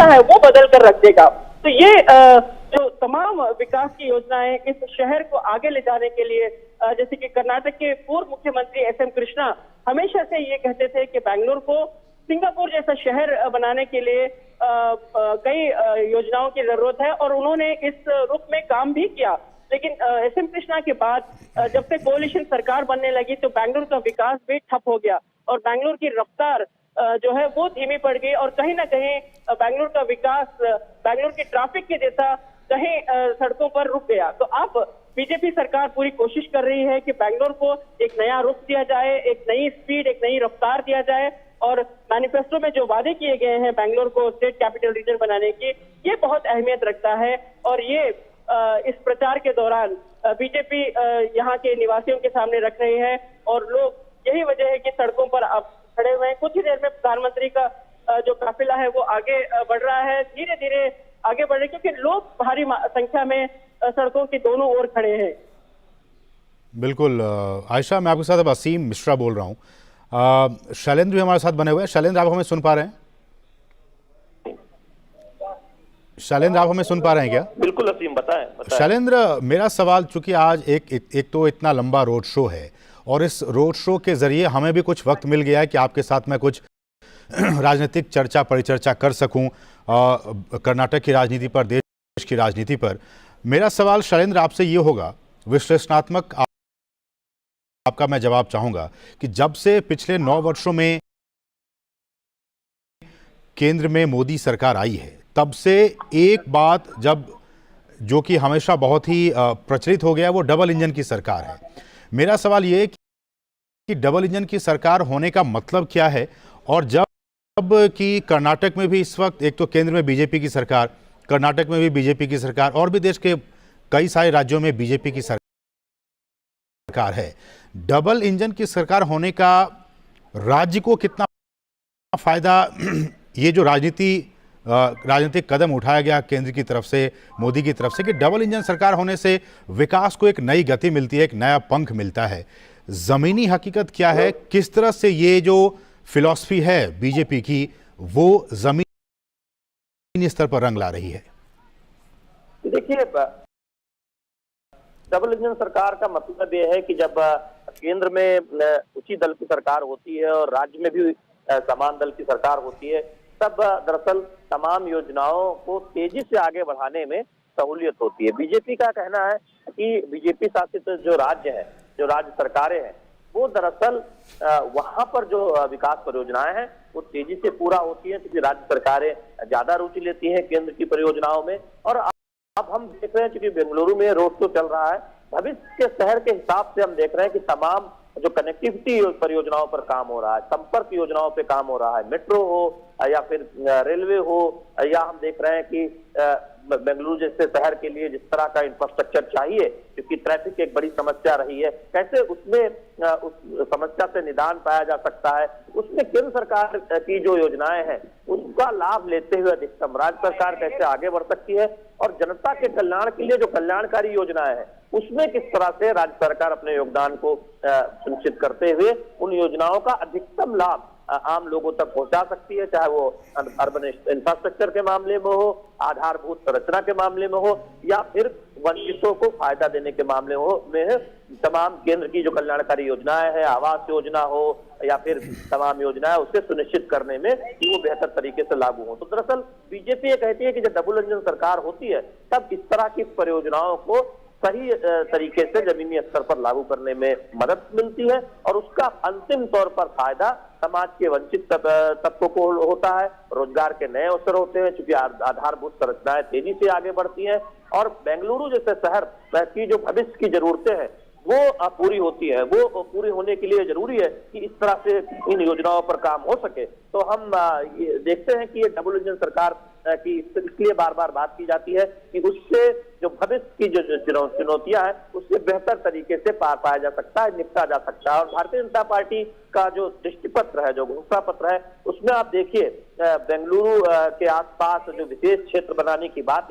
काफिला है वो बदल कर रख देगा। तो ये जो तमाम विकास की योजनाएं इस शहर को आगे ले जाने के लिए, जैसे कि कर्नाटक के पूर्व मुख्यमंत्री एस.एम. कृष्णा हमेशा से ये कहते थे कि बेंगलुरु को सिंगापुर जैसा शहर बनाने के लिए कई योजनाओं की जरूरत है, और उन्होंने इस रूप में काम भी किया। लेकिन एस.एम. कृष्णा के बाद जब से कोalition सरकार बनने लगी तो बेंगलुरु का विकास भी ठप हो गया और बेंगलुरु की रफ्तार जो है वो धीमी पड़ गई, और कहीं ना कहीं बेंगलुरु का विकास बेंगलुरु की ट्रैफिक के जैसा कहीं सड़कों पर रुक गया। तो अब बीजेपी सरकार पूरी कोशिश कर रही है कि बेंगलुरु को एक नया रुख दिया जाए, एक नई स्पीड, एक नई रफ्तार दिया जाए, और मैनिफेस्टो में जो वादे किए गए हैं बेंगलुरु को स्टेट कैपिटल रीजन बनाने की, ये बहुत अहमियत रखता है। और ये इस प्रचार के दौरान बीजेपी यहाँ के निवासियों के सामने रख रही है, और लोग यही वजह है कि सड़कों पर अब खड़े हुए हैं। कुछ ही देर में प्रधानमंत्री का जो काफिला है वो आगे बढ़ रहा है, धीरे धीरे आगे बढ़ रहे, क्योंकि लोग भारी संख्या में सड़कों के दोनों ओर खड़े हैं। बिल्कुल आयशा, मैं आपके साथ अब असीम मिश्रा बोल रहा हूँ। शैलेंद्र भी हमारे साथ बने हुए हैं। शैलेंद्र, आप हमें सुन पा रहे हैं? शैलेंद्र, आप हमें सुन पा रहे हैं क्या? बिल्कुल असीम, बताएं। शैलेंद्र, मेरा सवाल, चूंकि आज एक तो इतना लंबा रोड शो है, और इस रोड शो के जरिए हमें भी कुछ वक्त मिल गया है कि आपके साथ मैं कुछ राजनीतिक चर्चा परिचर्चा कर सकूं, कर्नाटक की राजनीति पर, देश की राजनीति पर। मेरा सवाल शैलेंद्र आपसे ये होगा, विश्लेषणात्मक आपका मैं जवाब चाहूंगा कि जब से पिछले 9 वर्षों में केंद्र में मोदी सरकार आई है, तब से एक बात जो कि हमेशा बहुत ही प्रचलित हो गया, वो डबल इंजन की सरकार है। मेरा सवाल ये है कि डबल इंजन की सरकार होने का मतलब क्या है, और जब कि कर्नाटक में भी इस वक्त एक तो केंद्र में बीजेपी की सरकार, कर्नाटक में भी बीजेपी की सरकार, और भी देश के कई सारे राज्यों में बीजेपी की सरकार है, डबल इंजन की सरकार होने का राज्य को कितना फायदा, ये जो राजनीतिक कदम उठाया गया केंद्र की तरफ से, मोदी की तरफ से, कि डबल इंजन सरकार होने से विकास को एक नई गति मिलती है, एक नया पंख मिलता है, जमीनी हकीकत क्या है? किस तरह से ये जो फिलॉसफी है बीजेपी की, वो जमीनी स्तर पर रंग ला रही है? देखिए, डबल इंजन सरकार का मतलब ये है कि जब केंद्र में उसी दल की सरकार होती है और राज्य में भी समान दल की सरकार होती है, तब दरअसल तमाम योजनाओं को तेजी से आगे बढ़ाने में सहूलियत होती है। बीजेपी का कहना है कि बीजेपी शासित जो राज्य है, जो राज्य सरकारें हैं, वो दरअसल वहां पर जो विकास परियोजनाएं हैं वो तेजी से पूरा होती हैं, क्योंकि राज्य सरकारें ज्यादा रुचि लेती हैं केंद्र की परियोजनाओं में। और अब हम देख रहे हैं, क्योंकि बेंगलुरु में रोड शो चल रहा है, भविष्य के शहर के हिसाब से हम देख रहे हैं कि तमाम जो कनेक्टिविटी परियोजनाओं पर काम हो रहा है, संपर्क योजनाओं पे काम हो रहा है, मेट्रो हो या फिर रेलवे हो, या हम देख रहे हैं कि बेंगलुरु जैसे शहर के लिए जिस तरह का इंफ्रास्ट्रक्चर चाहिए, क्योंकि ट्रैफिक एक बड़ी समस्या रही है, कैसे उसमें उस समस्या से निदान पाया जा सकता है, उसमें केंद्र सरकार की जो योजनाएं हैं उसका लाभ लेते हुए अधिकतम राज्य सरकार कैसे आगे बढ़ सकती है, और जनता के कल्याण के लिए जो कल्याणकारी योजनाएं हैं उसमें किस तरह से राज्य सरकार अपने योगदान को सुनिश्चित करते हुए उन योजनाओं का अधिकतम लाभ आम लोगों तक पहुंचा सकती है, चाहे वो अर्बन इंफ्रास्ट्रक्चर के मामले में हो, आधारभूत संरचना के मामले में हो, या फिर वंचितों को फायदा देने के मामले में तमाम केंद्र की जो कल्याणकारी योजनाएं हैं, आवास योजना हो या फिर तमाम योजनाएं, उसे सुनिश्चित करने में कि वो बेहतर तरीके से लागू हो। तो दरअसल बीजेपी ये कहती है कि जब डबल इंजन सरकार होती है तब इस तरह की परियोजनाओं को सही तरीके से जमीनी स्तर पर लागू करने में मदद मिलती है, और उसका अंतिम तौर पर फायदा समाज के वंचित तबकों को होता है, रोजगार के नए अवसर होते हैं, क्योंकि आधारभूत संरचनाएं तेजी से आगे बढ़ती हैं, और बेंगलुरु जैसे शहर की जो भविष्य की जरूरतें हैं वो पूरी होती है। वो पूरी होने के लिए जरूरी है कि इस तरह से इन योजनाओं पर काम हो सके। तो हम ये देखते हैं कि ये डबल इंजन सरकार की इसलिए बार बार बात की जाती है कि उससे जो भविष्य की जो चुनौतियां हैं उससे बेहतर तरीके से पार पाया जा सकता है, निपटा जा सकता है। और भारतीय जनता पार्टी का जो दृष्टिपत्र है, जो घोषणा पत्र है, उसमें आप देखिए बेंगलुरु के आसपास जो विशेष क्षेत्र बनाने की बात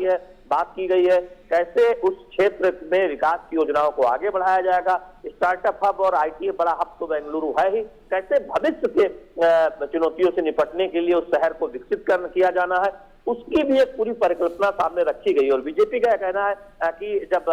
की गई है, कैसे उस क्षेत्र में विकास की योजनाओं को आगे बढ़ाया जाएगा। स्टार्टअप हब और आईटी बड़ा हब तो बेंगलुरु है ही, कैसे भविष्य के चुनौतियों से निपटने के लिए उस शहर को विकसित किया जाना है, उसकी भी एक पूरी परिकल्पना सामने रखी गई। और बीजेपी का कहना है कि जब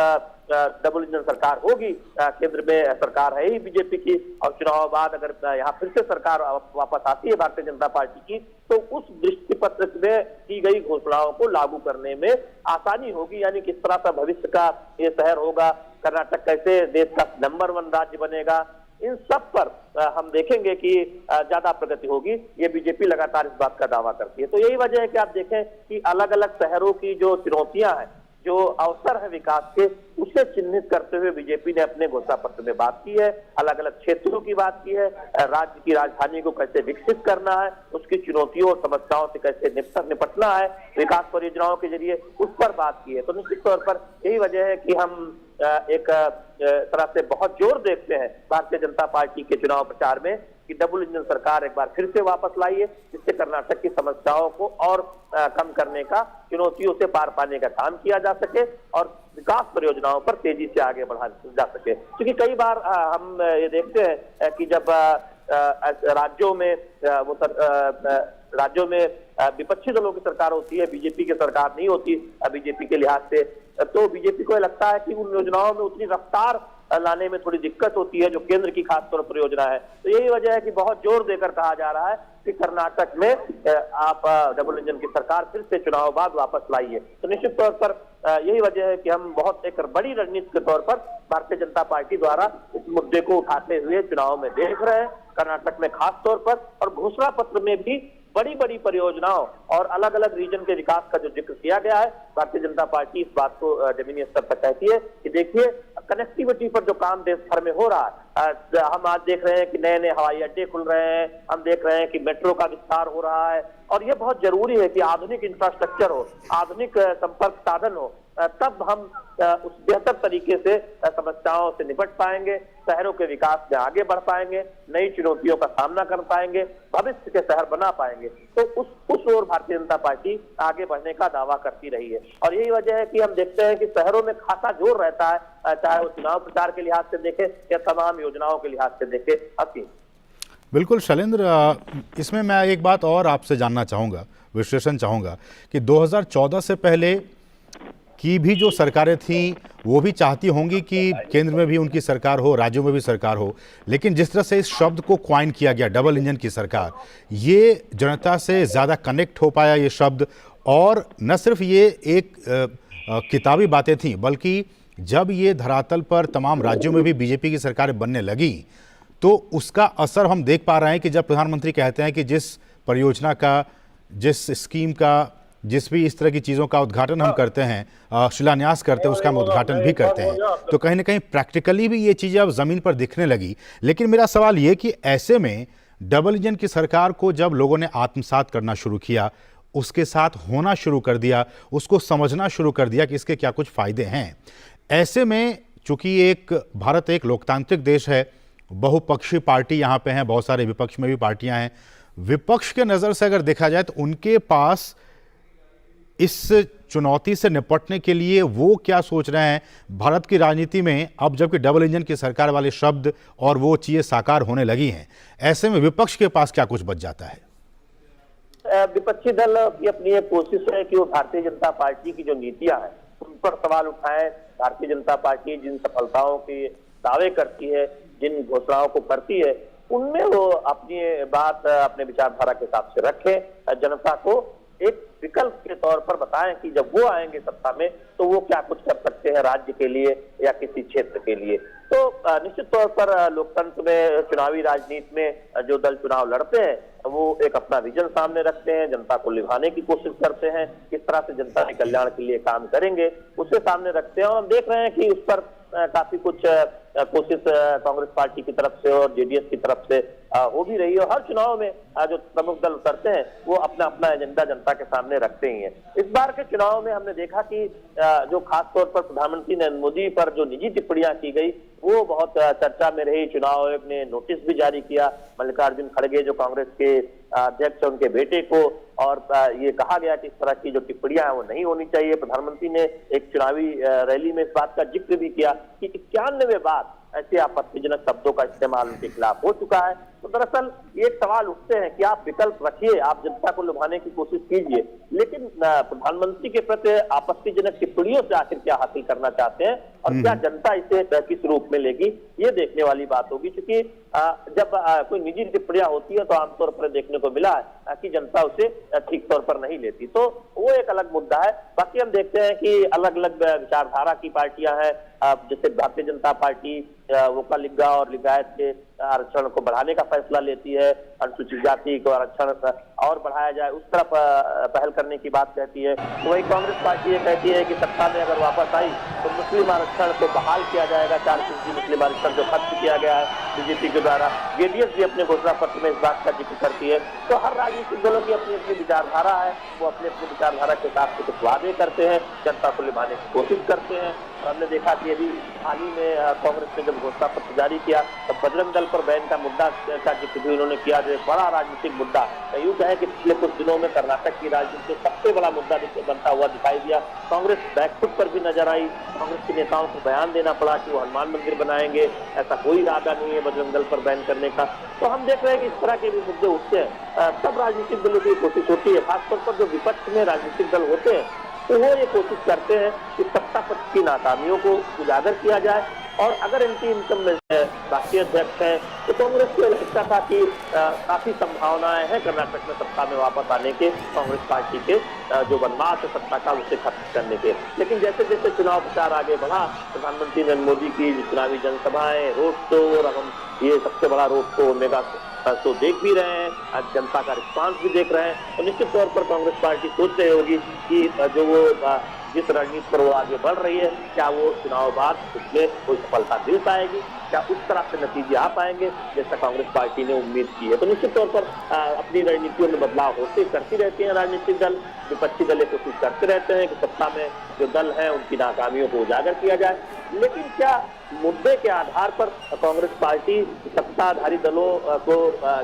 डबल इंजन सरकार होगी, केंद्र में सरकार है ही बीजेपी की, और चुनाव बाद अगर यहाँ फिर से सरकार वापस आती है भारतीय जनता पार्टी की, तो उस दृष्टि पत्र में की गई घोषणाओं को लागू करने में आसानी होगी। यानी किस तरह का भविष्य का ये शहर होगा, कर्नाटक कैसे देश का नंबर 1 राज्य बनेगा, इन सब पर हम देखेंगे कि ज्यादा प्रगति होगी। ये बीजेपी लगातार इस बात का दावा करती है। तो यही वजह है कि आप देखें कि अलग अलग शहरों की जो चुनौतियां हैं, जो अवसर है विकास के, उसे चिन्हित करते हुए बीजेपी ने अपने घोषणा पत्र में बात की है। अलग अलग क्षेत्रों की बात की है, राज्य की राजधानी को कैसे विकसित करना है, उसकी चुनौतियों और समस्याओं से कैसे निपटना है, विकास परियोजनाओं के जरिए उस पर बात की है। तो निश्चित तौर पर यही वजह है कि हम एक तरह से बहुत जोर देखते हैं भारतीय जनता पार्टी के चुनाव प्रचार में कि डबल इंजन सरकार एक बार फिर से वापस लाई है, जिससे कर्नाटक की समस्याओं को और कम करने का, चुनौतियों से पार पाने का काम किया जा सके और विकास परियोजनाओं पर तेजी से आगे बढ़ा जा सके। क्योंकि कई बार हम ये देखते हैं कि जब राज्यों में विपक्षी दलों की सरकार होती है, बीजेपी की सरकार नहीं होती, बीजेपी के लिहाज से, तो बीजेपी को लगता है कि उन योजनाओं में उतनी रफ्तार लाने में थोड़ी दिक्कत होती है जो केंद्र की खासतौर पर योजना है। तो यही वजह है कि बहुत जोर देकर कहा जा रहा है कि कर्नाटक में आप डबल इंजन की सरकार फिर से चुनाव बाद वापस लाइए। तो निश्चित तौर पर यही वजह है कि हम बहुत एक बड़ी रणनीति के तौर पर भारतीय जनता पार्टी द्वारा इस मुद्दे को उठाते हुए चुनाव में देख रहे हैं, कर्नाटक में खास तौर पर। और घोषणा पत्र में भी बड़ी बड़ी परियोजनाओं और अलग अलग रीजन के विकास का जो जिक्र किया गया है, भारतीय जनता पार्टी इस बात को जमीनी स्तर पर कहती है कि देखिए, कनेक्टिविटी पर जो काम देश भर में हो रहा है, हम आज देख रहे हैं कि नए नए हवाई अड्डे खुल रहे हैं, हम देख रहे हैं कि मेट्रो का विस्तार हो रहा है, और यह बहुत जरूरी है कि आधुनिक इंफ्रास्ट्रक्चर हो, आधुनिक संपर्क साधन हो, तब हम उस बेहतर तरीके से समस्याओं से निपट पाएंगे, शहरों के विकास में आगे बढ़ पाएंगे, नई चुनौतियों का सामना कर पाएंगे, भविष्य के शहर बना पाएंगे। तो उस ओर भारतीय जनता पार्टी आगे बढ़ने का दावा करती रही है। और यही वजह है कि हम देखते हैं कि शहरों में खासा जोर रहता है, चाहे वो चुनाव प्रचार के लिहाज से देखें या तमाम योजनाओं के लिहाज से देखें। असीम। बिल्कुल शैलेंद्र, इसमें मैं एक बात और आपसे जानना चाहूँगा, विश्लेषण चाहूँगा कि 2014 से पहले की भी जो सरकारें थीं वो भी चाहती होंगी कि केंद्र में भी उनकी सरकार हो, राज्यों में भी सरकार हो, लेकिन जिस तरह से इस शब्द को क्वाइन किया गया डबल इंजन की सरकार, ये जनता से ज़्यादा कनेक्ट हो पाया ये शब्द। और न सिर्फ ये एक किताबी बातें थीं, बल्कि जब ये धरातल पर तमाम राज्यों में भी बीजेपी की सरकारें बनने लगी तो उसका असर हम देख पा रहे हैं कि जब प्रधानमंत्री कहते हैं कि जिस परियोजना का, जिस स्कीम का, जिस भी इस तरह की चीज़ों का उद्घाटन हम करते हैं, शिलान्यास करते हैं, उसका हम उद्घाटन भी करते हैं, तो कहीं ना कहीं प्रैक्टिकली भी ये चीज़ें अब ज़मीन पर दिखने लगी। लेकिन मेरा सवाल ये कि ऐसे में डबल इंजन की सरकार को जब लोगों ने आत्मसात करना शुरू किया, उसके साथ होना शुरू कर दिया, उसको समझना शुरू कर दिया कि इसके क्या कुछ फ़ायदे हैं, ऐसे में चूँकि भारत एक लोकतांत्रिक देश है, बहुपक्षीय पार्टी यहाँ पे हैं, बहुत सारे विपक्ष में भी पार्टियाँ हैं, विपक्ष के नज़र से अगर देखा जाए तो उनके पास इस चुनौती से निपटने के लिए वो क्या सोच रहे हैं भारत की राजनीति में, अब जबकि डबल इंजन की सरकार वाले शब्द और वो चीज़ें साकार होने लगी हैं, ऐसे में विपक्ष के पास क्या कुछ बच जाता है? विपक्षी दल की अपनी एक कोशिश है कि वो भारतीय जनता पार्टी की जो नीतियां हैं उन पर सवाल उठाएं। भारतीय जनता पार्टी जिन सफलताओं के दावे करती है, जिन घोषणाओं को करती है, उनमें वो अपनी बात अपने विचारधारा के हिसाब से रखें, जनता को एक विकल्प के तौर पर बताएं कि जब वो आएंगे सत्ता में तो वो क्या कुछ कर सकते हैं राज्य के लिए या किसी क्षेत्र के लिए। तो निश्चित तौर पर लोकतंत्र में, चुनावी राजनीति में जो दल चुनाव लड़ते हैं वो एक अपना विजन सामने रखते हैं, जनता को लिभाने की कोशिश करते हैं, किस तरह से जनता के कल्याण के लिए काम करेंगे उसे सामने रखते हैं। और हम देख रहे हैं कि उस पर काफी कुछ कोशिश कांग्रेस पार्टी की तरफ से और जेडीएस की तरफ से हो भी रही है। और हर चुनाव में जो प्रमुख दल उतरते हैं वो अपना अपना एजेंडा जनता के सामने रखते ही हैं। इस बार के चुनाव में हमने देखा कि जो खास तौर पर प्रधानमंत्री नरेंद्र मोदी पर जो निजी टिप्पणियां की गई वो बहुत चर्चा में रही। चुनाव आयोग ने नोटिस भी जारी किया मल्लिकार्जुन खड़गे जो कांग्रेस के अध्यक्ष उनके बेटे को, और ये कहा गया कि इस तरह की जो टिप्पणियां हैं वो नहीं होनी चाहिए। प्रधानमंत्री ने एक चुनावी रैली में इस बात का जिक्र भी किया कि 91 बार ऐसे आपत्तिजनक शब्दों का इस्तेमाल उनके खिलाफ हो चुका है। तो दरअसल एक सवाल उठते हैं कि आप विकल्प रखिए, आप जनता को लुभाने की कोशिश कीजिए, लेकिन प्रधानमंत्री के प्रति आपत्तिजनक टिप्पणियों से आखिर क्या हासिल करना चाहते हैं और क्या जनता इसे किस रूप में लेगी, ये देखने वाली बात होगी। क्योंकि जब कोई निजी टिप्पणियां होती है तो आमतौर पर देखने को मिला है कि जनता उसे ठीक तौर पर नहीं लेती, तो वो एक अलग मुद्दा है। बाकी हम देखते हैं कि अलग अलग विचारधारा की पार्टियां हैं, जैसे भारतीय जनता पार्टी वोका लिग्गा और लिंगायत के आरक्षण को बढ़ाने का फैसला लेती है, अनुसूचित जाति को आरक्षण और बढ़ाया जाए उस तरफ पहल करने की बात कहती है। तो वही कांग्रेस पार्टी ये कहती है कि सत्ता में अगर वापस आई तो मुस्लिम आरक्षण को बहाल किया जाएगा, 4% मुस्लिम आरक्षण जो खत्म किया गया है बीजेपी के द्वारा। जेडीएस भी अपने घोषणा पत्र में इस बात का जिक्र करती है। तो हर राजनीतिक दलों की अपनी अपनी विचारधारा है, वो अपने अपनी विचारधारा के हिसाब से कुछ वादे करते हैं, जनता को लुभाने की कोशिश करते हैं। हमने देखा कि अभी हाल ही में कांग्रेस ने जब घोषणा पत्र जारी किया तो बजरंग दल पर बैन का मुद्दा का जिक्र भी उन्होंने किया, जो बड़ा राजनीतिक मुद्दा यूं कहे कि पिछले कुछ दिनों में कर्नाटक की राजनीति में सबसे बड़ा मुद्दा बनता हुआ दिखाई दिया। कांग्रेस बैकफुट पर भी नजर आई, कांग्रेस के नेताओं को बयान देना पड़ा कि वो हनुमान मंदिर बनाएंगे, ऐसा कोई इरादा नहीं है बजरंग दल पर बैन करने का। तो हम देख रहे हैं कि इस तरह के भी मुद्दे उठते हैं, सब राजनीतिक दलों की कोशिश होती है, खासतौर पर जो विपक्ष में राजनीतिक दल होते हैं तो वो ये कोशिश करते हैं कि सत्ता पक्ष की नाकामियों को उजागर किया जाए। और अगर इनकी इनकम में राष्ट्रीय अध्यक्ष है तो कांग्रेस को लगता था कि काफी संभावनाएं हैं कर्नाटक में सत्ता में वापस आने के, कांग्रेस पार्टी के जो बनमास है सत्ता का उसे खत्म करने के। लेकिन जैसे जैसे चुनाव प्रचार आगे बढ़ा, प्रधानमंत्री नरेंद्र मोदी की चुनावी जनसभाएं, रोड शो, और हम ये सबसे बड़ा रोड शो मेगा तो देख भी रहे हैं, आज जनता का रिस्पांस भी देख रहे हैं, तो निश्चित तौर पर कांग्रेस पार्टी सोच रही होगी कि जो वो जिस रणनीति पर वो आगे बढ़ रही है, क्या वो चुनाव बाद उसमें कोई सफलता मिल पाएगी, क्या उस तरह से नतीजे आ पाएंगे जैसा कांग्रेस पार्टी ने उम्मीद की है। तो निश्चित तौर पर अपनी रणनीतियों में बदलाव करती रहती है राजनीतिक दल, विपक्षी दल कोशिश करते रहते हैं कि सत्ता में जो दल है उनकी नाकामियों को उजागर किया जाए। लेकिन क्या मुद्दे के आधार पर कांग्रेस पार्टी सत्ताधारी दलों को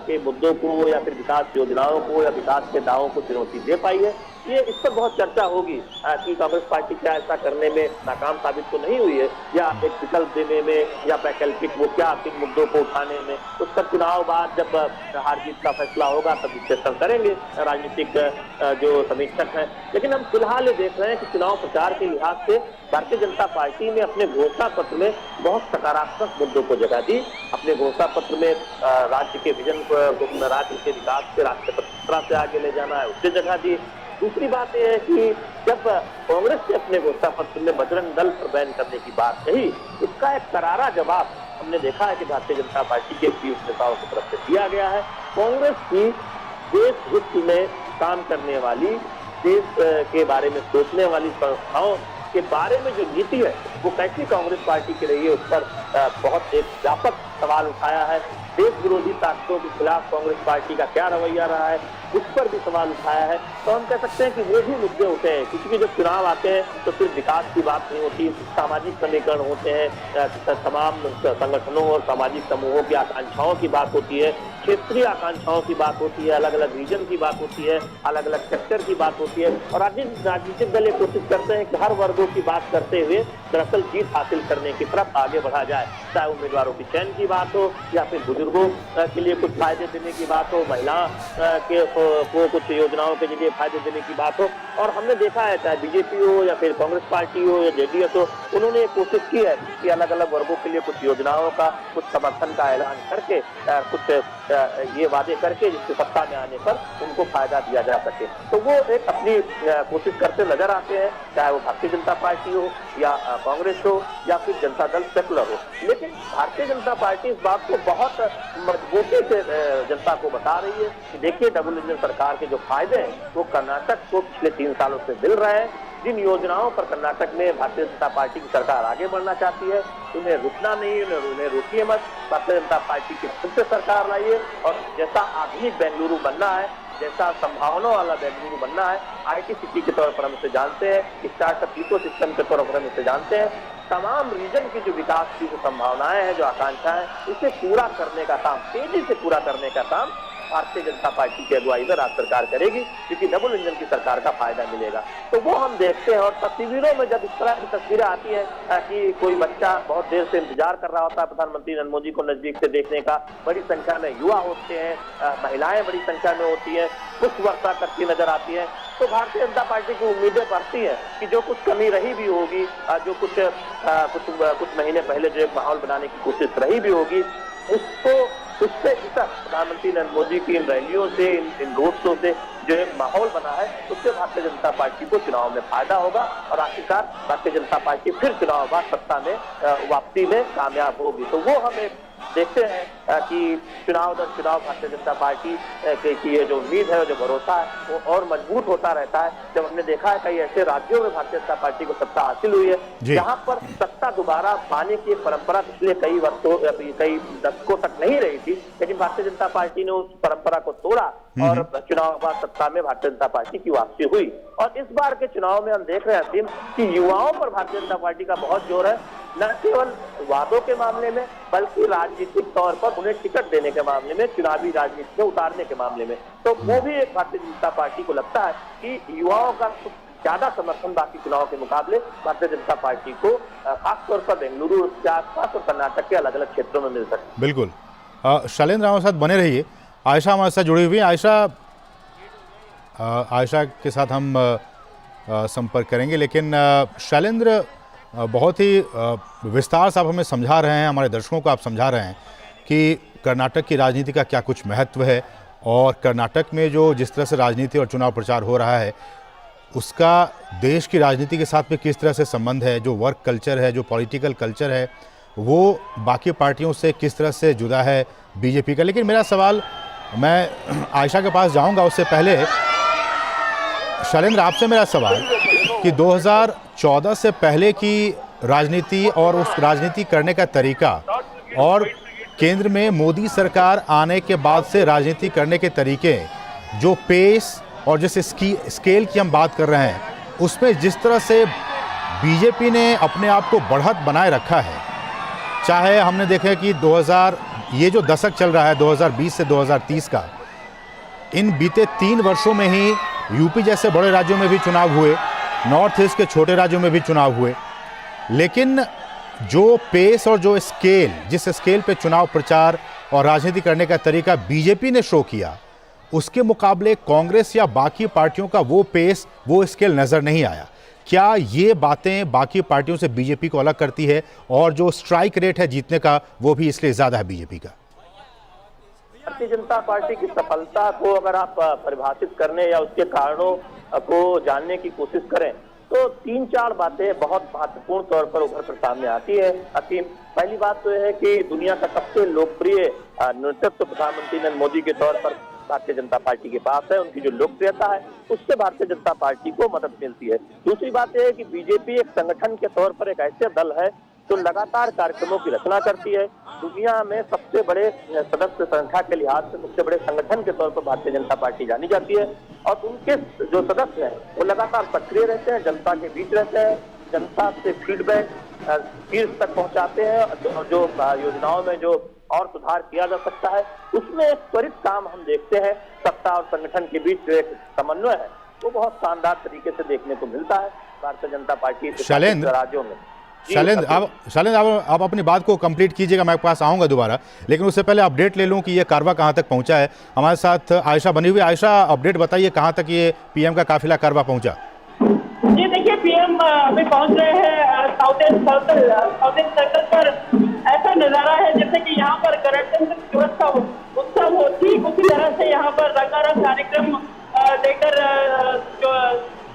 के मुद्दों को या फिर विकास योजनाओं को या विकास के दावों को चुनौती दे पाई है, ये इस पर बहुत चर्चा होगी कि कांग्रेस पार्टी क्या ऐसा करने में नाकाम साबित तो नहीं हुई है, या एक विकल्प देने में या वैकल्पिक वो क्या किन मुद्दों को उठाने में, उस पर चुनाव बाद जब हार जीत का फैसला होगा तब विश्लेषण करेंगे राजनीतिक जो समीक्षक हैं। लेकिन हम फिलहाल ये देख रहे हैं कि चुनाव प्रचार के लिहाज से भारतीय जनता पार्टी ने अपने घोषणा पत्र में बहुत सकारात्मक मुद्दों को जगह दी। अपने घोषणा पत्र में राज्य के विजन को, राज्य के विकास के रास्ते पर से आगे ले जाना है, उससे जगह दी। दूसरी बात यह है कि जब कांग्रेस ने अपने घोषणा पत्र में बजरंग दल पर बैन करने की बात कही, उसका एक करारा जवाब हमने देखा है कि भारतीय जनता पार्टी के शीर्ष नेताओं की तरफ से दिया गया है। कांग्रेस की देश हित में काम करने वाली, देश के बारे में सोचने वाली संस्थाओं के बारे में जो नीति है वो कैसी कांग्रेस पार्टी की रही है, उस पर बहुत एक व्यापक सवाल उठाया है। देश विरोधी ताकतों के खिलाफ कांग्रेस पार्टी का क्या रवैया रहा है, उस पर भी सवाल उठाया है। तो हम कह सकते हैं कि वो भी मुद्दे उठे हैं, क्योंकि जब चुनाव आते हैं तो सिर्फ विकास की बात नहीं होती, सामाजिक समीकरण होते हैं, तमाम संगठनों और सामाजिक समूहों की आकांक्षाओं की बात होती है, क्षेत्रीय आकांक्षाओं की बात होती है, अलग अलग रीजन की बात होती है, अलग अलग सेक्टर की बात होती है। और राजनीतिक दल ये कोशिश करते हैं कि हर वर्गों की बात करते हुए दरअसल जीत हासिल करने की तरफ आगे बढ़ा जाए, चाहे उम्मीदवारों की चयन की बात हो या फिर बुजुर्गों के लिए कुछ फायदे देने की बात हो, महिला को कुछ योजनाओं के जरिए फायदे देने की बात हो। और हमने देखा है चाहे बीजेपी हो या फिर कांग्रेस पार्टी हो या जेडीएस हो, उन्होंने ये कोशिश की है कि अलग अलग वर्गों के लिए कुछ योजनाओं का, कुछ समर्थन का ऐलान करके, कुछ ये वादे करके जिससे सत्ता में आने पर उनको फायदा दिया जा सके। तो वो एक अपनी कोशिश करते नजर आते हैं, चाहे वो भारतीय जनता पार्टी हो या कांग्रेस हो या फिर जनता दल सेकुलर हो। लेकिन भारतीय जनता पार्टी इस बात को बहुत मजबूती से जनता को बता रही है कि देखिए डबल इंजन सरकार के जो फायदे हैं वो कर्नाटक को पिछले 3 सालों से मिल रहे हैं। जिन योजनाओं पर कर्नाटक में भारतीय जनता पार्टी की सरकार आगे बढ़ना चाहती है, उन्हें रुकना नहीं, उन्हें रोकिए मत, भारतीय जनता पार्टी की खुद से सरकार लाइए। और जैसा आधुनिक बेंगलुरु बनना है, जैसा संभावना वाला बेंगलुरु बनना है, आईटी सिटी के तौर पर हम इसे जानते हैं, स्टार्टअप इकोसिस्टम के तौर पर हम इसे जानते हैं, तमाम रीजन की जो विकास की जो संभावनाएं हैं, जो आकांक्षाएं हैं, इसे पूरा करने का काम, तेजी से पूरा करने का काम भारतीय जनता पार्टी की अगुवाई में राज्य सरकार करेगी, क्योंकि डबल इंजन की सरकार का फायदा मिलेगा। तो वो हम देखते हैं। और तस्वीरों में जब इस तरह की तस्वीरें आती हैं कि कोई बच्चा बहुत देर से इंतजार कर रहा होता है प्रधानमंत्री नरेंद्र मोदी को नजदीक से देखने का, बड़ी संख्या में युवा होते हैं, महिलाएं बड़ी संख्या में होती है, पुष्प वर्षा करती नजर आती है, तो भारतीय जनता पार्टी की उम्मीदें बढ़ती हैं कि जो कुछ कमी रही भी होगी, जो कुछ महीने पहले जो एक माहौल बनाने की कोशिश रही भी होगी, उससे प्रधानमंत्री नरेंद्र मोदी की इन रैलियों से, इन रोड शो से जो एक माहौल बना है, उससे भारतीय जनता पार्टी को चुनाव में फायदा होगा और आखिरकार भारतीय जनता पार्टी फिर चुनाव बाद सत्ता में वापसी में कामयाब होगी। तो वो हम एक देखते हैं कि चुनाव दर चुनाव भारतीय जनता पार्टी की ये जो उम्मीद है, जो भरोसा है, वो और मजबूत होता रहता है। जब हमने देखा है कई ऐसे राज्यों में भारतीय जनता पार्टी को सत्ता हासिल हुई है जहां पर सत्ता दोबारा पाने की एक परंपरा पिछले कई वर्षों, कई दशकों तक नहीं रही थी, लेकिन भारतीय जनता पार्टी ने उस परंपरा को तोड़ा और चुनाव बाद सत्ता में भारतीय जनता पार्टी की वापसी हुई। और इस बार के चुनाव में हम देख रहे हैं असीम कि युवाओं पर भारतीय जनता पार्टी का बहुत जोर है, न केवल वादों के मामले में बल्कि राजनीतिक तौर पर उन्हें टिकट देने के मामले में, चुनावी राजनीति में उतारने के मामले में। तो वो भी एक भारतीय जनता पार्टी को लगता है कि युवाओं का कुछ ज्यादा समर्थन बाकी चुनाव के मुकाबले भारतीय जनता पार्टी को खासतौर पर बेंगलुरु के आसपास और कर्नाटक के अलग अलग क्षेत्रों में मिल सकती। बिल्कुल। शैलेंद्र हमारे साथ बने रहिए। आयशा हमारे साथ जुड़ी हुई है। आयशा के साथ हम संपर्क करेंगे, लेकिन शैलेंद्र बहुत ही विस्तार से आप हमें समझा रहे हैं, हमारे दर्शकों को आप समझा रहे हैं कि कर्नाटक की राजनीति का क्या कुछ महत्व है और कर्नाटक में जो जिस तरह से राजनीति और चुनाव प्रचार हो रहा है उसका देश की राजनीति के साथ में किस तरह से संबंध है, जो वर्क कल्चर है, जो पॉलिटिकल कल्चर है, वो बाकी पार्टियों से किस तरह से जुदा है बीजेपी का। लेकिन मेरा सवाल, मैं आयशा के पास जाऊंगा, उससे पहले शैलेंद्र आपसे मेरा सवाल कि 2014 से पहले की राजनीति और उस राजनीति करने का तरीका और केंद्र में मोदी सरकार आने के बाद से राजनीति करने के तरीके, जो पेस और जिस स्केल की हम बात कर रहे हैं, उसमें जिस तरह से बीजेपी ने अपने आप को बढ़त बनाए रखा है, चाहे हमने देखा कि 2000 ये जो दशक चल रहा है 2020 से 2030 का, इन बीते 3 वर्षों में ही यूपी जैसे बड़े राज्यों में भी चुनाव हुए, नॉर्थ ईस्ट के छोटे राज्यों में भी चुनाव हुए, लेकिन जो पेस और जो स्केल, जिस स्केल पे चुनाव प्रचार और राजनीति करने का तरीका बीजेपी ने शो किया, उसके मुकाबले कांग्रेस या बाकी पार्टियों का वो पेस, वो स्केल नज़र नहीं आया। क्या ये बातें बाकी पार्टियों से बीजेपी को अलग करती है और जो स्ट्राइक रेट है जीतने का वो भी इसलिए ज़्यादा है बीजेपी का? भारतीय जनता पार्टी की सफलता को अगर आप परिभाषित करने या उसके कारणों को जानने की कोशिश करें तो 3-4 बातें बहुत महत्वपूर्ण तौर पर उभर कर सामने आती है असीम। पहली बात तो यह है कि दुनिया का सबसे लोकप्रिय नेतृत्व प्रधानमंत्री नरेंद्र मोदी के तौर पर भारतीय जनता पार्टी के पास है। उनकी जो लोकप्रियता है उससे भारतीय जनता पार्टी को मदद मिलती है। दूसरी बात यह है कि बीजेपी एक संगठन के तौर पर एक ऐसे दल है जो लगातार कार्यक्रमों की रचना करती है। दुनिया में सबसे बड़े सदस्य संख्या के लिहाज से सबसे बड़े संगठन के तौर पर भारतीय जनता पार्टी जानी जाती है और उनके जो सदस्य हैं वो लगातार सक्रिय रहते हैं, जनता के बीच रहते हैं, जनता से फीडबैक शीर्ष तक पहुंचाते हैं। जो योजनाओं में जो और सुधार किया जा सकता है उसमें एक त्वरित काम हम देखते हैं। सत्ता और संगठन के बीच जो एक समन्वय है वो बहुत शानदार तरीके से देखने को मिलता है भारतीय जनता पार्टी के राज्यों में। शैलेंद्र आप अपनी बात को कंप्लीट कीजिएगा, मैं आपके पास आऊँगा दोबारा, लेकिन उससे पहले अपडेट ले लूँ कि ये कारवा कहाँ तक पहुँचा है। हमारे साथ आयशा बनी हुई। आयशा, अपडेट बताइए कहाँ तक ये पीएम का काफिला कारवा पहुँचा? जी देखिए, पीएम अभी पहुँच रहे हैं साउथ ईस्ट सर्कल पर। ऐसा नज़ारा है जैसे कि यहाँ पर गणतंत्र दिवस का उत्सव हो, ठीक उसी तरह से यहाँ पर रंगारंग कार्यक्रम लेकर जो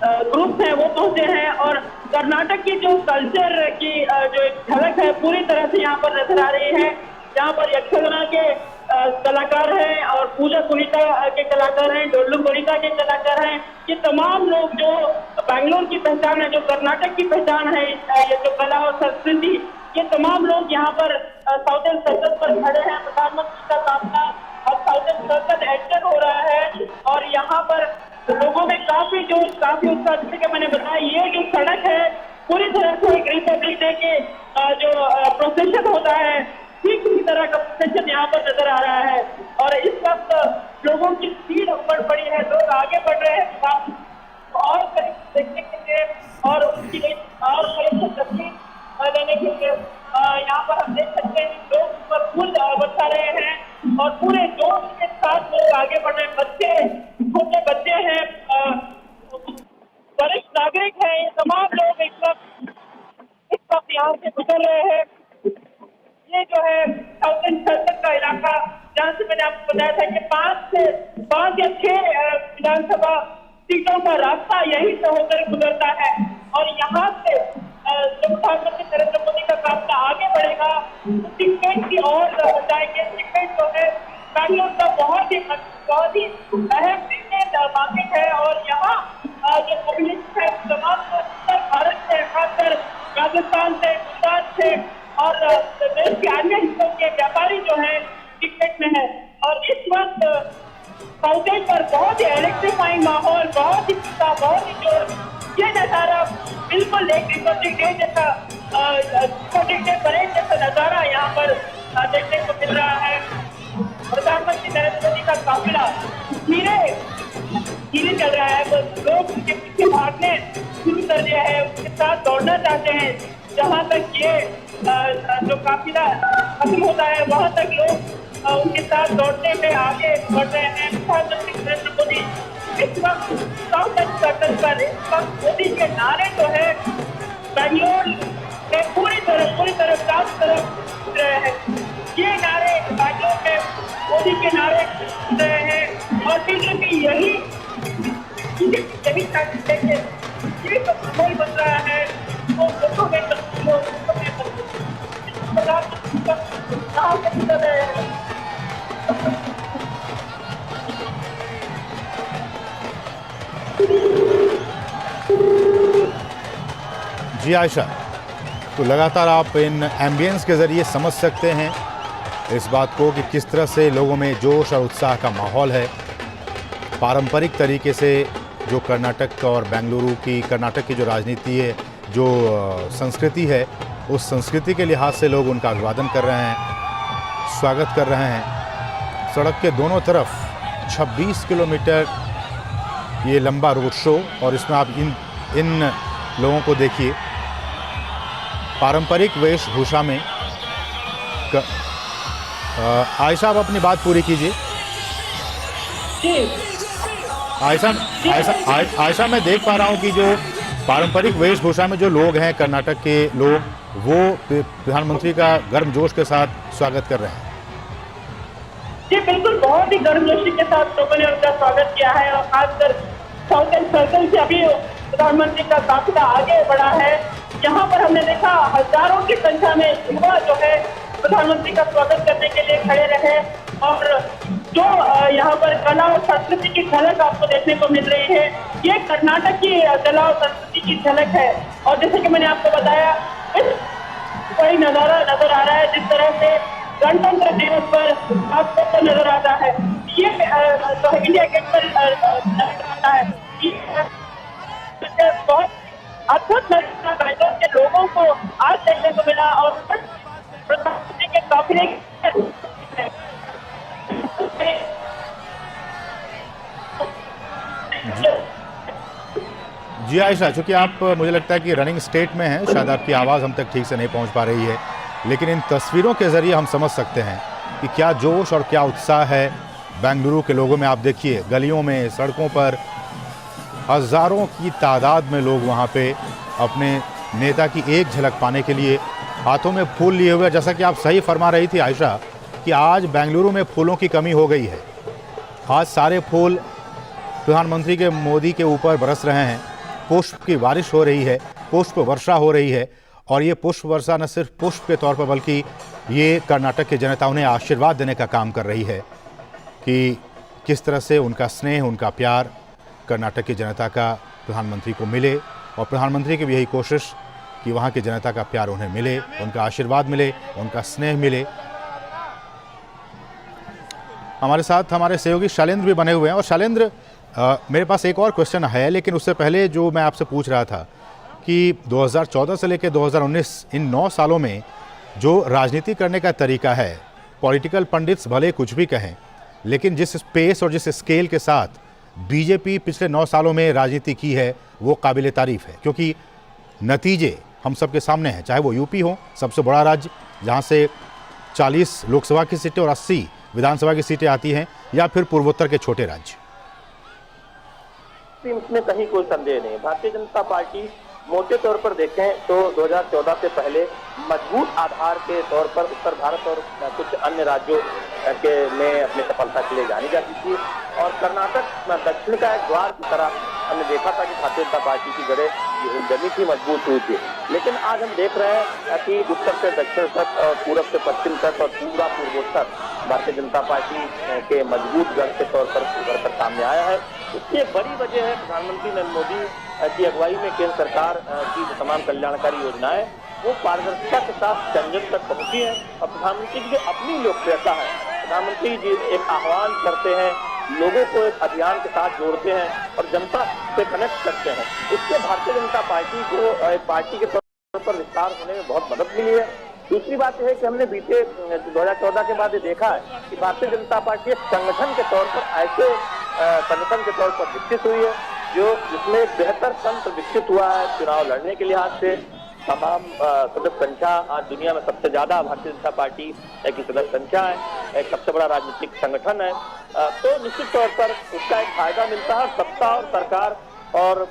ग्रुप हैं वो पहुंचे हैं और कर्नाटक की जो कल्चर की जो एक झलक है पूरी तरह से यहाँ पर नजर आ रही है। यहाँ पर यक्षगान के कलाकार हैं और पूजा कुणिता के कलाकार हैं, डोल्लू कुणिता के कलाकार हैं। ये तमाम लोग जो बैंगलोर की पहचान है, जो कर्नाटक की पहचान है, ये जो कला और संस्कृति, ये तमाम लोग यहाँ पर साउथ ईस्ट सर्कल पर खड़े हैं। प्रधानमंत्री का सामना अब साउथ ईस्ट सर्कल एंटर हो रहा है और यहाँ पर लोगों में काफी जोश, काफी उत्साह। जैसे कि मैंने बताया, ये जो सड़क है पूरी तरह से एक रिपब्लिक डे के जो प्रोसेशन होता है ठीक इसी तरह का प्रोसेशन यहाँ पर नजर आ रहा है। और इस वक्त लोगों की भीड़ बढ़ पड़ी है, लोग आगे बढ़ रहे हैं और करीब देखने के लिए और उनकी और करीब से तस्वीर लेने के लिए। यहाँ पर हम देख सकते हैं लोग ऊपर फूल बरसा रहे हैं और पूरे जोश के साथ लोग आगे बढ़ रहे हैं। बच्चे, छोटे बच्चे हैं, वरिष्ठ नागरिक हैं, ये तमाम लोग इस वक्त यहाँ से गुजर रहे हैं। ये जो है साउथर्न सर्कल का इलाका, जहाँ से मैंने आपको बताया था कि 5 या 6 विधानसभा सीटों का रास्ता यहीं से होकर गुजरता है। और यहाँ से जब प्रधानमंत्री नरेंद्र मोदी का काफिला आगे बढ़ेगा तो टिकट की ओर जाएंगे। टिकट जो है बैंगलोर का बहुत ही अहम मार्केट है और यहाँ जो कम्युनिस्ट है तमाम उत्तर भारत से, खासकर राजस्थान से, गुजरात से और देश के अन्य हिस्सों के व्यापारी जो है टिकट में है। और इस वक्त साउथर्न पर बहुत ही इलेक्ट्रीफाइंग माहौल, बहुत ही जोर, ये नजारा बिल्कुल एक रिपब्लिक डे जैसा, रिपब्लिक डे परेड जैसा नजारा यहाँ पर देखने को मिल रहा है। प्रधानमंत्री नरेंद्र मोदी का काफिला धीरे चल रहा है, बस लोग उनके पीछे भागने शुरू कर दिया है, उनके साथ दौड़ना चाहते हैं। जहाँ तक ये जो काफिला खत्म होता है वहाँ तक लोग उनके साथ दौड़ने में आगे बढ़ रहे हैं। प्रधानमंत्री नरेंद्र मोदी इस वक्त साउथर्न सर्कल पर, इस वक्त मोदी के नारे जो है बैंगलोर में पूरी तरह चारों तरफ उठ रहे हैं। ये नारे बैंगलोर में मोदी के नारे उठ रहे हैं और बीजेपी यही ये तो माहौल बन रहा है। तो लोगों में जी आयशा, तो लगातार आप इन एम्बियंस के ज़रिए समझ सकते हैं इस बात को कि किस तरह से लोगों में जोश और उत्साह का माहौल है। पारंपरिक तरीके से जो कर्नाटक और बेंगलुरु की, कर्नाटक की जो राजनीति है, जो संस्कृति है, उस संस्कृति के लिहाज से लोग उनका अभिवादन कर रहे हैं, स्वागत कर रहे हैं। सड़क के दोनों तरफ 26 किलोमीटर ये लंबा रोड शो, और इसमें आप इन लोगों को देखिए पारंपरिक वेशभूषा में। आयशा, आप अपनी बात पूरी कीजिए। आयशा, मैं देख पा रहा हूँ कि जो पारंपरिक वेशभूषा में जो लोग हैं, कर्नाटक के लोग, वो प्रधानमंत्री का गर्मजोश के साथ स्वागत कर रहे हैं। जी बिल्कुल, बहुत ही गर्मजोशी के साथ लोगों ने उनका स्वागत किया है और खासकर साउथर्न सर्कल से अभी प्रधानमंत्री का काफिला आगे बढ़ा है। यहाँ पर हमने देखा हजारों की संख्या में युवा जो है प्रधानमंत्री का स्वागत करने के लिए खड़े रहे और जो यहाँ पर कला और संस्कृति की झलक आपको देखने को मिल रही है, ये कर्नाटक की कला और संस्कृति की झलक है। और जैसे कि मैंने आपको बताया, वही नजारा नजर आ रहा है जिस तरह से गणतंत्र दिवस पर आपको नजर आता है। ये तो इंडिया गेट पर नजर आता है। बहुत अद्भुत नजारा के लोगों को आज देखने को मिला और प्रधानमंत्री के काफिले जी आयशा, चूँकि आप, मुझे लगता है कि रनिंग स्टेट में हैं, शायद आपकी आवाज़ हम तक ठीक से नहीं पहुंच पा रही है, लेकिन इन तस्वीरों के ज़रिए हम समझ सकते हैं कि क्या जोश और क्या उत्साह है बेंगलुरु के लोगों में। आप देखिए गलियों में, सड़कों पर हज़ारों की तादाद में लोग वहाँ पे अपने नेता की एक झलक पाने के लिए हाथों में फूल लिए हुए। जैसा कि आप सही फरमा रही थी आयशा कि आज बेंगलुरु में फूलों की कमी हो गई है। आज सारे फूल प्रधानमंत्री के मोदी के ऊपर बरस रहे हैं, पुष्प की बारिश हो रही है, पुष्प वर्षा हो रही है। और ये पुष्प वर्षा न सिर्फ पुष्प के तौर पर बल्कि ये कर्नाटक की जनता उन्हें आशीर्वाद देने का काम कर रही है कि किस तरह से उनका स्नेह, उनका प्यार कर्नाटक की जनता का प्रधानमंत्री को मिले, और प्रधानमंत्री की भी यही कोशिश कि वहाँ की जनता का प्यार उन्हें मिले, उनका आशीर्वाद मिले, उनका स्नेह मिले। हमारे साथ हमारे सहयोगी शैलेंद्र भी बने हुए हैं। और शैलेंद्र, मेरे पास एक और क्वेश्चन है, लेकिन उससे पहले जो मैं आपसे पूछ रहा था कि 2014 से लेकर 2019 इन 9 सालों में जो राजनीति करने का तरीका है, पॉलिटिकल पंडित्स भले कुछ भी कहें, लेकिन जिस स्पेस और जिस स्केल के साथ बीजेपी पिछले 9 सालों में राजनीति की है वो काबिल तारीफ है, क्योंकि नतीजे हम सबके सामने हैं। चाहे वो यूपी हो, सबसे बड़ा राज्य जहां से 40 लोकसभा की सीटें और 80 विधानसभा की सीटें आती हैं, या फिर पूर्वोत्तर के छोटे राज्य। इसमें कहीं कोई संदेह नहीं। भारतीय जनता पार्टी मोटे तौर पर देखें तो 2014 से पहले मजबूत आधार के तौर पर उत्तर भारत और कुछ अन्य राज्यों के में अपनी सफलता के लिए जानी जाती थी, और कर्नाटक दक्षिण का एक द्वार की तरह हमने देखा था कि भारतीय जनता पार्टी की जड़ें जमी थी, मजबूत हुई थी। लेकिन आज हम देख रहे हैं कि उत्तर से दक्षिण तक और पूरब से पश्चिम तक और पूरा पूर्वोत्तर भारतीय जनता पार्टी के मजबूत गढ़ के तौर पर उभर कर सामने आया है। इसकी एक बड़ी वजह है प्रधानमंत्री नरेंद्र मोदी की अगुवाई में केंद्र सरकार की जो तमाम कल्याणकारी योजनाएं वो पारदर्शिता के साथ जन तक पहुंची है। और प्रधानमंत्री की जो अपनी लोकप्रियता है, प्रधानमंत्री जी एक आह्वान करते हैं, लोगों को एक अभियान के साथ जोड़ते हैं और जनता से कनेक्ट करते हैं। इससे भारतीय जनता पार्टी को एक पार्टी के तौर पर विस्तार होने में बहुत मदद मिली है। दूसरी बात यह है कि हमने बीते 2014 के बाद ये देखा है कि भारतीय जनता पार्टी एक संगठन के तौर पर ऐसे संगठन के तौर पर विकसित हुई है जो जिसमें एक बेहतर तंत्र विकसित हुआ है चुनाव लड़ने के लिहाज से। तमाम सदस्य संख्या आज दुनिया में सबसे ज्यादा भारतीय जनता पार्टी की सदस्य संख्या है, एक सबसे बड़ा राजनीतिक संगठन है। तो निश्चित तौर पर उसका एक फायदा मिलता है। सत्ता और सरकार और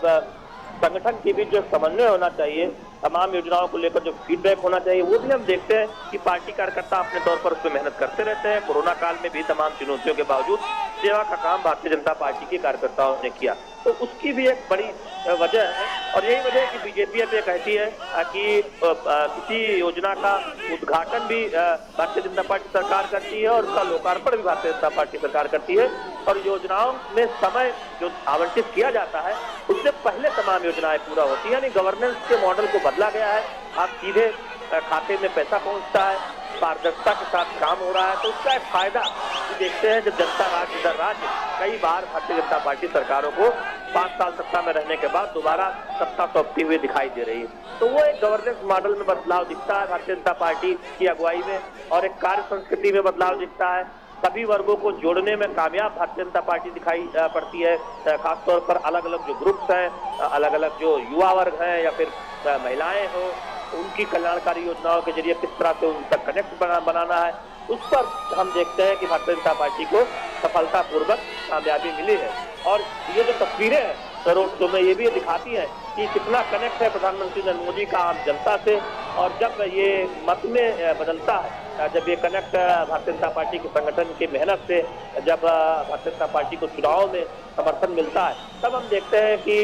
संगठन के बीच जो समन्वय होना चाहिए, तमाम योजनाओं को लेकर जो फीडबैक होना चाहिए, वो भी हम देखते हैं कि पार्टी कार्यकर्ता अपने तौर पर उसमें मेहनत करते रहते हैं। कोरोना काल में भी तमाम चुनौतियों के बावजूद सेवा का काम भारतीय जनता पार्टी के कार्यकर्ताओं ने किया, तो उसकी भी एक बड़ी वजह है। और यही वजह है कि बीजेपी अब ये कहती है कि किसी योजना का उद्घाटन भी भारतीय जनता पार्टी सरकार करती है और उसका लोकार्पण भी भारतीय जनता पार्टी सरकार करती है। और योजनाओं में समय जो आवंटित किया जाता है उससे पहले तमाम योजनाएं पूरा होती है, यानी गवर्नेंस के मॉडल को बदला गया है। आप सीधे खाते में पैसा पहुंचता है, पारदर्शिता के साथ काम हो रहा है, तो उसका एक फायदा देखते हैं जब जनता राज्य दर राज्य कई बार भारतीय जनता पार्टी सरकारों को 5 साल सत्ता में रहने के बाद दोबारा सत्ता सौंपती हुई दिखाई दे रही है। तो वो एक गवर्नेंस मॉडल में बदलाव दिखता है भारतीय जनता पार्टी की अगुवाई में, और एक कार्य संस्कृति में बदलाव दिखता है। सभी वर्गों को जोड़ने में कामयाब भारतीय जनता पार्टी दिखाई पड़ती है। खासतौर पर अलग अलग जो ग्रुप्स हैं, अलग अलग जो युवा वर्ग हैं या फिर महिलाएं हो, उनकी कल्याणकारी योजनाओं के जरिए किस तरह से उन तक कनेक्ट बनाना है, उस पर हम देखते हैं कि भारतीय जनता पार्टी को सफलतापूर्वक कामयाबी मिली है। और ये जो तस्वीरें हैं रोड शो में, ये भी दिखाती हैं कि कितना कनेक्ट है प्रधानमंत्री नरेंद्र मोदी का आम जनता से। और जब ये मत में बदलता है, जब ये कनेक्ट भारतीय जनता पार्टी के संगठन की मेहनत से जब भारतीय जनता पार्टी को चुनाव में समर्थन मिलता है, तब हम देखते हैं कि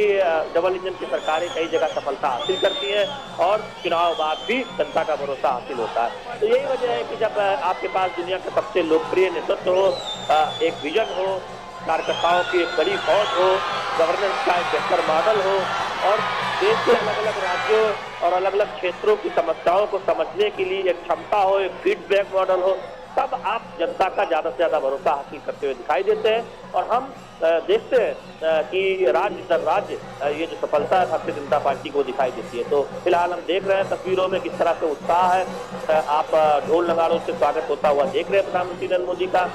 डबल इंजन की सरकारें कई जगह सफलता हासिल करती हैं और चुनाव बाद भी जनता का भरोसा हासिल होता है। तो यही वजह है कि जब आपके पास दुनिया का सबसे लोकप्रिय नेतृत्व हो, एक विजन हो, कार्यकर्ताओं की एक बड़ी फौज हो, गवर्नेंस का एक बेहतर मॉडल हो, और देश के अलग अलग राज्यों और अलग अलग क्षेत्रों की समस्याओं को समझने के लिए एक क्षमता हो, एक फीडबैक मॉडल हो, तब आप जनता का ज्यादा से ज्यादा भरोसा हासिल करते हुए दिखाई देते हैं। और हम देखते हैं कि राज्य दर राज्य ये जो सफलता है भारतीय जनता पार्टी को दिखाई देती है। तो फिलहाल हम देख रहे हैं तस्वीरों में किस तरह से उत्साह है। आप ढोल नगाड़ों से स्वागत होता हुआ देख रहे हैं प्रधानमंत्री नरेंद्र मोदी का।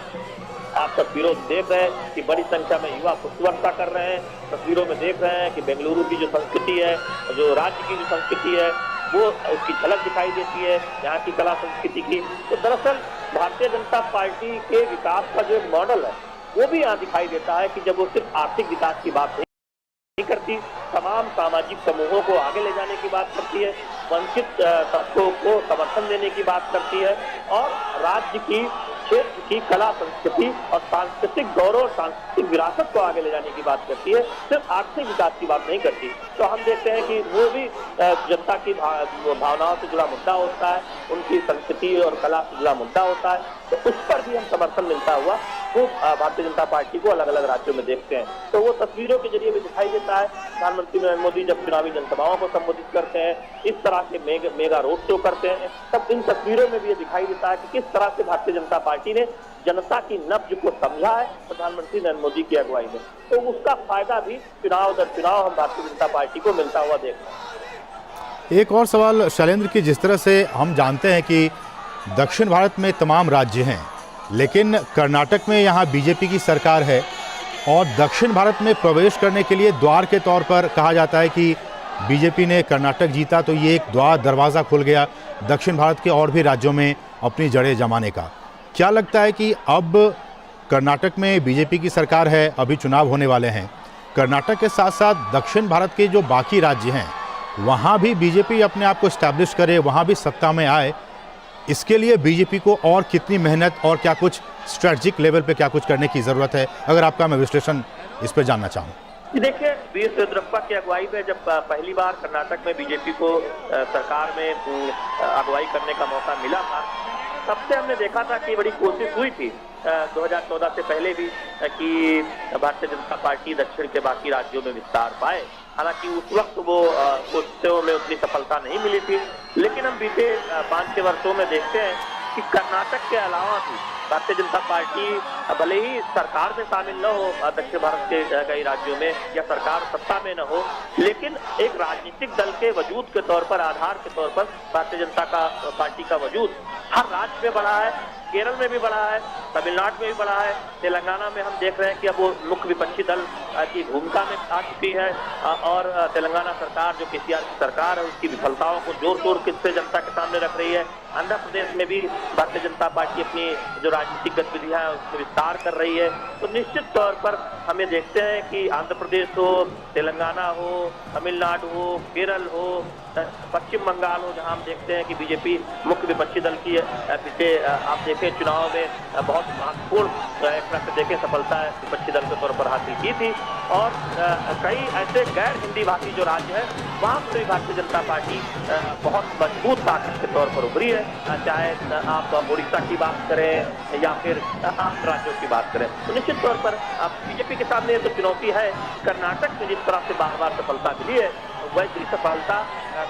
आप तस्वीरों में देख रहे हैं कि बड़ी संख्या में युवा पुष्पवर्षा कर रहे हैं। तस्वीरों में देख रहे हैं कि बेंगलुरु की जो संस्कृति है, जो राज्य की जो संस्कृति है, वो उसकी झलक दिखाई देती है, यहाँ की कला संस्कृति की। तो दरअसल भारतीय जनता पार्टी के विकास का जो एक मॉडल है वो भी यहाँ दिखाई देता है कि जब वो सिर्फ आर्थिक विकास की बात नहीं करती, तमाम सामाजिक समूहों को आगे ले जाने की बात करती है, वंचित तबकों को समर्थन देने की बात करती है, और राज्य की क्षेत्र की कला संस्कृति और सांस्कृतिक गौरव, सांस्कृतिक विरासत को आगे ले जाने की बात करती है, सिर्फ आर्थिक विकास की बात नहीं करती। तो हम देखते हैं कि वो भी जनता की भावनाओं से जुड़ा मुद्दा होता है, उनकी संस्कृति और कला से जुड़ा मुद्दा होता है, तो उस पर भी हम समर्थन मिलता हुआ वो भारतीय जनता पार्टी को अलग अलग राज्यों में देखते हैं। तो वो तस्वीरों के जरिए भी दिखाई देता है। प्रधानमंत्री नरेंद्र मोदी जब चुनावी जनसभाओं को संबोधित करते हैं, इस तरह के मेगा रोड शो करते हैं, तब इन तस्वीरों में भी ये दिखाई देता है कि किस तरह से भारतीय जनता पार्टी ने जनता की नब्ज को समझा है प्रधानमंत्री नरेंद्र मोदी की अगुवाई में। तो उसका फायदा भी चुनाव दर चुनाव हम भारतीय जनता पार्टी को मिलता हुआ देख रहे हैं। एक और सवाल शैलेंद्र की, जिस तरह से हम जानते हैं कि दक्षिण भारत में तमाम राज्य हैं, लेकिन कर्नाटक में यहाँ बीजेपी की सरकार है और दक्षिण भारत में प्रवेश करने के लिए द्वार के तौर पर कहा जाता है कि बीजेपी ने कर्नाटक जीता तो ये एक दरवाज़ा खुल गया दक्षिण भारत के और भी राज्यों में अपनी जड़ें जमाने का। क्या लगता है कि अब कर्नाटक में बीजेपी की सरकार है, अभी चुनाव होने वाले हैं, कर्नाटक के साथ साथ दक्षिण भारत के जो बाकी राज्य हैं वहाँ भी बीजेपी अपने आप को इस्टेब्लिश करे, वहाँ भी सत्ता में आए, इसके लिए बीजेपी को और कितनी मेहनत और क्या कुछ स्ट्रेटजिक लेवल पे क्या कुछ करने की ज़रूरत है, अगर आपका मैं विश्लेषण इस पर जानना चाहूँ। देखिए, वी एस येदियुरप्पा की अगुवाई में जब पहली बार कर्नाटक में बीजेपी को सरकार में अगुवाई करने का मौका मिला था, तब से हमने देखा था कि बड़ी कोशिश हुई थी 2014 से पहले भी कि भारतीय जनता पार्टी दक्षिण के बाकी राज्यों में विस्तार पाए। हालांकि उस वक्त वो कोशिशों में उतनी सफलता नहीं मिली थी, लेकिन हम बीते 5-6 वर्षों में देखते हैं कि कर्नाटक के अलावा भी भारतीय जनता पार्टी भले ही सरकार में शामिल न हो दक्षिण भारत के कई राज्यों में या सरकार सत्ता में न हो, लेकिन एक राजनीतिक दल के वजूद के तौर पर, आधार के तौर पर भारतीय जनता पार्टी का वजूद हर राज्य में बढ़ा है। केरल में भी बढ़ा है, तमिलनाडु में भी बढ़ा है, तेलंगाना में हम देख रहे हैं कि अब वो मुख्य विपक्षी दल की भूमिका में आ चुकी है और तेलंगाना सरकार जो केसीआर की सरकार है उसकी विफलताओं को जोर शोर से जनता के सामने रख रही है। आंध्र प्रदेश में भी भारतीय जनता पार्टी अपनी जो राजनीतिक गतिविधियां हैं उसमें विस्तार कर रही है। तो निश्चित तौर पर हमें देखते हैं कि आंध्र प्रदेश हो, तेलंगाना हो, तमिलनाडु हो, केरल हो, पश्चिम बंगाल हो, जहां हम देखते हैं कि बीजेपी मुख्य विपक्षी दल की पिछले आप देखें चुनाव में बहुत महत्वपूर्ण एक तरह से देखें सफलता विपक्षी दल के तौर पर हासिल की थी और कई ऐसे गैर हिंदी भाषी जो राज्य है वहां पर भी भारतीय जनता पार्टी बहुत मजबूत ताकत के तौर पर उभरी है। चाहे आप उड़ीसा की बात करें या फिर आठ राज्यों की बात करें, तो निश्चित तौर पर बीजेपी के सामने तो चुनौती है। कर्नाटक में जिस तरह से बार बार सफलता मिली है वैसी सफलता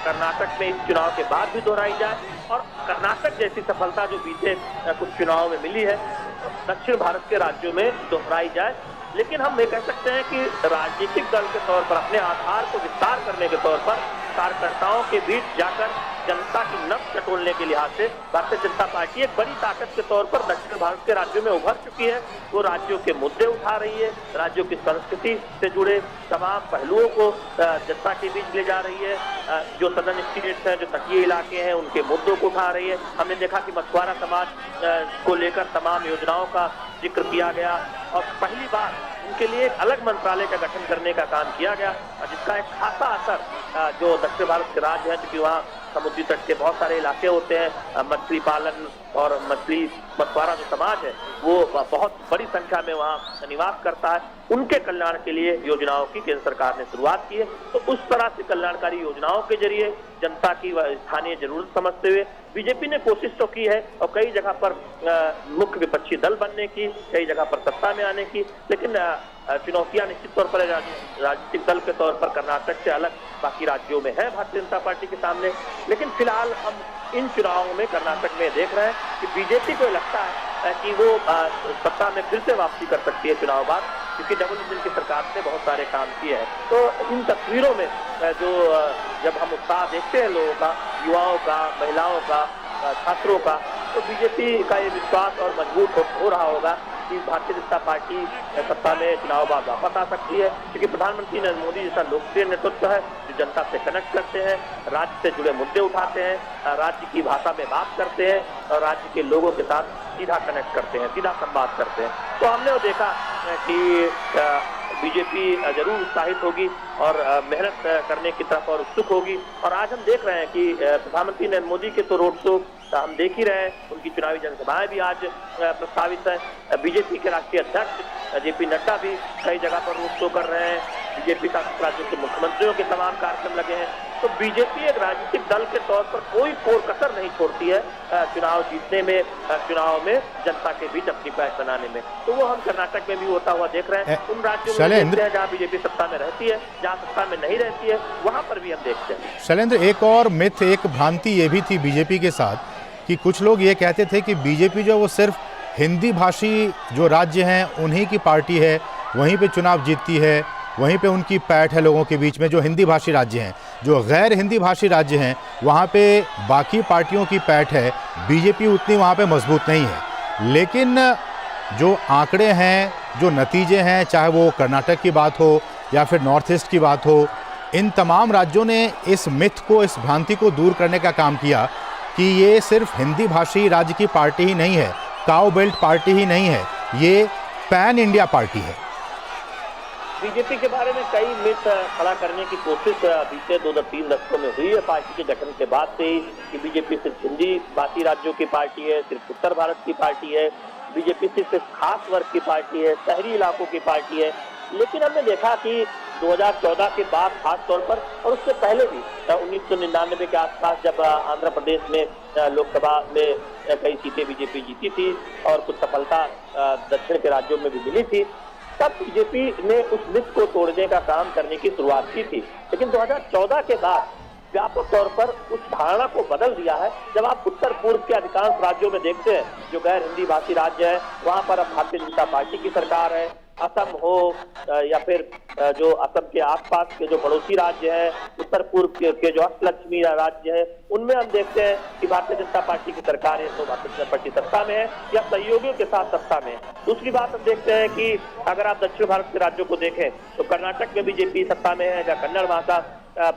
कर्नाटक में इस चुनाव के बाद भी दोहराई जाए और कर्नाटक जैसी सफलता जो बीते कुछ चुनाव में मिली है दक्षिण भारत के राज्यों में दोहराई जाए। लेकिन हम ये कह सकते हैं कि राजनीतिक दल के तौर पर अपने आधार को विस्तार करने के तौर पर कार्यकर्ताओं के बीच जाकर जनता की नब्ज टटोलने के लिहाज से भारतीय जनता पार्टी एक बड़ी ताकत के तौर पर दक्षिण भारत के राज्यों में उभर चुकी है। वो राज्यों के मुद्दे उठा रही है, राज्यों की संस्कृति से जुड़े तमाम पहलुओं को जनता के बीच ले जा रही है। जो सदर्न स्टेट्स हैं, जो तटीय इलाके हैं, उनके मुद्दों को उठा रही है। हमने देखा कि मछुआरा समाज को लेकर तमाम योजनाओं का जिक्र किया गया और पहली बार उनके लिए एक अलग मंत्रालय का गठन करने का काम किया गया, जिसका एक खासा असर जो दक्षिण भारत के राज्य है, क्योंकि वहाँ समुद्री तट के बहुत सारे इलाके होते हैं, मछली पालन और मछुआरा जो समाज है वो बहुत बड़ी संख्या में वहाँ निवास करता है। उनके कल्याण के लिए योजनाओं की केंद्र सरकार ने शुरुआत की है। तो उस तरह से कल्याणकारी योजनाओं के जरिए जनता की स्थानीय जरूरत समझते हुए बीजेपी ने कोशिश तो की है और कई जगह पर मुख्य विपक्षी दल बनने की, कई जगह पर सत्ता में आने की, लेकिन चुनौतियां निश्चित तौर पर राजनीतिक दल के तौर पर कर्नाटक से अलग बाकी राज्यों में है भारतीय जनता पार्टी के सामने। लेकिन फिलहाल हम इन चुनावों में कर्नाटक में देख रहे हैं कि बीजेपी को लगता है कि वो सत्ता में फिर से वापसी कर सकती है चुनाव बाद, क्योंकि डबल इंजन की सरकार ने बहुत सारे काम किए हैं। तो इन तस्वीरों में जो जब हम उत्साह देखते हैं लोगों का, युवाओं का, महिलाओं का, छात्रों का, तो बीजेपी का ये विश्वास और मजबूत हो रहा होगा कि भारतीय जनता पार्टी सत्ता में चुनाव बाद वापस आ सकती है, क्योंकि प्रधानमंत्री नरेंद्र मोदी जैसा लोकप्रिय नेतृत्व है जो जनता से कनेक्ट करते हैं, राज्य से जुड़े मुद्दे उठाते हैं, राज्य की भाषा में बात करते हैं और राज्य के लोगों के साथ सीधा कनेक्ट करते हैं, सीधा संवाद करते हैं। तो हमने वो देखा कि बीजेपी जरूर उत्साहित होगी और मेहनत करने की तरफ और उत्सुक होगी। और आज हम देख रहे हैं कि प्रधानमंत्री नरेंद्र मोदी के तो रोड शो हम देख ही रहे हैं, उनकी चुनावी जनसभाएं भी आज प्रस्तावित है। बीजेपी के राष्ट्रीय अध्यक्ष जेपी नड्डा भी कई जगह पर रोड शो कर रहे हैं, बीजेपी का राज्यों के मुख्यमंत्रियों के तमाम कार्यक्रम लगे हैं। तो बीजेपी एक राजनीतिक दल के तौर पर कोई कोर कसर नहीं छोड़ती है चुनाव जीतने में, चुनाव में जनता के बीच अपनी पैठ बनाने में। तो वो हम कर्नाटक में भी होता हुआ देख रहे हैं। उन राज्यों में देखते हैं जहाँ बीजेपी सत्ता में रहती है, जहाँ सत्ता में नहीं रहती है वहां पर भी हम देखते हैं। शैलेंद्र, एक और मिथ, एक भ्रांति ये भी थी बीजेपी के साथ कि कुछ लोग ये कहते थे कि बीजेपी जो वो सिर्फ हिंदी भाषी जो राज्य हैं उन्हीं की पार्टी है, वहीं पे चुनाव जीतती है वहीं पे उनकी पैठ है लोगों के बीच में जो हिंदी भाषी राज्य हैं। जो गैर हिंदी भाषी राज्य हैं वहाँ पे बाकी पार्टियों की पैठ है, बीजेपी उतनी वहाँ पे मजबूत नहीं है। लेकिन जो आंकड़े हैं, जो नतीजे हैं, चाहे वो कर्नाटक की बात हो या फिर नॉर्थ ईस्ट की बात हो, इन तमाम राज्यों ने इस मिथ को, इस भ्रांति को दूर करने का काम किया कि ये सिर्फ हिंदी भाषी राज्य की पार्टी ही नहीं है, काउ बेल्ट पार्टी ही नहीं है, ये पैन इंडिया पार्टी है। बीजेपी के बारे में कई मिथ खड़ा करने की कोशिश बीते 2-3 दशकों में हुई है पार्टी के गठन के बाद से ही, कि बीजेपी सिर्फ हिंदी भाषी राज्यों की पार्टी है, सिर्फ उत्तर भारत की पार्टी है, बीजेपी सिर्फ खास वर्ग की पार्टी है, शहरी इलाकों की पार्टी है। लेकिन हमने देखा कि 2014 के बाद खास तौर पर, और उससे पहले भी 1999 के आसपास जब आंध्र प्रदेश में लोकसभा में कई सीटें बीजेपी जीती थी और कुछ सफलता दक्षिण के राज्यों में भी मिली थी, तब बीजेपी ने उस मिथ को तोड़ने का काम करने की शुरुआत की थी। लेकिन 2014 के बाद व्यापक तौर पर उस धारणा को बदल दिया है। जब आप उत्तर पूर्व के अधिकांश राज्यों में देखते हैं जो गैर हिंदी भाषी राज्य है, वहां पर अब भारतीय जनता पार्टी की सरकार है। असम हो या फिर जो असम के आसपास के जो पड़ोसी राज्य है, उत्तर पूर्व के जो अष्टलक्ष्मी राज्य है, उनमें हम देखते हैं कि भारतीय जनता पार्टी की सरकार है, तो भारतीय जनता पार्टी सत्ता में है या सहयोगियों के साथ सत्ता में है। दूसरी बात हम देखते हैं कि अगर आप दक्षिण भारत के राज्यों को देखें तो कर्नाटक में बीजेपी सत्ता में है, जहाँ कन्नड़ भाषा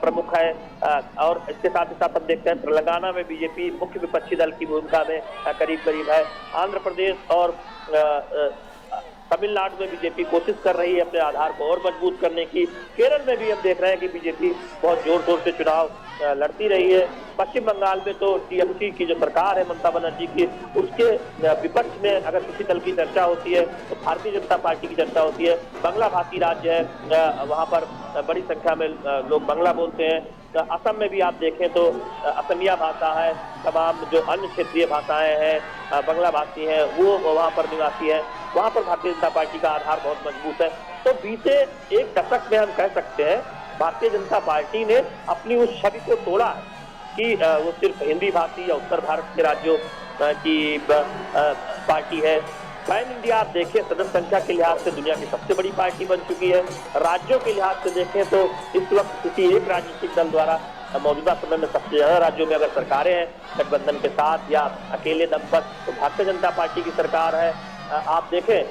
प्रमुख है, और इसके साथ ही साथ हम देखते हैं तेलंगाना में बीजेपी मुख्य विपक्षी दल की भूमिका में करीब करीब है। आंध्र प्रदेश और तमिलनाडु में बीजेपी कोशिश कर रही है अपने आधार को और मजबूत करने की। केरल में भी हम देख रहे हैं कि बीजेपी बहुत जोर शोर से चुनाव लड़ती रही है। पश्चिम बंगाल में तो टीएमसी की जो सरकार है ममता बनर्जी की, उसके विपक्ष में अगर किसी दल की चर्चा होती है तो भारतीय जनता पार्टी की चर्चा होती है। बांग्ला भाषी राज्य है, वहाँ पर बड़ी संख्या में लोग बांग्ला बोलते हैं। असम में भी आप देखें तो असमिया भाषा है, तमाम जो अन्य क्षेत्रीय भाषाएं हैं, बांग्ला भाषी हैं, वो वहाँ पर निवासी है। वहाँ पर भारतीय जनता पार्टी का आधार बहुत मजबूत है। तो बीते एक दशक में हम कह सकते हैं भारतीय जनता पार्टी ने अपनी उस छवि को तोड़ा है कि वो सिर्फ हिंदी भाषी या उत्तर भारत के राज्यों की पार्टी है। पैन इंडिया आप देखें, सदस्य संख्या के लिहाज से दुनिया की सबसे बड़ी पार्टी बन चुकी है। राज्यों के लिहाज से देखें तो इस वक्त किसी एक राजनीतिक दल द्वारा मौजूदा समय में सबसे ज्यादा राज्यों में अगर सरकारें हैं गठबंधन के साथ या अकेले दम पर, तो भारतीय जनता पार्टी की सरकार है। आप देखें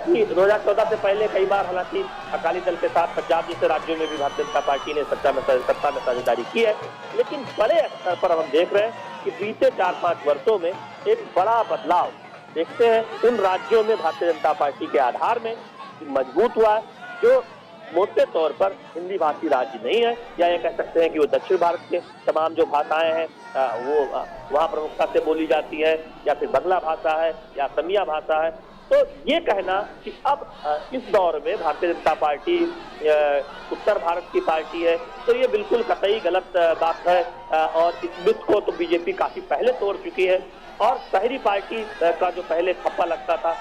कि 2014 से पहले कई बार हालांकि अकाली दल के साथ पंजाब जैसे राज्यों में भी भारतीय जनता पार्टी ने सत्ता में साझेदारी की है। लेकिन बड़े स्तर पर हम देख रहे हैं कि बीते 4-5 वर्षों में एक बड़ा बदलाव देखते हैं उन राज्यों में भारतीय जनता पार्टी के आधार में मजबूत हुआ है, जो मोटे तौर पर हिंदी भाषी राज्य नहीं है, या ये कह सकते हैं कि वो दक्षिण भारत के तमाम जो भाषाएं हैं वो वहाँ प्रमुखता से बोली जाती है, या फिर बांग्ला भाषा है या असमिया भाषा है। तो ये कहना कि अब इस दौर में भारतीय जनता पार्टी उत्तर भारत की पार्टी है, तो ये बिल्कुल कतई गलत बात है। और इस मिथ को तो बीजेपी काफी पहले तोड़ चुकी है, और शहरी पार्टी का जो पहले ठप्पा लगता था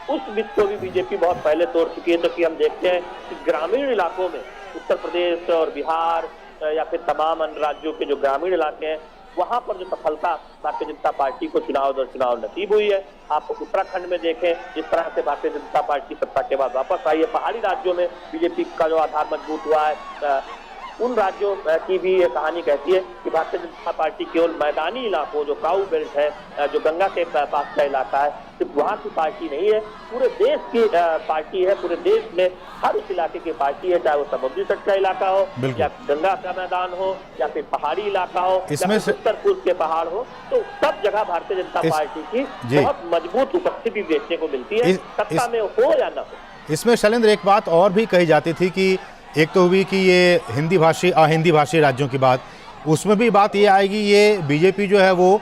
उस मिथ को भी बीजेपी बहुत पहले तोड़ चुकी है। तो कि हम देखते हैं कि ग्रामीण इलाकों में उत्तर प्रदेश और बिहार या फिर तमाम अन्य राज्यों के जो ग्रामीण इलाके हैं, वहां पर जो सफलता भारतीय जनता पार्टी को चुनाव दर चुनाव नसीब हुई है। आप उत्तराखंड में देखें जिस तरह से भारतीय जनता पार्टी सत्ता के बाद वापस आई है। पहाड़ी राज्यों में बीजेपी का जो आधार मजबूत हुआ है, उन राज्यों की भी ये कहानी कहती है कि भारतीय जनता पार्टी केवल मैदानी इलाकों, जो काऊ बेल्ट है, जो गंगा के पास का इलाका है, सिर्फ वहाँ की पार्टी नहीं है, पूरे देश की पार्टी है। पूरे देश में हर उस इलाके की पार्टी है, चाहे वो समुद्री तट का इलाका हो या गंगा का मैदान हो या फिर पहाड़ी इलाका हो, इसमें उत्तर पूर्व के पहाड़ हो, तो सब जगह भारतीय जनता पार्टी की बहुत मजबूत उपस्थिति देखने को मिलती है, सत्ता में हो या न हो। इसमें शैलेंद्र एक बात और भी कही जाती थी कि एक तो हुई कि ये हिंदी भाषी अहिंदी भाषी राज्यों की बात, उसमें भी बात ये आएगी ये बीजेपी जो है वो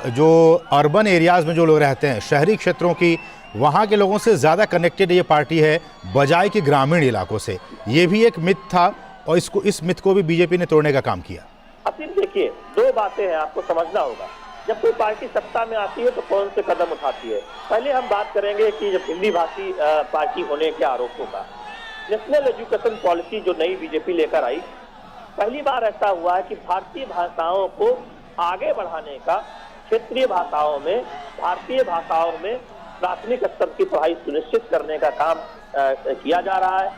जो अर्बन एरियाज़ में जो लोग रहते हैं, शहरी क्षेत्रों की, वहाँ के लोगों से ज़्यादा कनेक्टेड ये पार्टी है बजाय कि ग्रामीण इलाकों से। ये भी एक मिथ था और इस मिथ को भी बीजेपी ने तोड़ने का काम किया। अब देखिए, दो बातें हैं आपको समझना होगा। जब कोई पार्टी सत्ता में आती है तो कौन से कदम उठाती है। पहले हम बात करेंगे कि जब हिंदी भाषी पार्टी होने के आरोपों का, नेशनल एजुकेशन पॉलिसी जो नई बीजेपी लेकर आई, पहली बार ऐसा हुआ है कि भारतीय भाषाओं को आगे बढ़ाने का, क्षेत्रीय भाषाओं में, भारतीय भाषाओं में प्राथमिक स्तर की पढ़ाई सुनिश्चित करने का काम किया जा रहा है।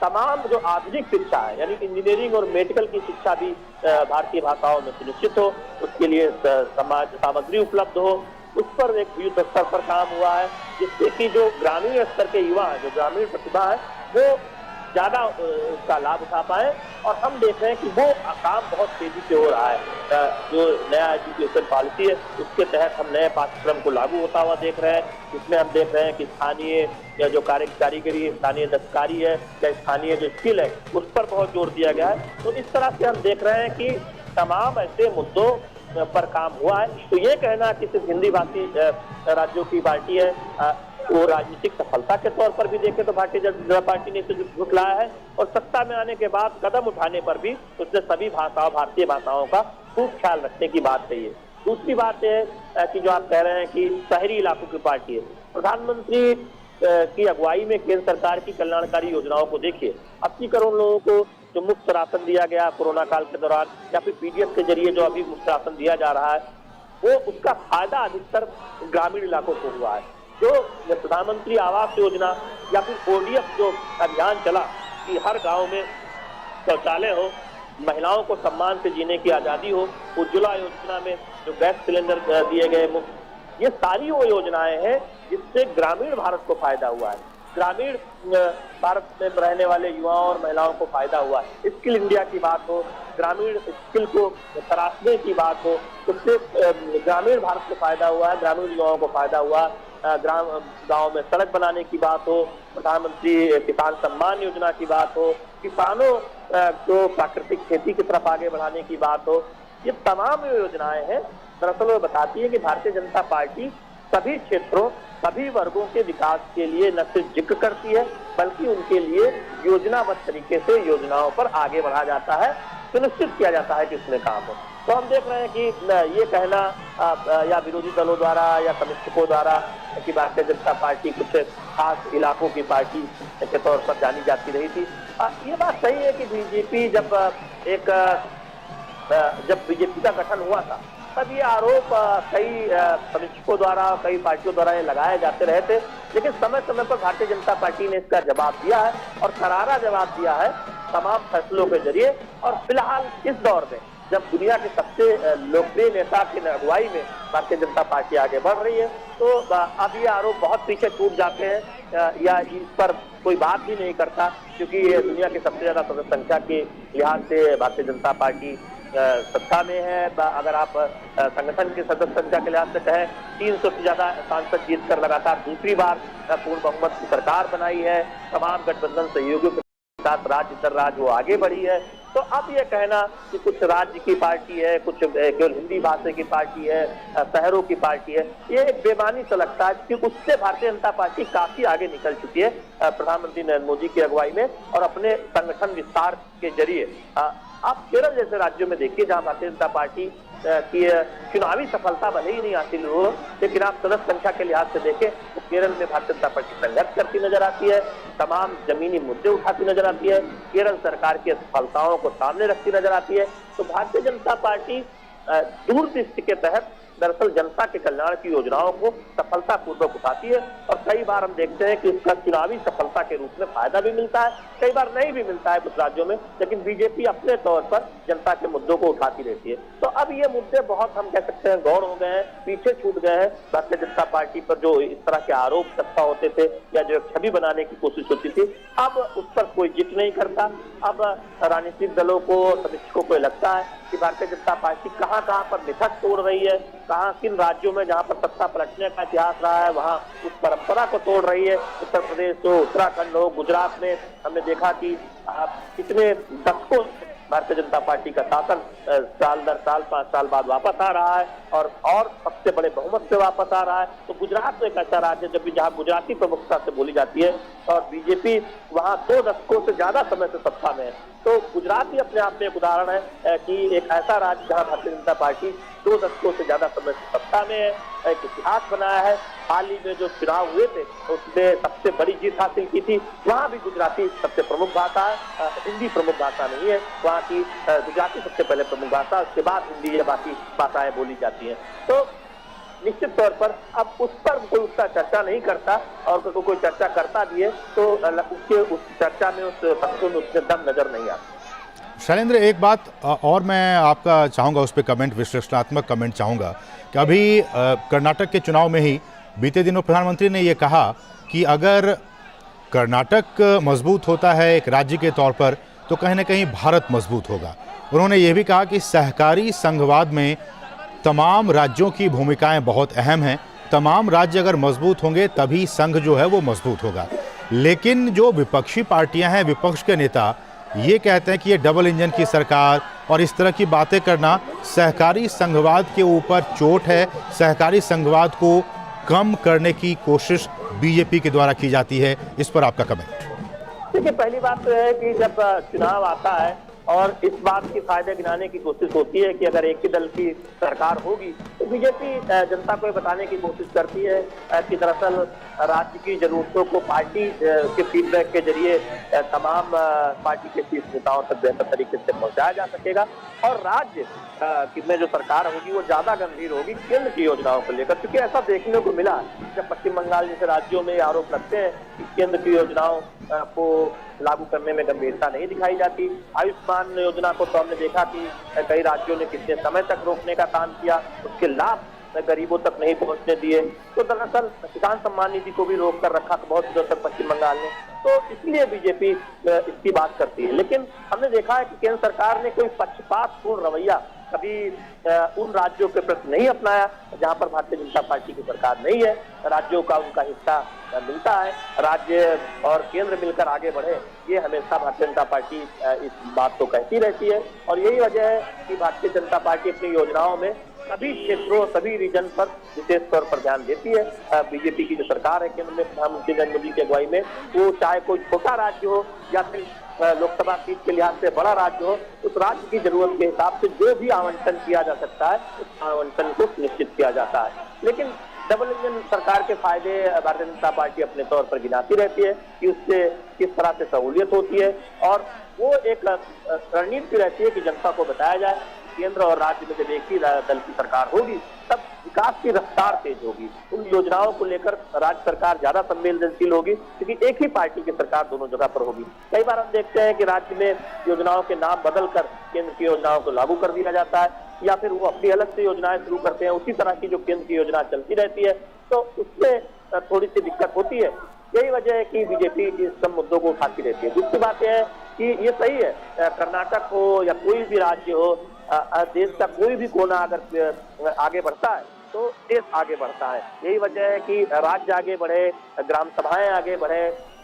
तमाम जो आधुनिक शिक्षा है, यानी कि इंजीनियरिंग और मेडिकल की शिक्षा भी भारतीय भाषाओं में सुनिश्चित हो, उसके लिए समाज सामग्री उपलब्ध हो, उस पर एक युद्ध स्तर पर काम हुआ है, जिससे कि जो ग्रामीण स्तर के युवा हैं, जो ग्रामीण प्रतिभा है, वो ज्यादा उसका लाभ उठा पाए। और हम देख रहे हैं कि वो काम बहुत तेजी से हो रहा है। जो नया एजुकेशन पॉलिसी है, उसके तहत हम नए पाठ्यक्रम को लागू होता हुआ देख रहे हैं, जिसमें हम देख रहे हैं कि स्थानीय या जो कारीगरी, स्थानीय दस्तकारी है या स्थानीय जो स्किल है, उस पर बहुत जोर दिया गया है। तो इस तरह से हम देख रहे हैं कि तमाम ऐसे मुद्दों पर काम हुआ है। तो ये कहना कि सिर्फ हिंदी भाषी राज्यों की पार्टी है, वो राजनीतिक सफलता के तौर पर भी देखें तो भारतीय जनता पार्टी ने इसे झुठलाया है, और सत्ता में आने के बाद कदम उठाने पर भी उसने सभी भाषाओं, भारतीय भाषाओं का खूब ख्याल रखने की बात कही है। दूसरी बात है कि जो आप कह रहे हैं कि शहरी इलाकों की पार्टी है, प्रधानमंत्री की अगुवाई में केंद्र सरकार की कल्याणकारी योजनाओं को देखिए। 80 करोड़ लोगों को जो मुफ्त राशन दिया गया कोरोना काल के दौरान, या फिर पीडीएस के जरिए जो अभी मुफ्त राशन दिया जा रहा है, वो उसका फायदा अधिकतर ग्रामीण इलाकों को हुआ है। जो प्रधानमंत्री आवास योजना या फिर ओडीएफ जो अभियान चला कि हर गांव में शौचालय हो, महिलाओं को सम्मान से जीने की आजादी हो, उज्ज्वला योजना में जो गैस सिलेंडर दिए गए मुफ्त, ये सारी वो योजनाएं हैं जिससे ग्रामीण भारत को फायदा हुआ है, ग्रामीण भारत में रहने वाले युवाओं और महिलाओं को फायदा हुआ है। स्किल इंडिया की बात हो, ग्रामीण स्किल को तराशने की बात हो, उससे ग्रामीण भारत को फायदा हुआ है, ग्रामीण युवाओं को फायदा हुआ। गांव में सड़क बनाने की बात हो, प्रधानमंत्री किसान सम्मान योजना की बात हो, किसानों को प्राकृतिक खेती की तरफ आगे बढ़ाने की बात हो, ये तमाम योजनाएं हैं। दरअसल वो बताती है कि भारतीय जनता पार्टी सभी क्षेत्रों, सभी वर्गों के विकास के लिए न सिर्फ जिक्र करती है, बल्कि उनके लिए योजनाबद्ध तरीके से योजनाओं पर आगे बढ़ा जाता है, सुनिश्चित किया जाता है कि उसमें काम हो। तो हम देख रहे हैं कि ये कहना या विरोधी दलों द्वारा या समीक्षकों द्वारा कि भारतीय जनता पार्टी कुछ खास इलाकों की पार्टी के तौर पर जानी जाती रही थी, ये बात सही है कि बीजेपी जब बीजेपी का गठन हुआ था, तब ये आरोप कई समीक्षकों द्वारा, कई पार्टियों द्वारा ये लगाए जाते रहे थे, लेकिन समय समय पर भारतीय जनता पार्टी ने इसका जवाब दिया है, और करारा जवाब दिया है तमाम फैसलों के जरिए। और फिलहाल इस दौर में जब दुनिया के सबसे लोकप्रिय नेता की अगुवाई में भारतीय जनता पार्टी आगे बढ़ रही है, तो अब ये आरोप बहुत पीछे छूट जाते हैं या इस पर कोई बात भी नहीं करता, क्योंकि ये दुनिया की सबसे ज्यादा सदस्य संख्या के लिहाज से भारतीय जनता पार्टी सत्ता में है। अगर आप संगठन के सदस्य संख्या के लिहाज से कहें, 300 से ज्यादा सांसद जीतकर लगातार दूसरी बार पूर्ण बहुमत की सरकार बनाई है, तमाम गठबंधन सहयोगियों के साथ राज्य दर राज्य वो आगे बढ़ी है। तो अब ये कहना कि कुछ राज्य की पार्टी है, कुछ केवल हिंदी भाषा की पार्टी है, शहरों की पार्टी है, ये एक बेमानी सा लगता है, क्योंकि उससे भारतीय जनता पार्टी काफी आगे निकल चुकी है प्रधानमंत्री नरेंद्र मोदी की अगुवाई में और अपने संगठन विस्तार के जरिए। आप केरल जैसे राज्यों में देखिए जहां भारतीय जनता पार्टी की चुनावी सफलता भले ही नहीं हासिल हो, लेकिन आप सदस्य संख्या के लिहाज से देखें तो केरल में भारतीय जनता पार्टी संघर्ष करती नजर आती है, तमाम जमीनी मुद्दे उठाती नजर आती है, केरल सरकार की सफलताओं को सामने रखती नजर आती है। तो भारतीय जनता पार्टी दूरदृष्टि के तहत दरअसल जनता के कल्याण की योजनाओं को सफलतापूर्वक उठाती है, और कई बार हम देखते हैं कि उसका चुनावी सफलता के रूप में फायदा भी मिलता है, कई बार नहीं भी मिलता है कुछ राज्यों में, लेकिन बीजेपी अपने तौर पर जनता के मुद्दों को उठाती रहती है। तो अब ये मुद्दे बहुत, हम कह सकते हैं, गौण हो गए हैं, पीछे छूट गए हैं। भारतीय जनता पार्टी पर जो इस तरह के आरोप तत्ता होते थे या जो छवि बनाने की कोशिश होती थी, अब उस पर कोई जिक्र नहीं करता। अब राजनीतिक दलों को, समीक्षकों को लगता है कि भारतीय जनता पार्टी कहां पर मिथक तोड़ रही है, कहां किन राज्यों में जहां पर सत्ता पलटने का इतिहास रहा है वहां उस परंपरा को तोड़ रही है। उत्तर प्रदेश हो, उत्तराखंड हो, गुजरात में हमने देखा कि कितने दशकों भारतीय जनता पार्टी का शासन साल दर साल 5 साल बाद वापस आ रहा है और सबसे बड़े बहुमत से वापस आ रहा है। तो गुजरात तो एक ऐसा राज्य जब भी जहां गुजराती प्रमुखता से बोली जाती है और बीजेपी वहां 2 दशकों से ज्यादा समय से सत्ता में है। तो गुजरात ही अपने आप में एक उदाहरण है कि एक ऐसा राज्य जहां भारतीय जनता पार्टी 2 दशकों से ज्यादा समय से सत्ता में है, एक इतिहास बनाया है। हाल ही में जो चुनाव हुए थे उसमें सबसे बड़ी जीत हासिल की थी, वहां भी गुजराती सबसे प्रमुख भाषा है, हिंदी प्रमुख भाषा नहीं है, वहां की गुजराती सबसे पहले प्रमुख भाषा, उसके बाद हिंदी या बाकी भाषाएं बोली जाती हैं। तो निश्चित तौर पर अब उस पर कोई उसका चर्चा नहीं करता, और कोई चर्चा करता भी है तो उसके उस चर्चा में उस तथ्यों में उसके दम नजर नहीं आता। शैलेंद्र, एक बात और मैं आपका चाहूँगा, उस पर कमेंट, विश्लेषणात्मक कमेंट चाहूँगा कि अभी कर्नाटक के चुनाव में ही बीते दिनों प्रधानमंत्री ने ये कहा कि अगर कर्नाटक मजबूत होता है एक राज्य के तौर पर तो कहीं ना कहीं भारत मजबूत होगा। उन्होंने ये भी कहा कि सहकारी संघवाद में तमाम राज्यों की भूमिकाएं बहुत अहम हैं, तमाम राज्य अगर मजबूत होंगे तभी संघ जो है वो मजबूत होगा। लेकिन जो विपक्षी पार्टियां हैं, विपक्ष के नेता ये कहते हैं कि ये डबल इंजन की सरकार और इस तरह की बातें करना सहकारी संघवाद के ऊपर चोट है, सहकारी संघवाद को कम करने की कोशिश बीजेपी के द्वारा की जाती है। इस पर आपका कमेंट। देखिए, पहली बात तो है कि जब चुनाव आता है और इस बात की फायदे गिनाने की कोशिश होती है कि अगर एक ही दल की सरकार होगी तो बीजेपी जनता को बताने की कोशिश करती है कि दरअसल राज्य की जरूरतों को पार्टी के फीडबैक के जरिए तमाम पार्टी के शीर्ष नेताओं तक बेहतर तरीके से पहुंचाया जा सकेगा, और राज्य में जो सरकार होगी वो ज्यादा गंभीर होगी केंद्र की योजनाओं को लेकर। क्योंकि ऐसा देखने को मिला जब पश्चिम बंगाल जैसे राज्यों में आरोप लगते हैं कि केंद्र की योजनाओं को लागू करने में गंभीरता नहीं दिखाई जाती। आयुष्मान योजना को तो हमने देखा कि कई राज्यों ने कितने समय तक रोकने का काम किया, उसके लाभ गरीबों तक नहीं पहुंचने दिए। तो दरअसल किसान सम्मान निधि को भी रोक कर रखा बहुत दिनों तक पश्चिम बंगाल ने, तो इसलिए बीजेपी इसकी बात करती है। लेकिन हमने देखा है कि केंद्र सरकार ने कोई पक्षपातपूर्ण रवैया कभी उन राज्यों के प्रति नहीं अपनाया जहां पर भारतीय जनता पार्टी की सरकार नहीं है। राज्यों का उनका हिस्सा मिलता है, राज्य और केंद्र मिलकर आगे बढ़े, ये हमेशा भारतीय जनता पार्टी इस बात को कहती रहती है। और यही वजह है कि भारतीय जनता पार्टी अपनी योजनाओं में सभी क्षेत्रों, सभी रीजन पर विशेष तौर पर ध्यान देती है। बीजेपी की जो सरकार है केंद्र में प्रधानमंत्री नरेंद्र मोदी की अगुवाई में, वो चाहे कोई छोटा राज्य हो या फिर लोकसभा सीट के लिहाज से बड़ा राज्य हो, उस राज्य की जरूरत के हिसाब से जो भी आवंटन किया जा सकता है उस आवंटन को सुनिश्चित किया जाता है। लेकिन डबल इंजन सरकार के फायदे भारतीय जनता पार्टी अपने तौर पर गिनाती रहती है कि उससे किस तरह से सहूलियत होती है, और वो एक रणनीति रहती है कि जनता को बताया जाए केंद्र और राज्य में जब एक ही दल की सरकार होगी तब विकास की रफ्तार तेज होगी। उन योजनाओं को लेकर राज्य सरकार ज्यादा संवेदनशील होगी क्योंकि एक ही पार्टी की सरकार दोनों जगह पर होगी। कई बार हम देखते हैं कि राज्य में योजनाओं के नाम बदलकर केंद्र की योजनाओं को लागू कर दिया जाता है, या फिर वो अपनी अलग से योजनाएं शुरू करते हैं, उसी तरह की जो केंद्र की योजना चलती रहती है, तो उसमें थोड़ी सी दिक्कत होती है। यही वजह है कि बीजेपी इस सब मुद्दों को उठाती रहती है। दूसरी बात यह है कि ये सही है, कर्नाटक हो या कोई भी राज्य हो, देश का कोई भी कोना अगर आगे बढ़ता है तो देश आगे बढ़ता है। यही वजह है कि राज्य आगे बढ़े, ग्राम सभाएं आगे बढ़े,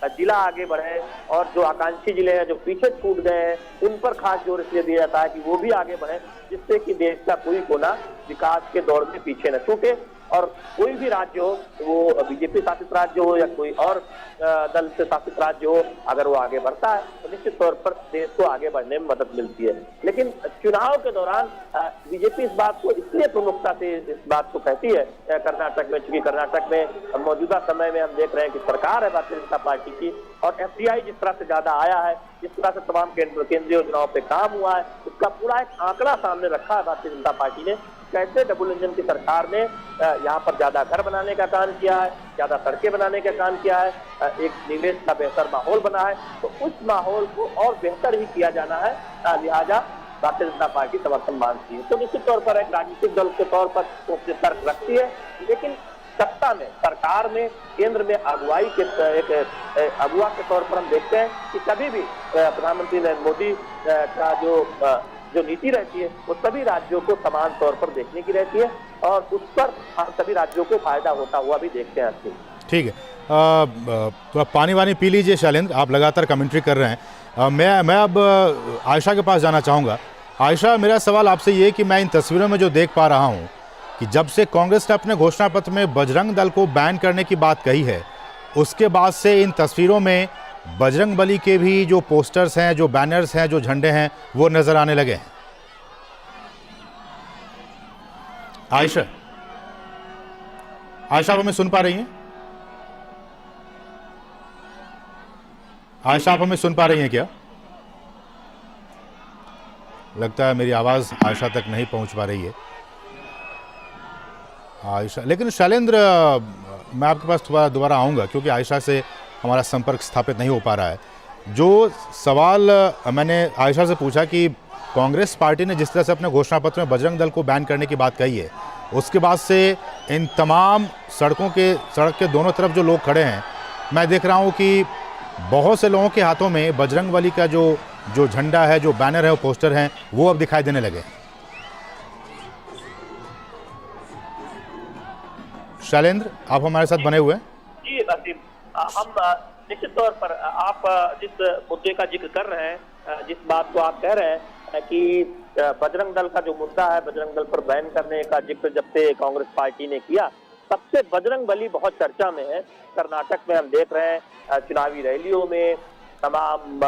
जिला आगे बढ़े, और जो आकांक्षी जिले हैं जो पीछे छूट गए हैं उन पर खास जोर इसलिए दिया जाता है कि वो भी आगे बढ़े, जिससे कि देश का कोई कोना विकास के दौर में पीछे न छूटे। और कोई भी राज्य हो, वो बीजेपी शासित राज्य हो या कोई और दल से शासित राज्य हो, अगर वो आगे बढ़ता है तो निश्चित तौर पर देश को आगे बढ़ने में मदद मिलती है। लेकिन चुनाव के दौरान बीजेपी इस बात को इसलिए प्रमुखता से इस बात को कहती है कर्नाटक में, चूंकि कर्नाटक में मौजूदा समय में हम देख रहे हैं कि सरकार है भारतीय जनता पार्टी की, और FDI जिस तरह से ज्यादा आया है, जिस तरह से तमाम केंद्रीय योजनाओं पे काम हुआ है, उसका पूरा एक आंकड़ा सामने रखा है भारतीय जनता पार्टी ने। कैसे डबल इंजन की सरकार ने यहाँ पर ज्यादा घर बनाने का काम किया है, ज्यादा सड़कें बनाने का काम किया है, एक निवेश का बेहतर माहौल बना है, तो उस माहौल को और बेहतर ही किया जाना है, लिहाजा भारतीय जनता पार्टी समर्थन मांगती है। तो निश्चित तौर पर एक राजनीतिक दल के तौर पर वो अपने तर्क रखती है, लेकिन सत्ता में, सरकार में, केंद्र में अगुवाई के एक अगुवा के तौर पर हम देखते हैं कि कभी भी प्रधानमंत्री नरेंद्र मोदी का जो नीति रहती है वो सभी राज्यों को समान तौर पर देखने की रहती है, और उस पर हम सभी राज्यों को फायदा होता हुआ भी देखते हैं। ठीक है, तो आप पानी वानी पी लीजिए शैलेंद्र, आप लगातार कमेंट्री कर रहे हैं। मैं अब आयशा के पास जाना चाहूँगा। आयशा, मेरा सवाल आपसे ये कि मैं इन तस्वीरों में जो देख पा रहा हूँ कि जब से कांग्रेस ने अपने घोषणा पत्र में बजरंग दल को बैन करने की बात कही है, उसके बाद से इन तस्वीरों में बजरंग बली के भी जो पोस्टर्स हैं, जो बैनर्स हैं, जो झंडे हैं, वो नजर आने लगे हैं। आयशा, आप हमें सुन पा रही हैं? आयशा, आप हमें सुन पा रही हैं क्या? लगता है मेरी आवाज आयशा तक नहीं पहुंच पा रही है। आयशा, लेकिन शैलेंद्र, मैं आपके पास दोबारा आऊँगा क्योंकि आयशा से हमारा संपर्क स्थापित नहीं हो पा रहा है। जो सवाल मैंने आयशा से पूछा कि कांग्रेस पार्टी ने जिस तरह से अपने घोषणा पत्र में बजरंग दल को बैन करने की बात कही है, उसके बाद से इन तमाम सड़क के दोनों तरफ जो लोग खड़े हैं, मैं देख रहा हूँ कि बहुत से लोगों के हाथों में बजरंगबली का जो झंडा है, जो बैनर है, वो पोस्टर हैं, वो अब दिखाई देने लगे। शैलेंद्र, आप हमारे साथ बने हुए हैं। जी वसीम, हम निश्चित तौर पर आप जिस मुद्दे का जिक्र कर रहे हैं, जिस बात को आप कह रहे हैं कि बजरंग दल का जो मुद्दा है, बजरंग दल पर बैन करने का जिक्र जब से कांग्रेस पार्टी ने किया, तब से बजरंगबली बहुत चर्चा में है। कर्नाटक में हम देख रहे हैं चुनावी रैलियों में, तमाम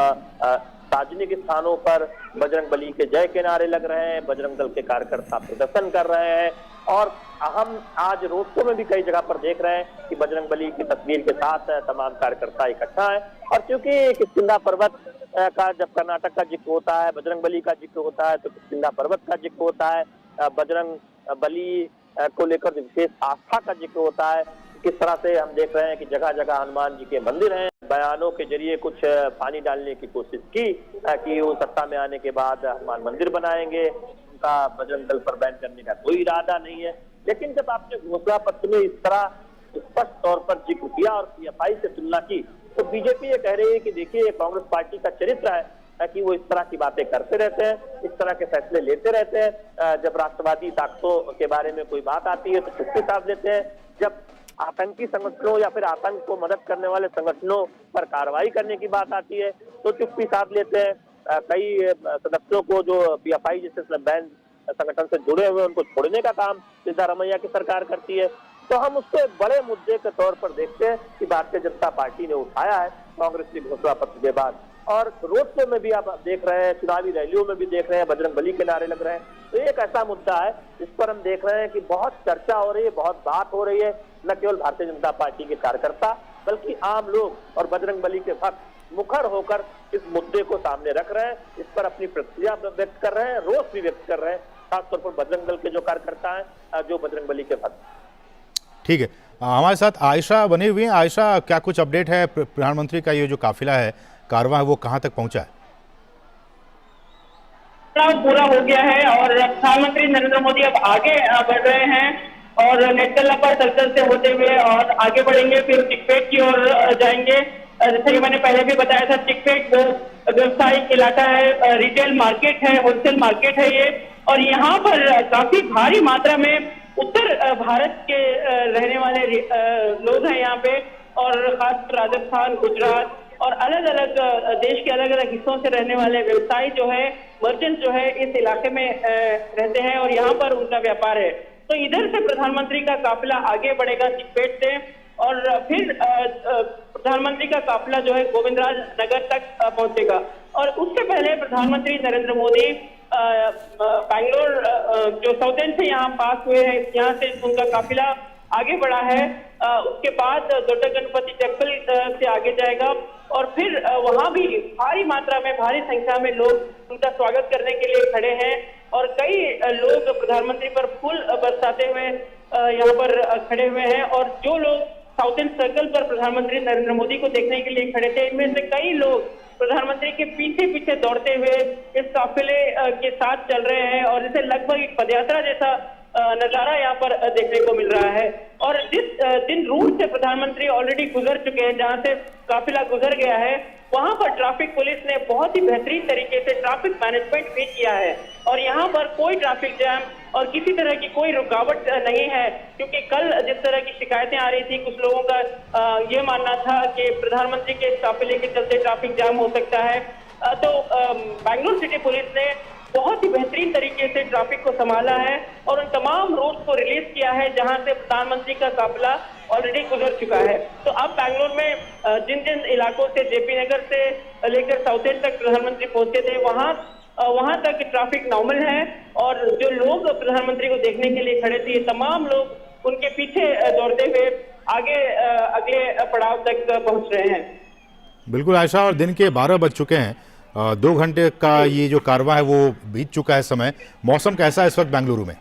सार्वजनिक स्थानों पर बजरंगबली के जय के नारे लग रहे हैं, बजरंग दल के कार्यकर्ता प्रदर्शन कर रहे हैं। और हम आज रोड शो में भी कई जगह पर देख रहे हैं कि बजरंगबली की तस्वीर के साथ तमाम कार्यकर्ता इकट्ठा है। और क्योंकि किष्किंधा पर्वत का जब कर्नाटक का जिक्र होता है, बजरंगबली का जिक्र होता है, तो किष्किंधा पर्वत का जिक्र होता है, बजरंगबली को लेकर विशेष आस्था का जिक्र होता है। किस तरह से हम देख रहे हैं कि जगह जगह हनुमान जी के मंदिर हैं। बयानों के जरिए कुछ पानी डालने की कोशिश की कि वो सत्ता में आने के बाद हनुमान मंदिर बनाएंगे, उनका बजरंग दल पर बैन करने का कोई इरादा नहीं है। लेकिन जब आपने घोषणा पत्र में इस तरह स्पष्ट तौर पर जिक्र किया और पीएफआई से तुलना की, तो बीजेपी ये कह रही है कि देखिए, कांग्रेस पार्टी का चरित्र है कि वो इस तरह की बातें करते रहते हैं, इस तरह के फैसले लेते रहते हैं। जब राष्ट्रवादी ताकतों के बारे में कोई बात आती है तो चुप्पी साध लेते हैं, जब आतंकी संगठनों या फिर आतंक को मदद करने वाले संगठनों पर कार्रवाई करने की बात आती है तो चुप्पी साध लेते हैं। कई सदस्यों को जो पीएफआई जैसे बैन संगठन से जुड़े हुए, उनको छोड़ने का काम सिद्धारमैया की सरकार करती है। तो हम उसको एक बड़े मुद्दे के तौर पर देखते हैं कि भारतीय जनता पार्टी ने उठाया है कांग्रेस की घोषणा पत्र के बाद। और रोड शो में भी आप देख रहे हैं, चुनावी रैलियों में भी देख रहे हैं, बजरंगबली के नारे लग रहे हैं। तो एक ऐसा मुद्दा है जिस पर हम देख रहे हैं कि बहुत चर्चा हो रही है, बहुत बात हो रही है, न केवल भारतीय जनता पार्टी के कार्यकर्ता बल्कि आम लोग और बजरंगबली के भक्त मुखर होकर इस मुद्दे को सामने रख रहे हैं, इस पर अपनी प्रतिक्रिया व्यक्त कर रहे हैं, रोष भी व्यक्त कर रहे हैं, खासतौर पर बजरंग दल के जो कार्यकर्ता हैं, जो बजरंगबली के भक्त। ठीक है, हमारे साथ आयशा बनी हुई है। आयशा, क्या कुछ अपडेट है? प्रधानमंत्री का ये जो काफिला है, कारवां है, वो कहां तक पहुंचा है? पूरा हो गया है और प्रधानमंत्री नरेंद्र मोदी अब आगे बढ़ रहे हैं और नेशनल अपर सर्कल से होते हुए और आगे बढ़ेंगे, फिर चिकपेट की ओर जाएंगे। जैसे कि मैंने पहले भी बताया था, चिकपेट वो व्यवसायिक इलाका है, रिटेल मार्केट है, होलसेल मार्केट है ये। और यहाँ पर काफी भारी मात्रा में उत्तर भारत के रहने वाले लोग हैं यहाँ पे, और खास राजस्थान, गुजरात और अलग अलग देश के अलग अलग हिस्सों से रहने वाले व्यवसायी जो है, मर्चेंट जो है, इस इलाके में रहते हैं और यहाँ पर उनका व्यापार है। तो इधर से प्रधानमंत्री का काफिला आगे बढ़ेगा चिकपेट से और फिर प्रधानमंत्री का काफिला जो है गोविंदराज नगर तक पहुंचेगा। और उससे पहले प्रधानमंत्री नरेंद्र मोदी बैंगलोर जो साउथ एंड से यहाँ पास हुए हैं, यहाँ से उनका काफिला आगे बढ़ा है। उसके बाद दोड्डा गणपति टेम्पल से आगे जाएगा और फिर वहां भी भारी मात्रा में, भारी संख्या में लोग उनका स्वागत करने के लिए खड़े हैं और कई लोग प्रधानमंत्री पर फूल बरसाते हुए यहाँ पर खड़े हुए हैं। और जो लोग साउथ एंड सर्कल पर प्रधानमंत्री नरेंद्र मोदी को देखने के लिए खड़े थे, इनमें से कई लोग प्रधानमंत्री के पीछे पीछे दौड़ते हुए इस काफिले के साथ चल रहे हैं और इसे लगभग एक पदयात्रा जैसा नजारा यहाँ पर देखने को मिल रहा है। और जिन रूट से प्रधानमंत्री ऑलरेडी गुजर चुके हैं, जहाँ से काफिला गुजर गया है, वहां पर ट्रैफिक पुलिस ने बहुत ही बेहतरीन तरीके से ट्रैफिक मैनेजमेंट भी किया है और यहाँ पर कोई ट्रैफिक जैम और किसी तरह की कोई रुकावट नहीं है। क्योंकि कल जिस तरह की शिकायतें आ रही थी, कुछ लोगों का ये मानना था कि प्रधानमंत्री के काफिले के चलते ट्रैफिक जाम हो सकता है। तो बैंगलोर सिटी पुलिस ने बहुत ही बेहतरीन तरीके से ट्रैफिक को संभाला है और उन तमाम रूट्स को रिलीज किया है जहां से प्रधानमंत्री का काफिला ऑलरेडी गुजर चुका है। तो अब बैंगलोर में जिन जिन इलाकों से, जेपी नगर से लेकर साउथ एंड तक प्रधानमंत्री पहुंचे थे, वहां तक ट्रैफिक नॉर्मल है और जो लोग प्रधानमंत्री को देखने के लिए खड़े थे, तमाम लोग उनके पीछे दौड़ते हुए आगे अगले पड़ाव तक पहुंच रहे हैं। बिल्कुल आयशा, और दिन के 12 बज चुके हैं, 2 घंटे का ये जो कारवां है वो बीत चुका है समय। मौसम कैसा है इस वक्त बेंगलुरु में?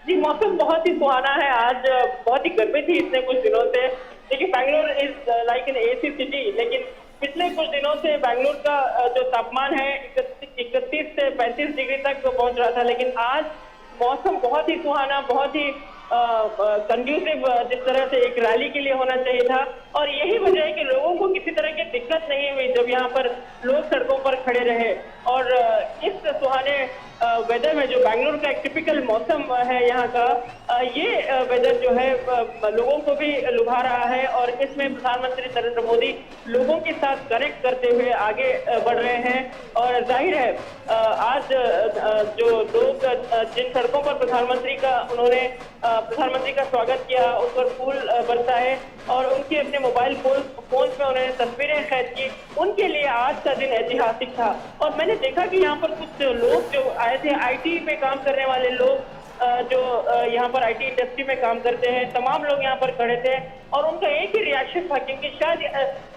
जी, मौसम बहुत ही सुहाना है। आज बहुत ही गर्मी थी इतने कुछ दिनों से। देखिए, Bangalore is like an AC city, लेकिन पिछले कुछ दिनों से बैंगलोर का जो तापमान है 31 से 35 डिग्री तक पहुंच रहा था, लेकिन आज मौसम बहुत ही सुहाना, बहुत ही कंड्यूसिव, जिस तरह से एक रैली के लिए होना चाहिए था। और यही वजह है कि लोगों को किसी तरह की दिक्कत नहीं हुई जब यहाँ पर लोग सड़कों पर खड़े रहे। और इस सुहाने वेदर में जो बैंगलोर का एक टिपिकल मौसम है यहाँ का, ये वेदर जो है लोगों को भी लुभा रहा है। और इसमें प्रधानमंत्री नरेंद्र मोदी लोगों के साथ कनेक्ट करते हुए आगे बढ़ रहे हैं। और जाहिर है आज जो लोग जिन सड़कों पर प्रधानमंत्री का स्वागत किया, उन पर फूल बरसाए और उनके अपने मोबाइल फोन में उन्होंने तस्वीरें कैद की, उनके लिए आज का दिन ऐतिहासिक था। और मैंने देखा कि यहाँ पर कुछ लोग जो आए थे, आईटी में काम करने वाले लोग, जो यहाँ पर आईटी इंडस्ट्री में काम करते हैं, तमाम लोग यहाँ पर खड़े थे और उनका एक ही रिएक्शन था, क्योंकि शायद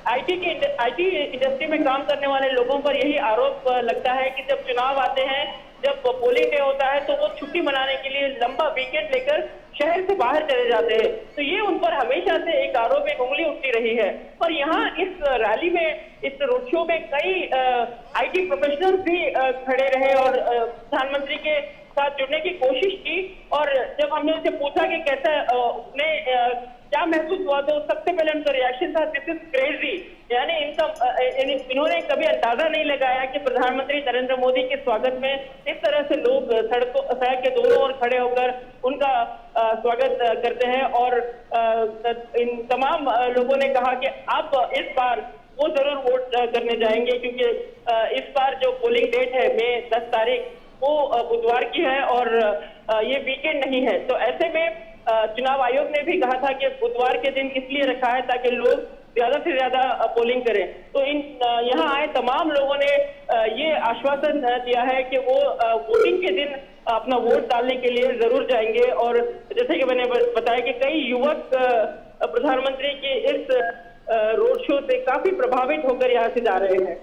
आईटी इंडस्ट्री में काम करने वाले लोगों पर यही आरोप लगता है कि जब चुनाव आते हैं, जब पोलिंग डे होता है, तो वो छुट्टी मनाने के लिए लंबा वीकेंड लेकर शहर से बाहर चले जाते हैं। तो ये उन पर हमेशा से एक आरोप, एक उंगली उठती रही है। और यहाँ इस रैली में, इस रोड शो में कई आईटी प्रोफेशनल्स भी खड़े रहे और प्रधानमंत्री के साथ जुड़ने की कोशिश की। और जब हमने उनसे पूछा कि कैसा उन्हें क्या महसूस हुआ, तो सबसे पहले उनका रिएक्शन था, दिस इज क्रेजी। यानी इन्होंने कभी अंदाजा नहीं लगाया कि प्रधानमंत्री नरेंद्र मोदी के स्वागत में इस तरह से लोग सड़क के दोनों ओर खड़े होकर उनका स्वागत करते हैं। और इन तमाम लोगों ने कहा कि आप इस बार वो जरूर वोट करने जाएंगे, क्योंकि इस बार जो पोलिंग डेट है मई 10 तारीख, वो बुधवार की है और ये वीकेंड नहीं है। तो ऐसे में चुनाव आयोग ने भी कहा था कि बुधवार के दिन इसलिए रखा है ताकि लोग ज्यादा से ज्यादा पोलिंग करें। तो यहाँ आए तमाम लोगों ने ये आश्वासन दिया है कि वो वोटिंग के दिन अपना वोट डालने के लिए जरूर जाएंगे। और जैसे कि मैंने बताया कि कई युवक प्रधानमंत्री के इस रोड शो से काफी प्रभावित होकर यहाँ से जा रहे हैं।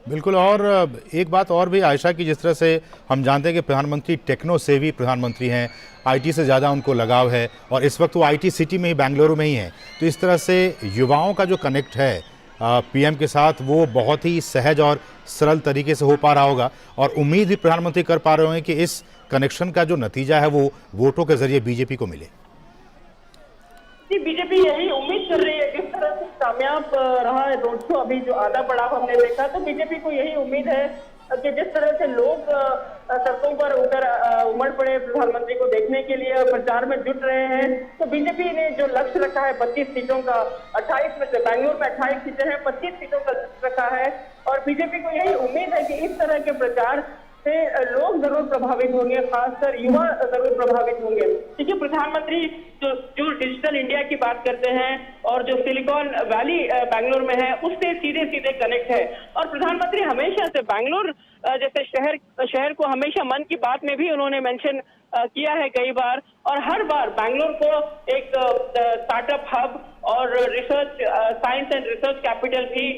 बिल्कुल। और एक बात और भी आयशा की, जिस तरह से हम जानते हैं कि प्रधानमंत्री टेक्नो सेवी प्रधानमंत्री हैं, आईटी से ज़्यादा उनको लगाव है और इस वक्त वो आईटी सिटी में ही, बेंगलुरु में ही है। तो इस तरह से युवाओं का जो कनेक्ट है पीएम के साथ, वो बहुत ही सहज और सरल तरीके से हो पा रहा होगा। और उम्मीद भी प्रधानमंत्री कर पा रहे हैं कि इस कनेक्शन का जो नतीजा है वो वोटों के जरिए बीजेपी को मिले। बीजेपी यही उम्मीद कर रही है। जिस तरह से कामयाब रहा है रोड शो, अभी जो आधा पड़ाव हमने देखा, तो बीजेपी को यही उम्मीद है कि जिस तरह से लोग सड़कों पर उमड़ पड़े प्रधानमंत्री को देखने के लिए, प्रचार में जुट रहे हैं, तो बीजेपी ने जो लक्ष्य रखा है 25 सीटों का, 28 में से बेंगलुरु में 28 सीटें हैं, 25 सीटों का लक्ष्य रखा है। और बीजेपी को यही उम्मीद है कि इस तरह के प्रचार से लोग जरूर प्रभावित होंगे, खासकर युवा जरूर प्रभावित होंगे। देखिए, प्रधानमंत्री जो डिजिटल इंडिया की बात करते हैं और जो सिलिकॉन वैली बेंगलुरु में है, उससे सीधे सीधे कनेक्ट है। और प्रधानमंत्री हमेशा से बेंगलुरु जैसे शहर को हमेशा मन की बात में भी उन्होंने मेंशन किया है कई बार, और हर बार बेंगलुरु को एक स्टार्टअप हब और research, science and research capital भी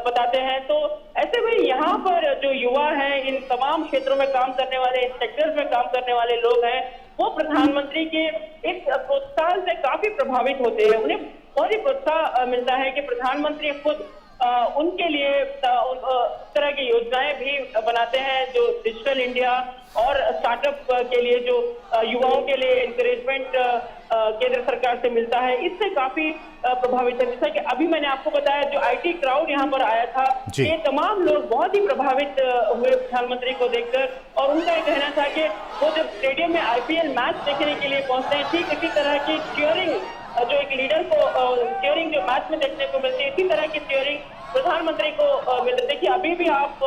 बताते हैं। तो ऐसे में यहाँ पर जो युवा हैं, इन तमाम क्षेत्रों में काम करने वाले, इन सेक्टर्स में काम करने वाले लोग हैं, वो प्रधानमंत्री के इस प्रोत्साहन से काफी प्रभावित होते हैं। उन्हें बहुत ही प्रोत्साहन मिलता है कि प्रधानमंत्री खुद उनके लिए उस तरह की योजनाएं भी बनाते हैं, जो डिजिटल इंडिया और स्टार्टअप के लिए, जो युवाओं के लिए इंकरेजमेंट केंद्र सरकार से मिलता है, इससे काफी प्रभावित है। जैसा कि अभी मैंने आपको बताया, जो आईटी क्राउड यहाँ पर आया था, ये तमाम लोग बहुत ही प्रभावित हुए प्रधानमंत्री को देखकर। और उनका ये कहना था कि वो जब स्टेडियम में आईपीएल मैच देखने के लिए पहुंचते हैं, ठीक इसी तरह की चीयरिंग, जो एक लीडर को चीयरिंग जो मैच में देखने को मिलती है, इसी तरह की चीयरिंग प्रधानमंत्री को मिलती है। देखिए, अभी भी आप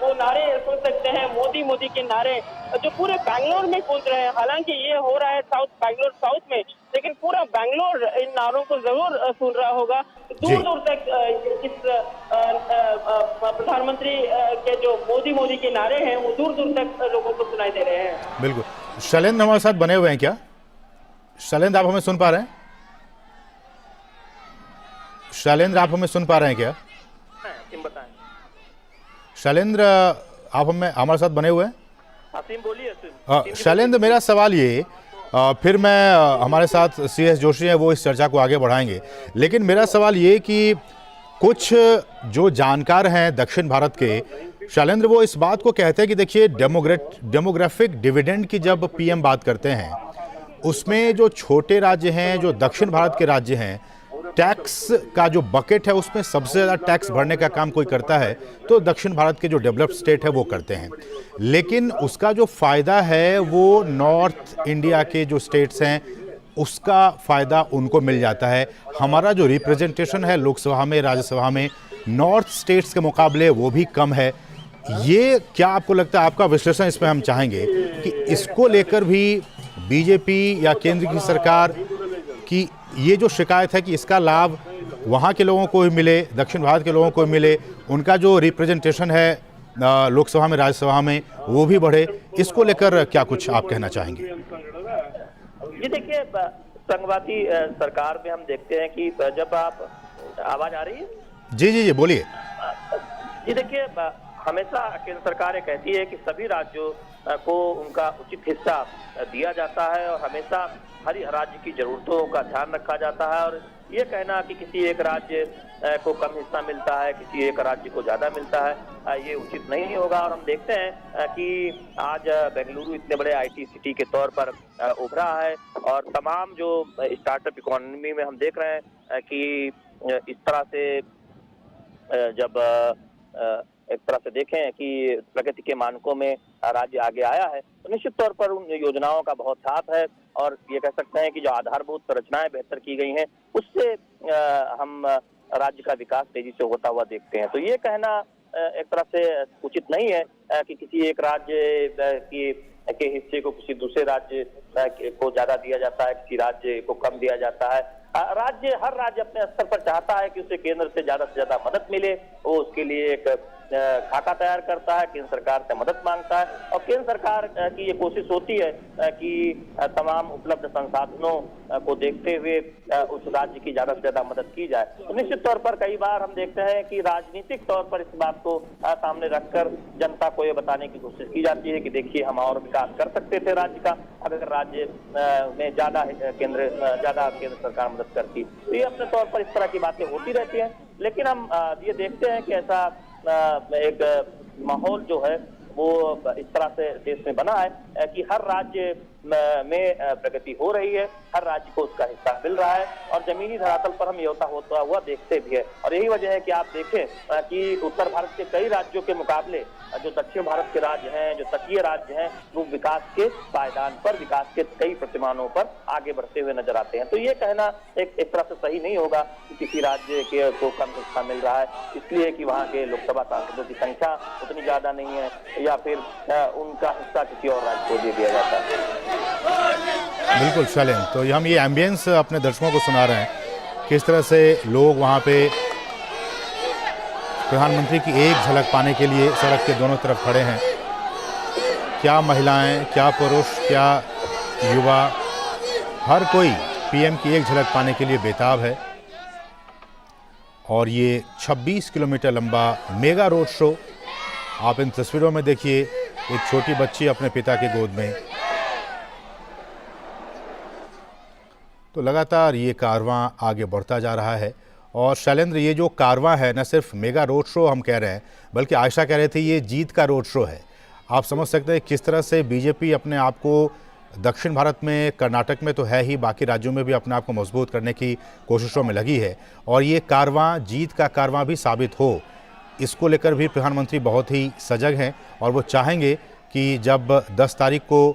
वो नारे सुन सकते हैं, मोदी मोदी के नारे, जो पूरे बैंगलोर में गूंज रहे हैं। हालांकि ये हो रहा है बैंगलोर साउथ में, लेकिन पूरा बैंगलोर इन नारों को जरूर सुन रहा होगा। दूर दूर तक इस प्रधानमंत्री के जो मोदी मोदी के नारे हैं, वो दूर दूर तक लोगों को सुनाई दे रहे हैं। बिल्कुल। शैलेंद्र हमारे साथ बने हुए हैं क्या? शैलेंद्र, आप हमें सुन पा रहे हैं? शैलेंद्र, आप हमें सुन पा रहे हैं क्या? बताएं। शैलेंद्र, आप हमारे साथ बने हुए हैं? असीम बोलिए। शैलेंद्र, मेरा सवाल ये फिर मैं हमारे साथ CS जोशी हैं, वो इस चर्चा को आगे बढ़ाएंगे। लेकिन मेरा सवाल ये कि कुछ जो जानकार हैं दक्षिण भारत के, शैलेंद्र, वो इस बात को कहते हैं कि देखिए डेमोग्राफिक डिविडेंड की जब PM बात करते हैं, उसमें जो छोटे राज्य हैं, जो दक्षिण भारत के राज्य हैं, टैक्स का जो बकेट है उसमें सबसे ज़्यादा टैक्स भरने का काम कोई करता है तो दक्षिण भारत के जो डेवलप्ड स्टेट है वो करते हैं। लेकिन उसका जो फ़ायदा है वो नॉर्थ इंडिया के जो स्टेट्स हैं उसका फ़ायदा उनको मिल जाता है। हमारा जो रिप्रेजेंटेशन है लोकसभा में, राज्यसभा में, नॉर्थ स्टेट्स के मुकाबले वो भी कम है। ये क्या आपको लगता है, आपका विश्लेषण इसमें हम चाहेंगे कि इसको लेकर भी बीजेपी या केंद्र की सरकार की ये जो शिकायत है कि इसका लाभ वहाँ के लोगों को ही मिले, दक्षिण भारत के लोगों को ही मिले, उनका जो रिप्रेजेंटेशन है लोकसभा में, राज्यसभा में, वो भी बढ़े, इसको लेकर क्या कुछ आप कहना चाहेंगे? ये देखिए, संघवादी सरकार में हम देखते हैं कि जब आप, आवाज आ रही है? जी जी जी, बोलिए। ये देखिए, हमेशा केंद्र सरकार ये कहती है कि सभी राज्यों को उनका उचित हिस्सा दिया जाता है और हमेशा हर राज्य की जरूरतों का ध्यान रखा जाता है। और ये कहना कि किसी एक राज्य को कम हिस्सा मिलता है, किसी एक राज्य को ज्यादा मिलता है, ये उचित नहीं होगा। और हम देखते हैं कि आज बेंगलुरु इतने बड़े IT सिटी के तौर पर उभरा है और तमाम जो स्टार्टअप इकोनॉमी में हम देख रहे हैं कि इस तरह से जब एक तरह से देखें कि प्रगति के मानकों में राज्य आगे आया है तो निश्चित तौर पर उन योजनाओं का बहुत साथ है। और ये कह सकते हैं कि जो आधारभूत संरचनाएं बेहतर की गई हैं उससे हम राज्य का विकास तेजी से होता हुआ देखते हैं। तो ये कहना एक तरह से उचित नहीं है कि किसी एक राज्य के हिस्से को किसी दूसरे राज्य को ज्यादा दिया जाता है, किसी राज्य को कम दिया जाता है। हर राज्य अपने स्तर पर चाहता है कि उसे केंद्र से ज्यादा मदद मिले, वो उसके लिए एक खाका तैयार करता है, केंद्र सरकार से मदद मांगता है और केंद्र सरकार की ये कोशिश होती है कि तमाम उपलब्ध संसाधनों को देखते हुए उस राज्य की ज्यादा से ज्यादा मदद की जाए। तो निश्चित तौर पर कई बार हम देखते हैं कि राजनीतिक तौर पर इस बात को सामने रखकर जनता को ये बताने की कोशिश की जाती है कि देखिए हम और विकास कर सकते थे राज्य का अगर राज्य में ज्यादा केंद्र सरकार मदद करती। तो ये अपने तौर पर इस तरह की बातें होती रहती हैं। लेकिन हम ये देखते हैं कि ऐसा एक माहौल जो है वो इस तरह से देश में बना है कि हर राज्य में प्रगति हो रही है, हर राज्य को उसका हिस्सा मिल रहा है और जमीनी धरातल पर हम ये होता हुआ देखते भी है। और यही वजह है कि आप देखें कि उत्तर भारत के कई राज्यों के मुकाबले जो दक्षिण भारत के राज्य हैं, जो तटीय राज्य हैं, वो विकास के पायदान पर, विकास के कई प्रतिमानों पर आगे बढ़ते हुए नजर आते हैं। तो ये कहना एक तरह से सही नहीं होगा कि किसी राज्य को कम हिस्सा मिल रहा है इसलिए कि वहाँ के लोकसभा सांसदों की संख्या उतनी ज्यादा नहीं है या फिर उनका हिस्सा किसी और राज्य को दे दिया जाता है। बिल्कुल शैलेंद्र, तो हम ये एम्बियंस अपने दर्शकों को सुना रहे हैं, किस तरह से लोग वहाँ पे प्रधानमंत्री की एक झलक पाने के लिए सड़क के दोनों तरफ खड़े हैं। क्या महिलाएं, क्या पुरुष, क्या युवा, हर कोई PM की एक झलक पाने के लिए बेताब है। और ये 26 किलोमीटर लंबा मेगा रोड शो, आप इन तस्वीरों में देखिए, एक छोटी बच्ची अपने पिता के गोद में। तो लगातार ये कारवां आगे बढ़ता जा रहा है। और शैलेंद्र, ये जो कारवां है, न सिर्फ मेगा रोड शो हम कह रहे हैं, बल्कि आयशा कह रहे थे ये जीत का रोड शो है। आप समझ सकते हैं किस तरह से बीजेपी अपने आप को दक्षिण भारत में, कर्नाटक में तो है ही, बाकी राज्यों में भी अपने आप को मजबूत करने की कोशिशों में लगी है। और ये कारवां जीत का कारवां भी साबित हो, इसको लेकर भी प्रधानमंत्री बहुत ही सजग हैं और वो चाहेंगे कि जब 10 तारीख को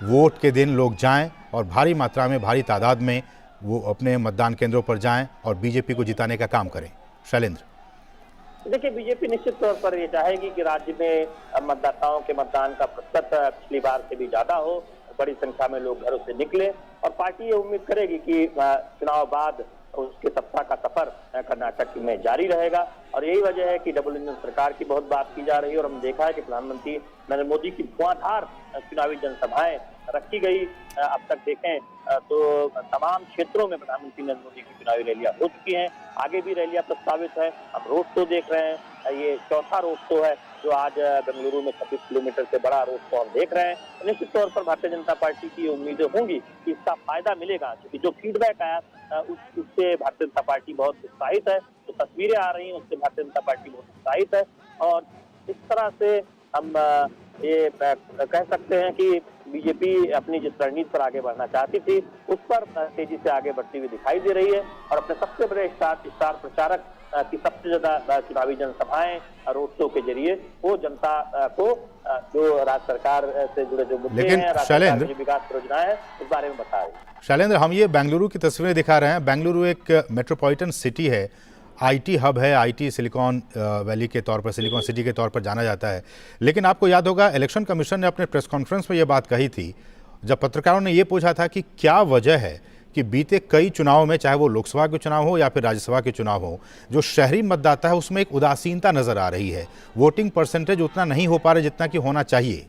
वोट के दिन लोग जाएं और भारी मात्रा में, भारी तादाद में वो अपने मतदान केंद्रों पर जाएं और बीजेपी को जिताने का काम करें। शैलेंद्र, देखिए, बीजेपी निश्चित तौर पर ये चाहेगी कि राज्य में मतदाताओं के मतदान का प्रतिशत पिछली बार से भी ज्यादा हो, बड़ी संख्या में लोग घरों से निकले और पार्टी ये उम्मीद करेगी कि चुनाव बाद उसके सत्ता का सफर कर्नाटक में जारी रहेगा। और यही वजह है कि डबल इंजन सरकार की बहुत बात की जा रही है और हम देखा है कि प्रधानमंत्री नरेंद्र मोदी की धुआंधार चुनावी जनसभाएं रखी गई। अब तक देखें तो तमाम क्षेत्रों में प्रधानमंत्री नरेंद्र मोदी की चुनावी रैलियां हो चुकी हैं, आगे भी रैलियां प्रस्तावित है। हम रोड शो देख रहे हैं, ये चौथा रोड शो है जो आज बेंगलुरु में 26 किलोमीटर से बड़ा रोड शो हम देख रहे हैं, निश्चित तौर पर भारतीय जनता पार्टी की उम्मीदें होंगी कि इसका फायदा मिलेगा, क्योंकि जो फीडबैक आया उससे भारतीय जनता पार्टी बहुत उत्साहित है, जो तस्वीरें आ रही हैं उससे भारतीय जनता पार्टी बहुत उत्साहित है। और इस तरह से हम ये कह सकते हैं कि बीजेपी अपनी जिस रणनीति पर आगे बढ़ना चाहती थी उस पर तेजी से आगे बढ़ती हुई दिखाई दे रही है, और अपने सबसे बड़े स्टार प्रचारक की सबसे ज्यादा चुनावी जनसभाएं रोड शो के जरिए वो जनता को जो राज्य सरकार से जुड़े जो मुद्दे हैं, शैलेंद्र, जो विकास योजनाएं हैं उस बारे में बता रहे हैं। शैलेंद्र, हम ये बेंगलुरु की तस्वीरें दिखा रहे हैं। बेंगलुरु एक मेट्रोपॉलिटन सिटी है, आईटी हब है, आईटी सिलिकॉन वैली के तौर पर, सिलिकॉन सिटी के तौर पर जाना जाता है। लेकिन आपको याद होगा इलेक्शन कमीशन ने अपने प्रेस कॉन्फ्रेंस में ये बात कही थी, जब पत्रकारों ने ये पूछा था कि क्या वजह है कि बीते कई चुनाव में, चाहे वो लोकसभा के चुनाव हो या फिर राज्यसभा के चुनाव हो, जो शहरी मतदाता है उसमें एक उदासीनता नजर आ रही है, वोटिंग परसेंटेज उतना नहीं हो पा रहा जितना कि होना चाहिए।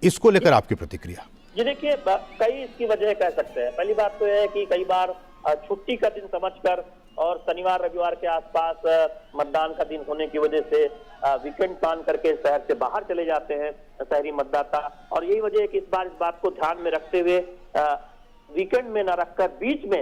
इसको लेकर आपकी प्रतिक्रिया? ये देखिए, कई इसकी वजह कह सकते हैं। पहली बात तो यह है कि कई बार छुट्टी का दिन समझकर और शनिवार रविवार के आसपास मतदान का दिन होने की वजह से वीकेंड प्लान करके शहर से बाहर चले जाते हैं शहरी मतदाता, और यही वजह है कि इस बार इस बात को ध्यान में रखते हुए वीकेंड में न रखकर बीच में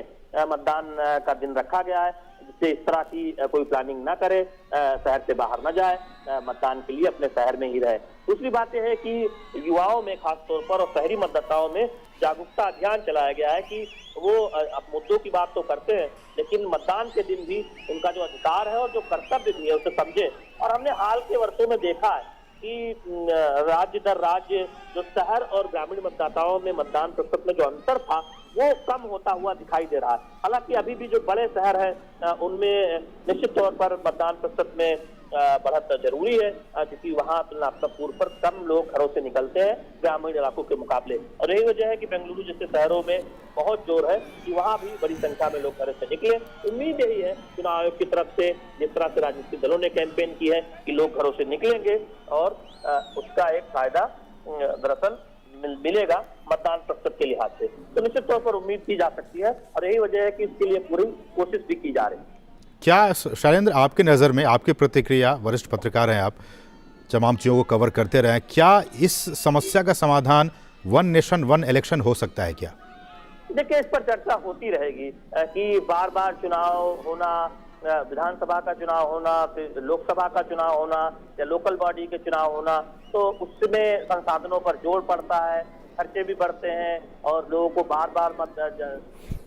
मतदान का दिन रखा गया है, जिससे इस तरह की कोई प्लानिंग ना करे, शहर से बाहर न जाए, मतदान के लिए अपने शहर में ही रहे। दूसरी बात यह है कि युवाओं में खासतौर पर और शहरी मतदाताओं में जागरूकता अभियान चलाया गया है कि वो अब मुद्दों की बात तो करते हैं लेकिन मतदान के दिन भी उनका जो अधिकार है और जो कर्तव्य भी है उसे समझे। और हमने हाल के वर्षों में देखा है कि राज्य दर राज्य जो शहर और ग्रामीण मतदाताओं में मतदान प्रतिशत में जो अंतर था वो कम होता हुआ दिखाई दे रहा है। हालांकि अभी भी जो बड़े शहर हैं उनमें निश्चित तौर पर मतदान प्रतिशत में बढ़त जरूरी है, क्योंकि वहाँ तुलनात्मक तौर पर कम लोग घरों से निकलते हैं ग्रामीण इलाकों के मुकाबले, और यही वजह है कि बेंगलुरु जैसे शहरों में बहुत जोर है कि वहाँ भी बड़ी संख्या में लोग घरों से निकले। उम्मीद यही है चुनाव आयोग की तरफ से, जिस तरह से राजनीतिक दलों ने कैंपेन की है कि लोग घरों से निकलेंगे और उसका एक फायदा दरअसल मिलेगा मतदान प्रतिशत के लिहाज से, तो निश्चित तौर पर उम्मीद की जा सकती है, और यही वजह है कि इसके लिए पूरी कोशिश भी की जा रही है। क्या शैलेंद्र, आपके नज़र में, आपकी प्रतिक्रिया, वरिष्ठ पत्रकार हैं आप, तमाम चीज़ों को कवर करते रहे, क्या इस समस्या का समाधान वन नेशन वन इलेक्शन हो सकता है क्या? देखिए, इस पर चर्चा होती रहेगी कि बार बार चुनाव होना, विधानसभा का चुनाव होना, फिर लोकसभा का चुनाव होना या लोकल बॉडी के चुनाव होना, तो उसमें संसाधनों पर जोर पड़ता है, खर्चे भी बढ़ते हैं और लोगों को बार बार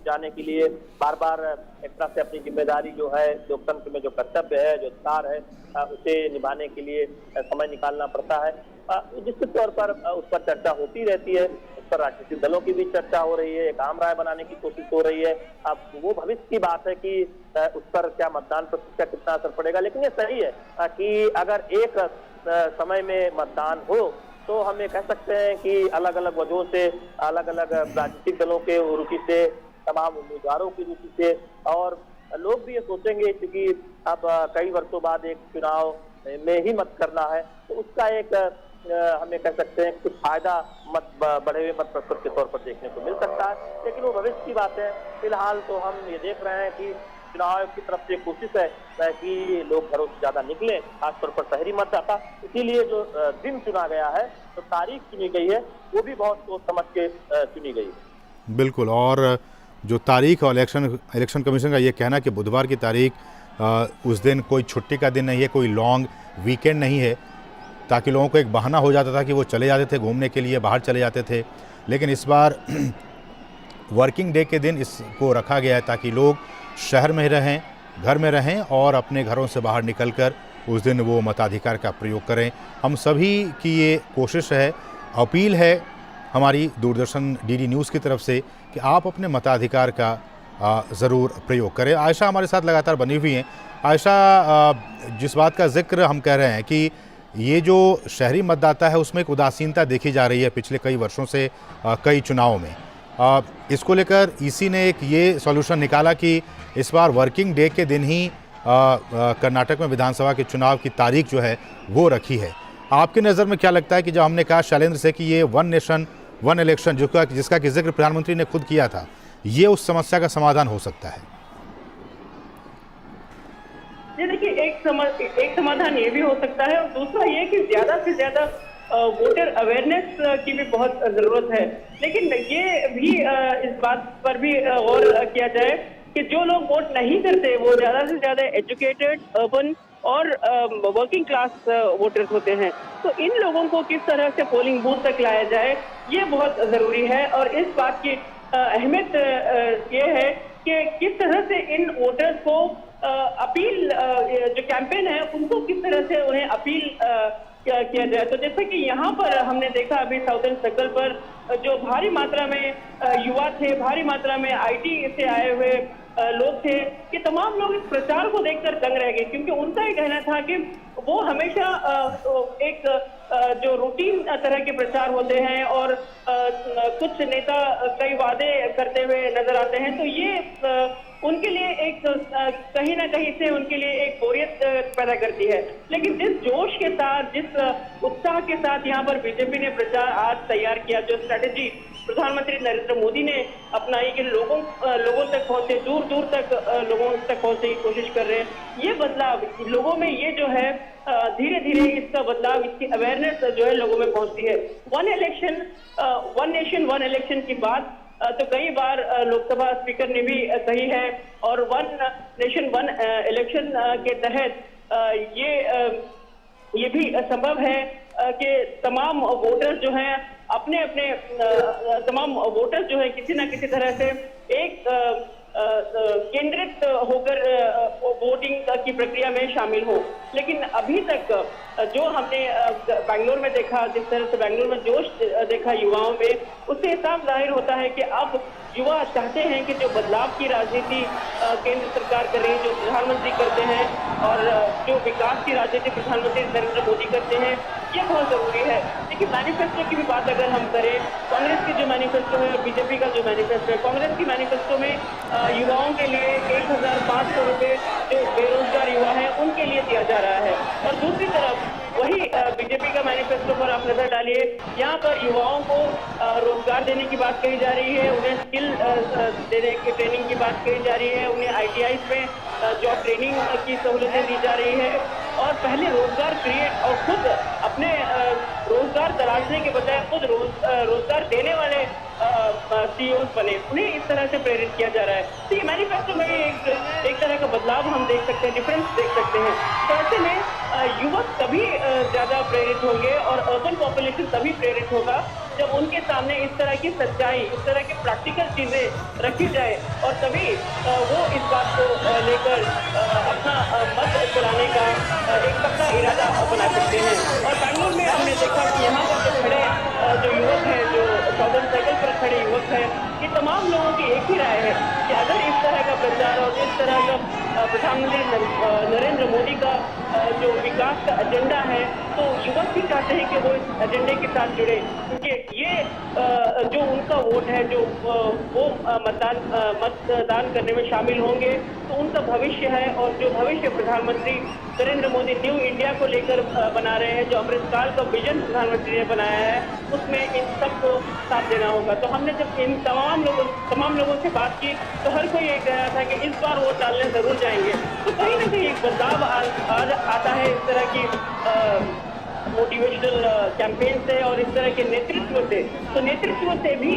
जाने के लिए बार बार एक तरह से अपनी जिम्मेदारी जो है, लोकतंत्र में जो कर्तव्य है, जो अधिकार है, उसे निभाने के लिए समय निकालना पड़ता है। निश्चित तौर पर उस पर चर्चा होती रहती है, उस पर राजनीतिक दलों की भी चर्चा हो रही है, एक आम राय बनाने की कोशिश हो रही है। अब वो भविष्य की बात है कि उस पर क्या मतदान प्रतिशत का कितना असर पड़ेगा, लेकिन ये सही है कि अगर एक समय में मतदान हो तो हम ये कह सकते हैं कि अलग अलग वजहों से, अलग अलग राजनीतिक दलों के रुचि से, तमाम उम्मीदवारों की रुचि से, और लोग भी ये सोचेंगे क्योंकि अब कई वर्षों बाद एक चुनाव में ही मत करना है, तो उसका एक हमें कह सकते हैं कुछ फायदा मत बढ़े हुए मत प्रतिशत के तौर पर देखने को मिल सकता है, लेकिन वो भविष्य की बात है। फिलहाल तो हम ये देख रहे हैं कि चुनाव आयोग की तरफ से कोशिश है कि लोग घरों से ज्यादा निकले, खासतौर पर शहरी मतदाता, इसीलिए जो दिन चुना गया है, तो तारीख चुनी गई है, वो भी बहुत सोच समझ के चुनी गई है। बिल्कुल, और जो तारीख और इलेक्शन कमीशन का ये कहना कि बुधवार की तारीख, उस दिन कोई छुट्टी का दिन नहीं है, कोई लॉन्ग वीकेंड नहीं है, ताकि लोगों को एक बहाना हो जाता था कि वो चले जाते थे घूमने के लिए, बाहर चले जाते थे। लेकिन इस बार वर्किंग डे के दिन इसको रखा गया है ताकि लोग शहर में रहें, घर में रहें और अपने घरों से बाहर निकलकर उस दिन वो मताधिकार का प्रयोग करें। हम सभी की ये कोशिश है, अपील है हमारी दूरदर्शन डीडी न्यूज़ की तरफ से कि आप अपने मताधिकार का ज़रूर प्रयोग करें। आयशा हमारे साथ लगातार बनी हुई हैं। आयशा, जिस बात का जिक्र हम कह रहे हैं कि ये जो शहरी मतदाता है उसमें एक उदासीनता देखी जा रही है पिछले कई वर्षों से कई चुनावों में, इसको लेकर ईसी ने एक ये सॉल्यूशन निकाला कि इस बार वर्किंग डे के दिन ही कर्नाटक में विधानसभा के चुनाव की तारीख जो है वो रखी है। आपकी नज़र में क्या लगता है कि जब हमने कहा शैलेंद्र से कि ये वन नेशन वन इलेक्शन जिसका कि जिक्र प्रधानमंत्री ने खुद किया था, ये उस समस्या का समाधान हो सकता है? ये देखिए, एक एक समाधान ये भी हो सकता है, और दूसरा ये कि ज्यादा से ज्यादा वोटर अवेयरनेस की भी बहुत जरूरत है। लेकिन ये भी इस बात पर भी गौर किया जाए कि जो लोग वोट नहीं करते वो ज्यादा से ज्यादा एजुकेटेड, अर्बन और वर्किंग क्लास वोटर्स होते हैं। तो इन लोगों को किस तरह से पोलिंग बूथ तक लाया जाए, ये बहुत जरूरी है। और इस बात की अहमियत ये है कि किस तरह से इन वोटर्स को अपील, जो कैंपेन है उनको किस तरह से उन्हें अपील किया जाए। तो जैसे कि यहाँ पर हमने देखा अभी साउथर्न सर्कल पर जो भारी मात्रा में युवा थे, भारी मात्रा में आईटी से आए हुए लोग थे, कि तमाम लोग इस प्रचार को देखकर दंग रह गए, क्योंकि उनका ये कहना था कि वो हमेशा एक जो रूटीन तरह के प्रचार होते हैं और कुछ नेता कई वादे करते हुए नजर आते हैं, तो ये उनके लिए एक कहीं ना कहीं से उनके लिए एक बोरियत पैदा करती है। लेकिन जिस जोश के साथ, जिस उत्साह के साथ यहाँ पर बीजेपी ने प्रचार आज तैयार किया, जो स्ट्रेटेजी प्रधानमंत्री नरेंद्र मोदी ने अपनाई कि लोगों तक पहुंचे, दूर दूर तक लोगों तक पहुंचने की कोशिश कर रहे हैं, ये बदलाव लोगों में, ये जो है धीरे धीरे इसका बदलाव, इसकी अवेयरनेस जो है लोगों में पहुंचती है। One election one nation one election की बात तो कई बार लोकसभा स्पीकर ने भी कही है, और वन नेशन वन इलेक्शन के तहत ये भी संभव है कि तमाम वोटर्स जो हैं अपने तमाम वोटर्स जो है किसी न किसी तरह से एक केंद्रित होकर वोटिंग की प्रक्रिया में शामिल हो। लेकिन अभी तक जो हमने बेंगलोर में देखा, जिस तरह से बेंगलोर में जोश देखा युवाओं में, उससे साफ जाहिर होता है कि अब युवा चाहते हैं कि जो बदलाव की राजनीति केंद्र सरकार कर रही है, जो प्रधानमंत्री करते हैं, और जो विकास की राजनीति प्रधानमंत्री नरेंद्र मोदी करते हैं, ये बहुत जरूरी है। लेकिन मैनिफेस्टो की भी बात अगर हम करें, कांग्रेस की जो मैनिफेस्टो है और बीजेपी का जो मैनिफेस्टो है, कांग्रेस की मैनिफेस्टो में युवाओं के लिए 1500 रुपए जो बेरोजगार युवा है उनके लिए दिया जा रहा है, और दूसरी तरफ वही बीजेपी का मैनिफेस्टो पर आप नजर डालिए, यहाँ पर युवाओं को रोजगार देने की बात कही जा रही है, उन्हें स्किल देने की ट्रेनिंग की बात कही जा रही है, उन्हें ITIs में जॉब ट्रेनिंग की सहूलतें दी जा रही है, और पहले रोजगार क्रिएट और खुद अपने रोजगार तलाशने के बजाय खुद रोजगार देने वाले CEOs बने, उन्हें इस तरह से प्रेरित किया जा रहा है। तो ये मैनिफेस्टो में एक तरह का बदलाव हम देख सकते हैं, डिफरेंस देख सकते हैं। तो ऐसे में युवक तभी ज्यादा प्रेरित होंगे और अर्बन पॉपुलेशन तभी प्रेरित होगा जब उनके सामने इस तरह की सच्चाई, इस तरह की प्रैक्टिकल चीजें रखी जाए, और तभी वो इस बात को लेकर अपना मत चलाने का एक पक्का इरादा बना सकते हैं। और बेंगलुरु में हमने देखा कि यहाँ पर जो खड़े जो युवक हैं, जो साउथर्न सर्कल पर खड़े युवक हैं, ये तमाम लोगों की एक ही राय है कि अगर इस तरह का प्रचार और इस तरह का प्रधानमंत्री नरेंद्र मोदी का जो विकास का एजेंडा है, तो युवक भी चाहते हैं कि वो इस एजेंडे के साथ जुड़े, क्योंकि ये जो उनका वोट है, जो वो मतदान करने में शामिल होंगे, तो उनका भविष्य है, और जो भविष्य प्रधानमंत्री नरेंद्र मोदी न्यू इंडिया को लेकर बना रहे हैं, जो अमृतकाल का विजन प्रधानमंत्री ने बनाया है, उसमें इन सबको साथ देना होगा। तो हमने जब इन तमाम लोगों से बात की, तो हर कोई ये कह रहा था कि इस बार वोट डालने जरूर जाएंगे। तो कहीं ना कहीं एक बदलाव आता है इस तरह की मोटिवेशनल कैंपेन से और इस तरह के नेतृत्व से। तो नेतृत्व से भी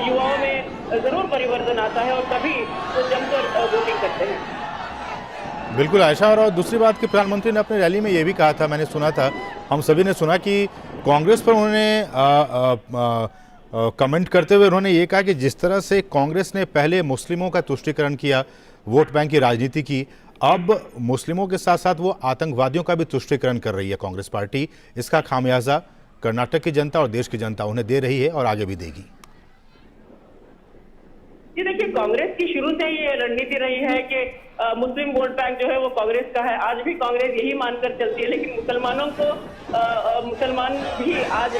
युवाओं में जरूर परिवर्तन आता है, और तभी वो जमकर वोटिंग करते हैं। बिल्कुल आयशा, और दूसरी बात कि प्रधानमंत्री ने अपनी रैली में ये भी कहा था, मैंने सुना था, हम सभी ने सुना कि कांग्रेस पर उन्होंने कमेंट करते हुए उन्होंने ये कहा कि जिस तरह से कांग्रेस ने पहले मुस्लिमों का तुष्टीकरण किया, वोट बैंक की राजनीति की, अब मुस्लिमों के साथ साथ वो आतंकवादियों का भी तुष्टीकरण कर रही है कांग्रेस पार्टी। इसका खामियाजा कर्नाटक की जनता और देश की जनता उन्हें दे रही है और आगे भी देगी। जी देखिए, कांग्रेस की शुरू से ये रणनीति रही है कि मुस्लिम वोट बैंक जो है वो कांग्रेस का है। आज भी कांग्रेस यही मानकर चलती है, लेकिन मुसलमानों को मुसलमान भी आज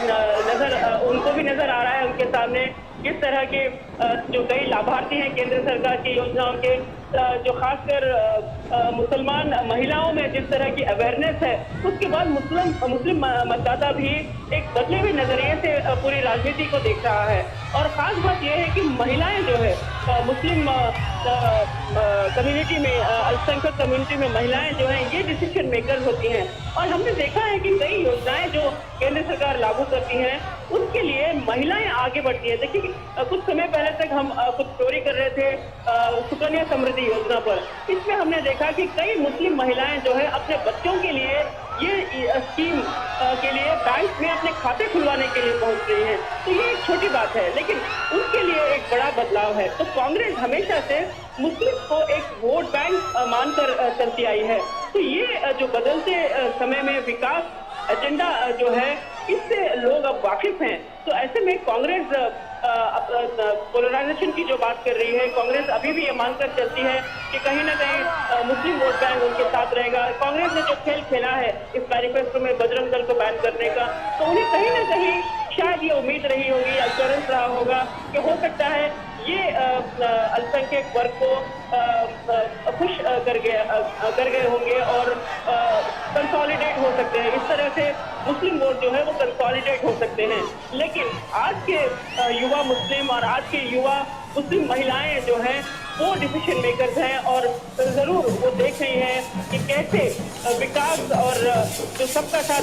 उनको भी नजर आ रहा है उनके सामने किस तरह के जो कई लाभार्थी हैं केंद्र सरकार की योजनाओं के, जो खासकर मुसलमान महिलाओं में जिस तरह की अवेयरनेस है, उसके बाद मुस्लिम मतदाता भी एक बदले हुए नजरिए से पूरी राजनीति को देख रहा है। और खास बात यह है कि महिलाएं जो है मुस्लिम कम्युनिटी में, अल्पसंख्यक कम्युनिटी में महिलाएं जो हैं ये डिसीजन मेकर होती हैं। और हमने देखा है कि कई योजनाएं जो केंद्र सरकार लागू करती हैं उसके लिए महिलाएं आगे बढ़ती हैं। देखिए कुछ समय पहले तक हम कुछ स्टोरी कर रहे थे सुकन्या समृद्धि योजना पर। इसमें हमने देखा कि कई मुस्लिम महिलाएं जो है अपने बच्चों के लिए ये स्कीम के लिए बैंक में अपने खाते खुलवाने के लिए पहुंच रही हैं। तो ये एक छोटी बात है, लेकिन उनके लिए एक बड़ा बदलाव है। तो कांग्रेस हमेशा से मुस्लिम को एक वोट बैंक मानकर चलती आई है। तो ये जो बदलते समय में विकास एजेंडा जो है इससे लोग अब वाकिफ हैं। तो ऐसे में कांग्रेस पोलराइजेशन की जो बात कर रही है, कांग्रेस अभी भी ये मानकर चलती है कि कहीं ना कहीं मुस्लिम वोट बैंक उनके साथ रहेगा। कांग्रेस ने जो खेल खेला है इस मैनिफेस्टो में बजरंग दल को बैन करने का, तो उन्हें कहीं ना कहीं शायद ये उम्मीद रही होगी, एश्योरेंस रहा होगा कि हो सकता है ये अल्पसंख्यक वर्ग को खुश कर गए होंगे और कंसोलिडेट हो सकते हैं। इस तरह से मुस्लिम वोट जो है वो कंसोलिडेट हो सकते हैं। लेकिन आज के युवा मुस्लिम और आज के युवा मुस्लिम महिलाएं जो हैं वो डिसीजन मेकर्स हैं और जरूर वो देख रही हैं कि कैसे विकास और जो सबका साथ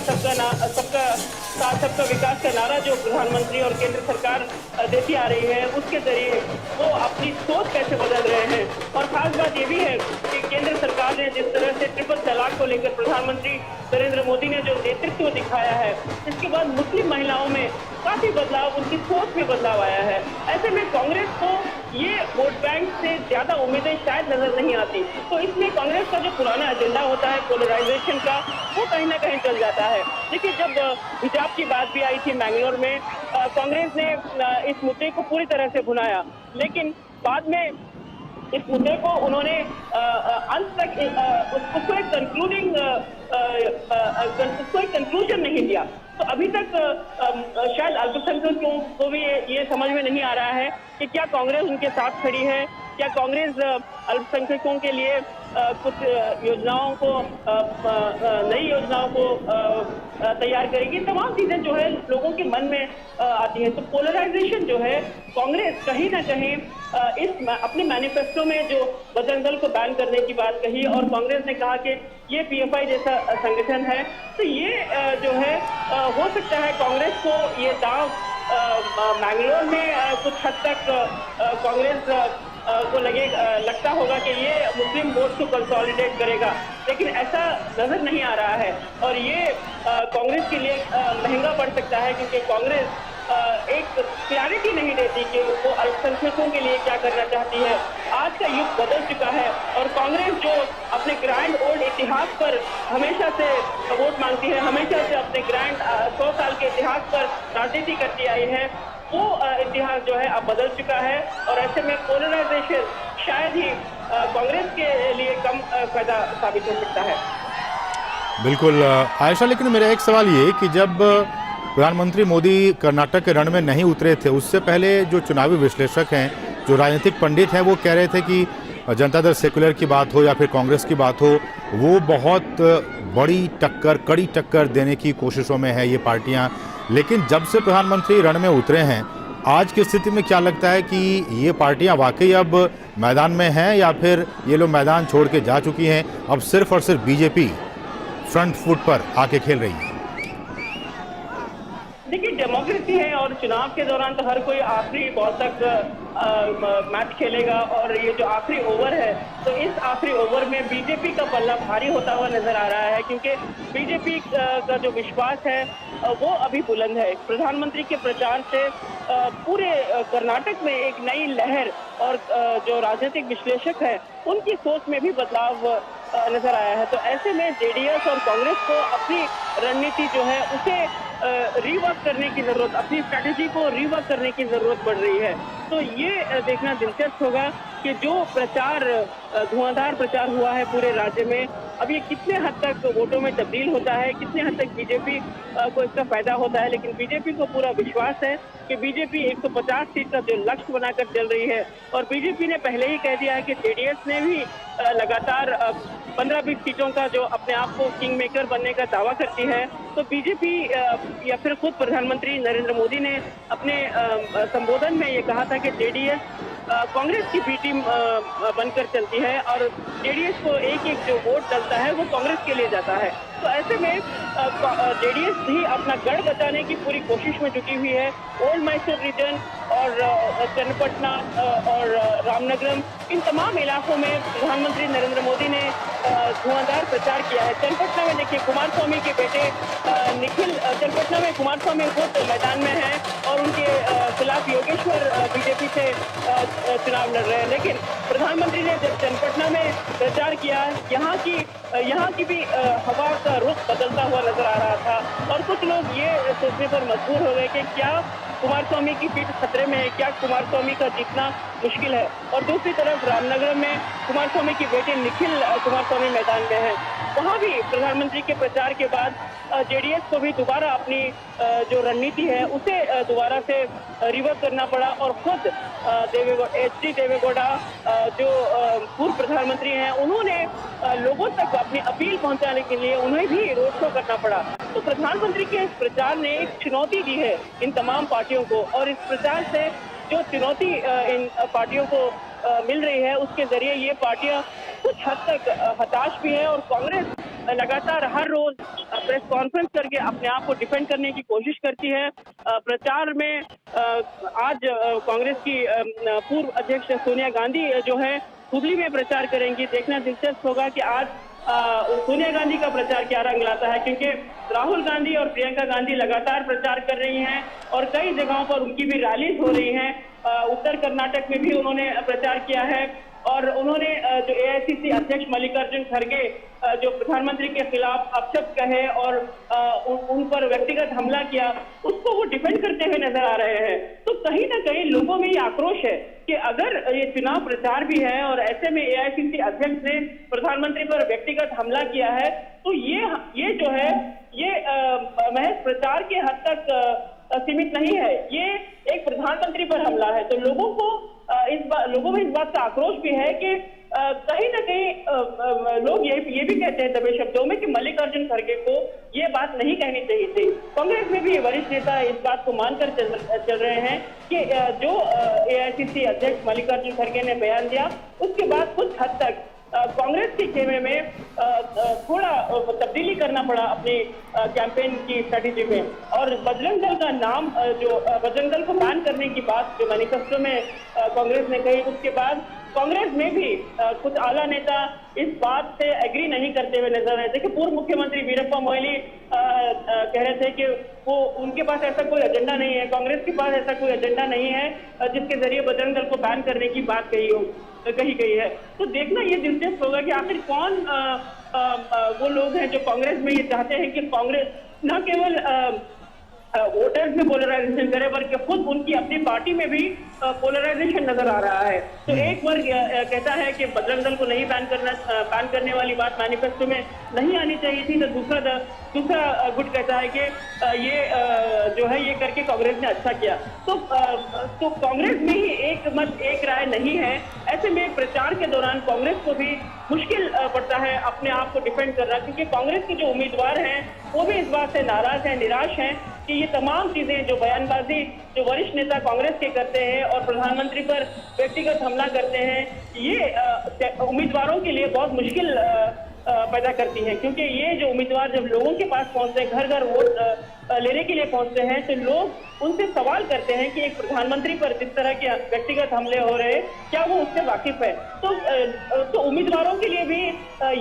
सबका विकास का नारा जो प्रधानमंत्री और केंद्र सरकार देती आ रही है उसके जरिए वो अपनी सोच कैसे बदल रहे हैं। और खास बात ये भी है कि केंद्र सरकार ने जिस तरह से ट्रिपल तलाक को लेकर प्रधानमंत्री नरेंद्र मोदी ने जो नेतृत्व दिखाया है, इसके बाद मुस्लिम महिलाओं में काफी बदलाव, उनकी सोच में बदलाव आया है। ऐसे में कांग्रेस को ये वोट बैंक से ज्यादा उम्मीदें शायद नजर नहीं आती। तो इसमें कांग्रेस का जो पुराना एजेंडा होता है पोलराइजेशन का, वो कहीं ना कहीं चल जाता है। देखिए जब हिजाब की बात भी आई थी मैंगलोर में, कांग्रेस ने इस मुद्दे को पूरी तरह से भुनाया, लेकिन बाद में इस मुद्दे को उन्होंने अंत तक उसको एक कंक्लूजन नहीं दिया। तो अभी तक शायद अल्पसंख्यकों को भी ये समझ में नहीं आ रहा है कि क्या कांग्रेस उनके साथ खड़ी है, क्या कांग्रेस अल्पसंख्यकों के लिए कुछ योजनाओं को, नई योजनाओं को तैयार करेगी। तमाम चीजें जो है लोगों के मन में आती हैं। तो पोलराइजेशन जो है, कांग्रेस कहीं ना कहीं अपने मैनिफेस्टो में जो बजरंग दल को बैन करने की बात कही और कांग्रेस ने कहा कि ये पीएफआई जैसा संगठन है, तो ये जो है हो सकता है कांग्रेस को ये दांव मैंगलोर में कुछ हद तक कांग्रेस को लगता होगा कि ये मुस्लिम वोट को कंसोलिडेट करेगा, लेकिन ऐसा नजर नहीं आ रहा है। और ये कांग्रेस के लिए महंगा पड़ सकता है, क्योंकि कांग्रेस एक क्लैरिटी नहीं देती कि वो अल्पसंख्यकों के लिए क्या करना चाहती है। आज का युग बदल चुका है और कांग्रेस जो अपने ग्रैंड ओल्ड इतिहास पर हमेशा से वोट मांगती है, हमेशा से अपने ग्रैंड 100 साल के इतिहास पर राजनीति करती आई है, वो इतिहास जो है अब बदल चुका है। और ऐसे में पोलराइजेशन शायद ही कांग्रेस के लिए कम फायदा साबित हो सकता है। बिल्कुल आयशा, लेकिन मेरा एक सवाल ये कि जब प्रधानमंत्री मोदी कर्नाटक के रण में नहीं उतरे थे, उससे पहले जो चुनावी विश्लेषक हैं, जो राजनीतिक पंडित हैं, वो कह रहे थे कि जनता दल सेकुलर की बात हो या फिर कांग्रेस की बात हो, वो बहुत बड़ी टक्कर, कड़ी टक्कर देने की कोशिशों में है ये पार्टियां। लेकिन जब से प्रधानमंत्री रण में उतरे हैं, आज की स्थिति में क्या लगता है कि ये पार्टियां वाकई अब मैदान में हैं या फिर ये लोग मैदान छोड़ के जा चुकी हैं, अब सिर्फ और सिर्फ बीजेपी फ्रंट फुट पर आके खेल रही है? देखिए डेमोक्रेसी है और चुनाव के दौरान तो हर कोई आखिरी बॉल तक मैच खेलेगा और ये जो आखिरी ओवर है, तो इस आखिरी ओवर में बीजेपी का पल्ला भारी होता हुआ नजर आ रहा है, क्योंकि बीजेपी का जो विश्वास है वो अभी बुलंद है। प्रधानमंत्री के प्रचार से पूरे कर्नाटक में एक नई लहर और जो राजनीतिक विश्लेषक है उनकी सोच में भी बदलाव नजर आया है। तो ऐसे में जेडीएस और कांग्रेस को अपनी रणनीति जो है उसे रिवर्क करने की जरूरत, अपनी स्ट्रैटेजी को रिवर्क करने की जरूरत पड़ रही है। तो ये देखना दिलचस्प होगा कि जो प्रचार, धुआंधार प्रचार हुआ है पूरे राज्य में, अब ये कितने हद तक वोटों में तब्दील होता है, कितने हद तक बीजेपी को इसका फायदा होता है। लेकिन बीजेपी को पूरा विश्वास है कि बीजेपी 150 सीट का जो लक्ष्य बनाकर चल रही है, और बीजेपी ने पहले ही कह दिया है कि जेडीएस ने भी लगातार 15-20 सीटों का जो अपने आप को किंग मेकर बनने का दावा करती है, तो बीजेपी या फिर खुद प्रधानमंत्री नरेंद्र मोदी ने अपने संबोधन में ये कहा था कि जेडीएस कांग्रेस की बी टीम बनकर चलती है, और जेडीएस को एक एक जो वोट डलता है वो कांग्रेस के लिए जाता है। तो ऐसे में जेडीएस भी अपना गढ़ बचाने की पूरी कोशिश में जुटी हुई है। ओल्ड मैसूर रीजन और चन्नपटना और रामनगरम, इन तमाम इलाकों में प्रधानमंत्री नरेंद्र मोदी ने धुआंधार प्रचार किया है। चन्नपटना में देखिए कुमार स्वामी के बेटे निखिल, चन्नपटना में कुमार स्वामी खुद मैदान में हैं और उनके खिलाफ योगेश्वर बीजेपी से चुनाव लड़ रहे हैं। लेकिन प्रधानमंत्री ने जब चन्नपटना में प्रचार किया, यहाँ की भी हवा का रुख बदलता हुआ नजर आ रहा था, और कुछ लोग ये सोचने पर मजबूर हो गए कि क्या कुमार स्वामी की सीट खतरे में है, क्या कुमार स्वामी का जीतना मुश्किल है। और दूसरी तरफ रामनगर में कुमार स्वामी की बेटे निखिल कुमार स्वामी मैदान में हैं। वहाँ भी प्रधानमंत्री के प्रचार के बाद जेडीएस को भी दोबारा अपनी जो रणनीति है उसे दोबारा से रिवर्स करना पड़ा, और खुद एचडी देवेगौड़ा जो पूर्व प्रधानमंत्री हैं, उन्होंने लोगों तक अपनी अपील पहुंचाने के लिए उन्हें भी रोड शो करना पड़ा। तो प्रधानमंत्री के इस प्रचार ने एक चुनौती दी है इन तमाम पार्टियों को, और इस प्रचार से जो चुनौती इन पार्टियों को मिल रही है, उसके जरिए ये पार्टियां कुछ हद तक हताश भी है, और कांग्रेस लगातार हर रोज प्रेस कॉन्फ्रेंस करके अपने आप को डिफेंड करने की कोशिश करती है। प्रचार में आज कांग्रेस की पूर्व अध्यक्ष सोनिया गांधी जो है हुगली में प्रचार करेंगी। देखना दिलचस्प होगा कि आज सोनिया गांधी का प्रचार क्या रंग लाता है, क्योंकि राहुल गांधी और प्रियंका गांधी लगातार प्रचार कर रही हैं और कई जगहों पर उनकी भी रैलीज हो रही हैं। उत्तर कर्नाटक में भी उन्होंने प्रचार किया है, और उन्होंने जो एआईसीसी अध्यक्ष मल्लिकार्जुन खड़गे जो प्रधानमंत्री के खिलाफ अपशब्द कहे और उन पर व्यक्तिगत हमला किया, उसको वो डिफेंड करते हुए नजर आ रहे हैं। तो कहीं ना कहीं लोगों में ये आक्रोश है कि अगर ये चुनाव प्रचार भी है और ऐसे में एआईसीसी अध्यक्ष ने प्रधानमंत्री पर व्यक्तिगत हमला किया है, तो ये जो है ये महज प्रचार के हद तक सीमित नहीं है, ये एक प्रधानमंत्री पर हमला है। तो लोगों में इस बात का आक्रोश भी है कि कहीं ना कहीं लोग ये भी कहते हैं दबे शब्दों में कि मल्लिकार्जुन खड़गे को ये बात नहीं कहनी चाहिए थी। कांग्रेस में भी वरिष्ठ नेता इस बात को मानकर चल रहे हैं कि जो एआईसीसी अध्यक्ष मल्लिकार्जुन खड़गे ने बयान दिया, उसके बाद कुछ हद तक कांग्रेस के खेमे में थोड़ा तब्दीली करना पड़ा अपनी कैंपेन की स्ट्रेटेजी में। और बजरंग दल का नाम, जो बजरंग दल को बैन करने की बात जो मैनिफेस्टो में कांग्रेस ने कही, उसके बाद कांग्रेस में भी कुछ आला नेता इस बात से एग्री नहीं करते हुए नजर आए थे कि पूर्व मुख्यमंत्री वीरप्पा मोइली कह रहे थे कि वो उनके पास ऐसा कोई एजेंडा नहीं है, कांग्रेस के पास ऐसा कोई एजेंडा नहीं है जिसके जरिए बजरंग दल को बैन करने की बात कही गई है। तो देखना ये दिलचस्प होगा कि आखिर कौन वो लोग हैं जो कांग्रेस में ये चाहते हैं कि कांग्रेस न केवल वोटर्स में पोलराइजेशन करे, बल्कि खुद उनकी अपनी पार्टी में भी पोलराइजेशन नजर आ रहा है। तो एक वर्ग कहता है कि बजरंग दल को नहीं बैन करने वाली बात मैनिफेस्टो में नहीं आनी चाहिए थी, तो दूसरा गुट कहता है कि ये जो है ये करके कांग्रेस ने अच्छा किया। तो कांग्रेस में ही एक मत एक राय नहीं है। ऐसे में प्रचार के दौरान कांग्रेस को भी मुश्किल पड़ता है अपने आप को डिफेंड करना, क्योंकि कांग्रेस के जो उम्मीदवार हैं वो भी इस बात से नाराज हैं, निराश हैं कि ये तमाम चीजें जो बयानबाजी जो वरिष्ठ नेता कांग्रेस के करते हैं और प्रधानमंत्री पर व्यक्तिगत हमला करते हैं, ये उम्मीदवारों के लिए बहुत मुश्किल पैदा करती है। क्योंकि ये जो उम्मीदवार जब लोगों के पास पहुंचते हैं, घर घर वोट लेने के लिए पहुंचते हैं, तो लोग उनसे सवाल करते हैं कि एक प्रधानमंत्री पर जिस तरह के व्यक्तिगत हमले हो रहे हैं, क्या वो उससे वाकिफ है। तो उम्मीदवारों के लिए भी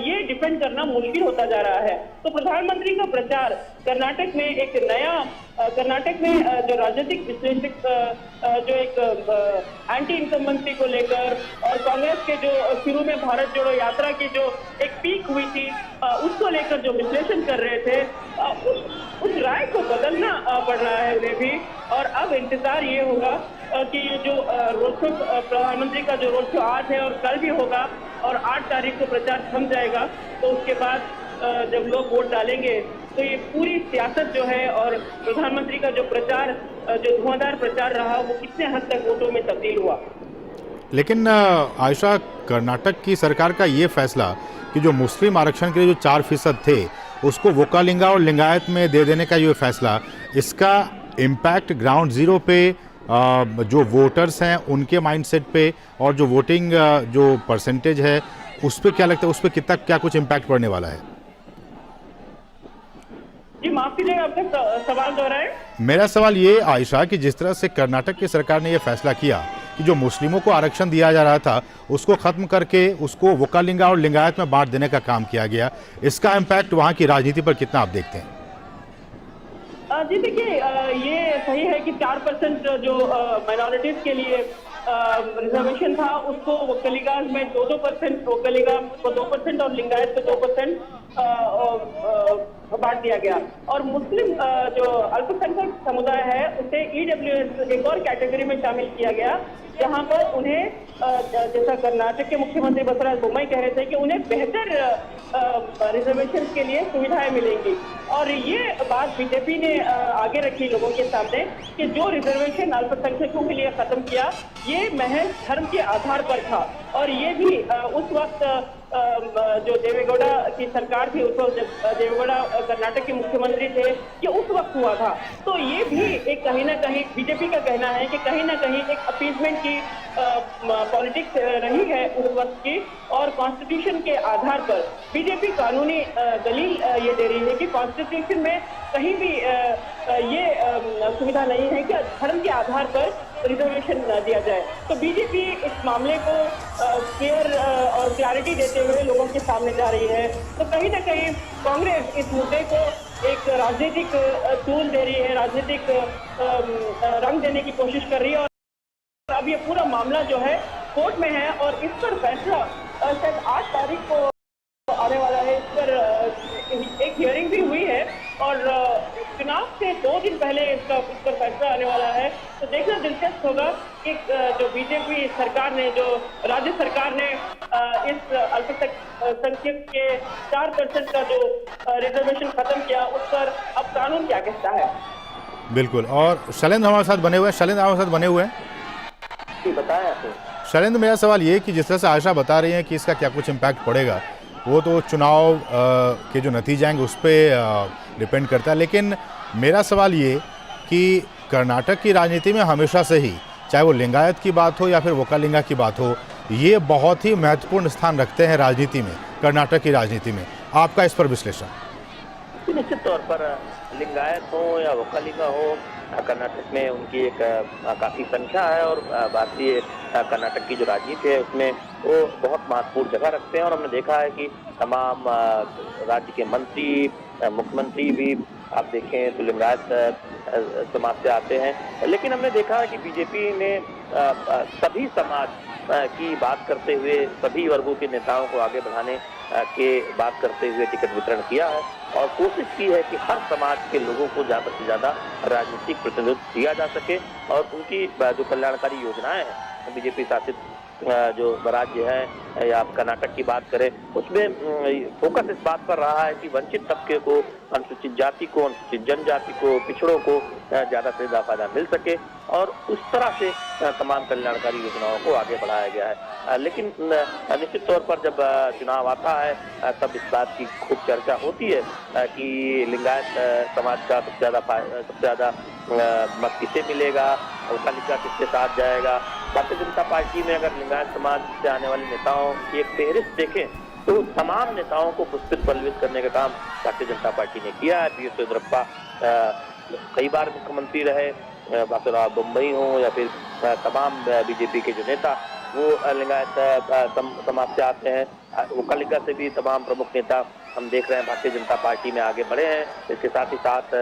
ये डिफेंड करना मुश्किल होता जा रहा है। तो प्रधानमंत्री का प्रचार कर्नाटक में एक नया, कर्नाटक में जो राजनीतिक विश्लेषक जो एक एंटी इनकम्बेंसी को लेकर और कांग्रेस के जो शुरू में भारत जोड़ो यात्रा की जो एक पीक हुई थी उसको लेकर जो विश्लेषण कर रहे थे, उस राय को बदलना पड़ रहा है उन्हें भी। और अब इंतजार ये होगा कि ये जो रोड शो प्रधानमंत्री का जो रोड शो आज है और कल भी होगा और 8 तारीख को प्रचार थम जाएगा, तो उसके बाद जब लोग वोट डालेंगे तो ये पूरी सियासत जो है और प्रधानमंत्री का जो प्रचार, जो धुआंधार प्रचार रहा, वो कितने हद तक वोटों में तब्दील हुआ। लेकिन आयशा, कर्नाटक की सरकार का ये फैसला कि जो मुस्लिम आरक्षण के लिए जो 4% थे उसको वोकालिंगा और लिंगायत में दे देने का ये फैसला, इसका इम्पैक्ट ग्राउंड जीरो पे जो वोटर्स हैं उनके माइंडसेट पे और जो वोटिंग जो परसेंटेज है उस पर क्या लगता है, उस पर कितना क्या कुछ इम्पैक्ट पड़ने वाला है? जी माफ कीजिएगा, आपका सवाल दोहराएं। मेरा सवाल ये आयशा कि जिस तरह से कर्नाटक की सरकार ने ये फैसला किया कि जो मुस्लिमों को आरक्षण दिया जा रहा था उसको खत्म करके उसको वोकालिंगा और लिंगायत में बांट देने का काम किया गया, इसका इम्पैक्ट वहाँ की राजनीति पर कितना आप देखते हैं? जी देखिए, ये सही है कि 4% जो माइनॉरिटीज के लिए रिजर्वेशन था उसको वोकलिगा में 2% वोकलिगा को 2% और लिंगायत को 2% बांट दिया गया। और मुस्लिम जो अल्पसंख्यक समुदाय है उसे EWS एक और कैटेगरी में शामिल किया गया, जहां पर उन्हें जैसा कर्नाटक के मुख्यमंत्री बसवराज बोम्मई कह रहे थे कि उन्हें बेहतर रिजर्वेशन के लिए सुविधाएं मिलेंगी। और ये बात बीजेपी ने आगे रखी लोगों के सामने कि जो रिजर्वेशन अल्पसंख्यकों के लिए खत्म किया ये महज धर्म के आधार पर था। और ये भी उस वक्त जो देवेगौड़ा की सरकार थी, उस वक्त जब देवेगौड़ा कर्नाटक के मुख्यमंत्री थे, ये उस वक्त हुआ था। तो ये भी एक कहीं ना कहीं बीजेपी का कहना है कि कहीं ना कहीं एक अपीजमेंट की पॉलिटिक्स रही है उस वक्त की। और कॉन्स्टिट्यूशन के आधार पर बीजेपी कानूनी दलील ये दे रही है कि कॉन्स्टिट्यूशन में कहीं भी ये सुविधा नहीं है कि धर्म के आधार पर रिजर्वेशन दिया जाए। तो बीजेपी इस मामले को क्लियर और क्लैरिटी देते हुए लोगों के सामने जा रही है। तो कहीं ना कहीं कांग्रेस इस मुद्दे को एक राजनीतिक टूल दे रही है, राजनीतिक रंग देने की कोशिश कर रही है। और अब ये पूरा मामला जो है कोर्ट में है और इस पर फैसला शायद 8 तारीख को आने वाला है। इस पर एक हियरिंग भी हुई है और चुनाव से 2 दिन पहले इस पर फैसला आने वाला है। तो देखना दिलचस्प होगा कि जो बीजेपी सरकार ने, जो राज्य सरकार ने इस अल्पसंख्यक के 4% का जो रिजर्वेशन खत्म किया उस पर अब कानून क्या कहता है। बिल्कुल। और शैलेंद्र हमारे साथ बने हुए हैं। शैलेंद्र हमारे साथ बने हुए हैं। बताया शैलेंद्र, मेरा सवाल ये कि जिस तरह से आयशा बता रही है कि इसका क्या कुछ इम्पैक्ट पड़ेगा, वो तो चुनाव के जो नतीजे आएंगे उस पर डिपेंड करता है। लेकिन मेरा सवाल ये कि कर्नाटक की राजनीति में हमेशा से ही, चाहे वो लिंगायत की बात हो या फिर वोकालिंगा की बात हो, ये बहुत ही महत्वपूर्ण स्थान रखते हैं राजनीति में, कर्नाटक की राजनीति में। आपका इस पर विश्लेषण? निश्चित तौर पर लिंगायत हो या वोकालिंगा हो, कर्नाटक में उनकी एक काफी संख्या है और भारतीय कर्नाटक की जो राजनीति है उसमें वो बहुत महत्वपूर्ण जगह रखते हैं। और हमने देखा है कि तमाम राज्य के मंत्री, मुख्यमंत्री भी आप देखें तो लिंगायत समाज से आते हैं। लेकिन हमने देखा है कि बीजेपी ने सभी समाज की बात करते हुए, सभी वर्गों के नेताओं को आगे बढ़ाने के बात करते हुए टिकट वितरण किया है और कोशिश की है कि हर समाज के लोगों को ज्यादा से ज्यादा राजनीतिक प्रतिनिधित्व दिया जा सके। और उनकी जो कल्याणकारी योजनाएं हैं, बीजेपी शासित जो राज्य है या आप कर्नाटक की बात करें, उसमें फोकस इस बात पर रहा है कि वंचित तबके को, अनुसूचित जाति को, अनुसूचित जनजाति को, पिछड़ों को ज्यादा से ज्यादा फायदा मिल सके और उस तरह से तमाम कल्याणकारी योजनाओं को आगे बढ़ाया गया है। लेकिन निश्चित तौर पर जब चुनाव आता है तब इस बात की खूब चर्चा होती है कि लिंगायत समाज का सबसे ज्यादा मत किसे मिलेगा, वोकालिंगा किसके साथ जाएगा। भारतीय जनता पार्टी में अगर लिंगायत समाज से आने वाले नेताओं की एक फेहरिस्त देखें तो तमाम नेताओं को पुष्पित बलवित करने का काम भारतीय जनता पार्टी ने किया है। BS येदियुरप्पा कई बार मुख्यमंत्री रहे, बसवराज बोम्मई हो या फिर तमाम बीजेपी के जो नेता वो लिंगायत समाज से आते हैं। वोकालिंगा से भी तमाम प्रमुख नेता हम देख रहे हैं भारतीय जनता पार्टी में आगे बढ़े हैं। इसके साथ ही साथ